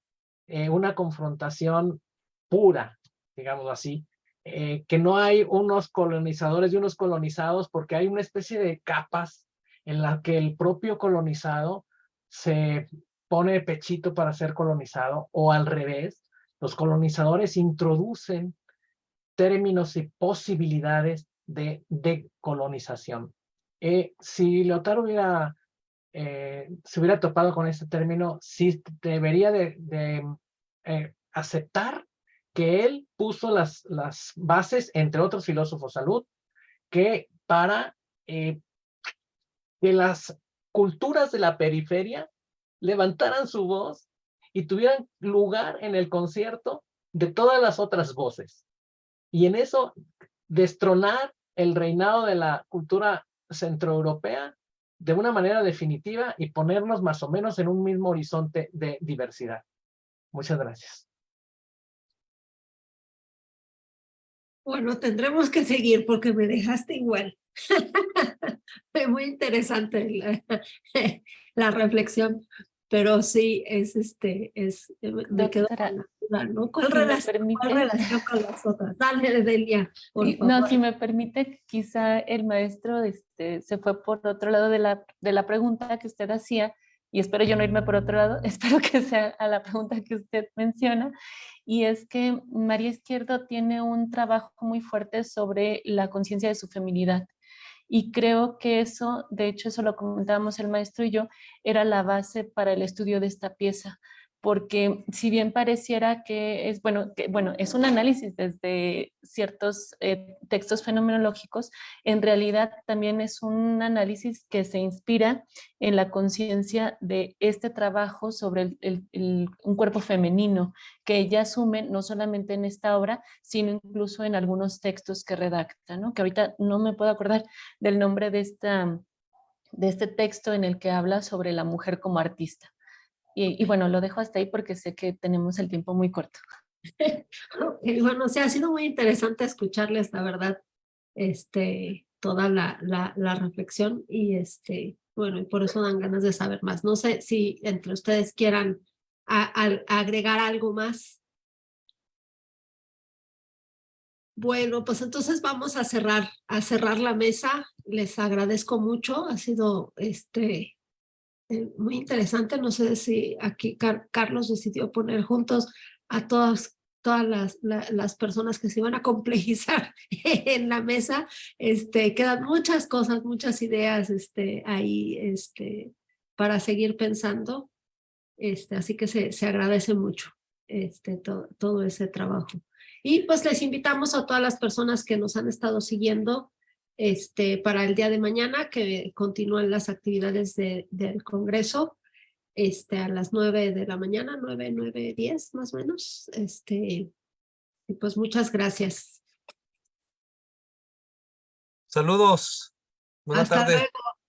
una confrontación pura, digamos así, que no hay unos colonizadores y unos colonizados, porque hay una especie de capas en la que el propio colonizado se pone de pechito para ser colonizado, o al revés, los colonizadores introducen términos y posibilidades de colonización. Si Lyotard se hubiera topado con este término, sí debería de aceptar que él puso las bases, entre otros filósofos salud, que para que las culturas de la periferia levantaran su voz y tuvieran lugar en el concierto de todas las otras voces. Y en eso destronar el reinado de la cultura centroeuropea de una manera definitiva y ponernos más o menos en un mismo horizonte de diversidad. Muchas gracias. Bueno, tendremos que seguir porque me dejaste igual. Fue muy interesante la reflexión, pero sí, me quedo con Doctora, la duda, ¿no? ¿Cuál si me relación permite, con las otras? Dale, Delia, por no, favor. si me permite, quizá el maestro se fue por otro lado de la pregunta que usted hacía, y espero yo no irme por otro lado, espero que sea a la pregunta que usted menciona, y es que María Izquierdo tiene un trabajo muy fuerte sobre la conciencia de su feminidad. Y creo que eso, de hecho, eso lo comentábamos el maestro y yo, era la base para el estudio de esta pieza, porque si bien pareciera que es, bueno, es un análisis desde ciertos textos fenomenológicos, en realidad también es un análisis que se inspira en la conciencia de este trabajo sobre un cuerpo femenino, que ella asume no solamente en esta obra, sino incluso en algunos textos que redacta, ¿no? Que ahorita no me puedo acordar del nombre de este texto en el que habla sobre la mujer como artista. Y bueno, lo dejo hasta ahí porque sé que tenemos el tiempo muy corto. Bueno, sí, ha sido muy interesante escucharles, la verdad, toda la reflexión y bueno, y por eso dan ganas de saber más. No sé si entre ustedes quieran agregar algo más. Bueno, pues entonces vamos a cerrar la mesa. Les agradezco mucho. Ha sido muy interesante. No sé si aquí Carlos decidió poner juntos a todas las personas que se iban a complejizar en la mesa. Quedan muchas cosas, muchas ideas ahí para seguir pensando. Así que se agradece mucho. todo ese trabajo. Y pues les invitamos a todas las personas que nos han estado siguiendo para el día de mañana, que continúen las actividades del Congreso a las 9 de la mañana, 9:10 más o menos. Y pues muchas gracias. Saludos. Buenas Hasta tardes. luego.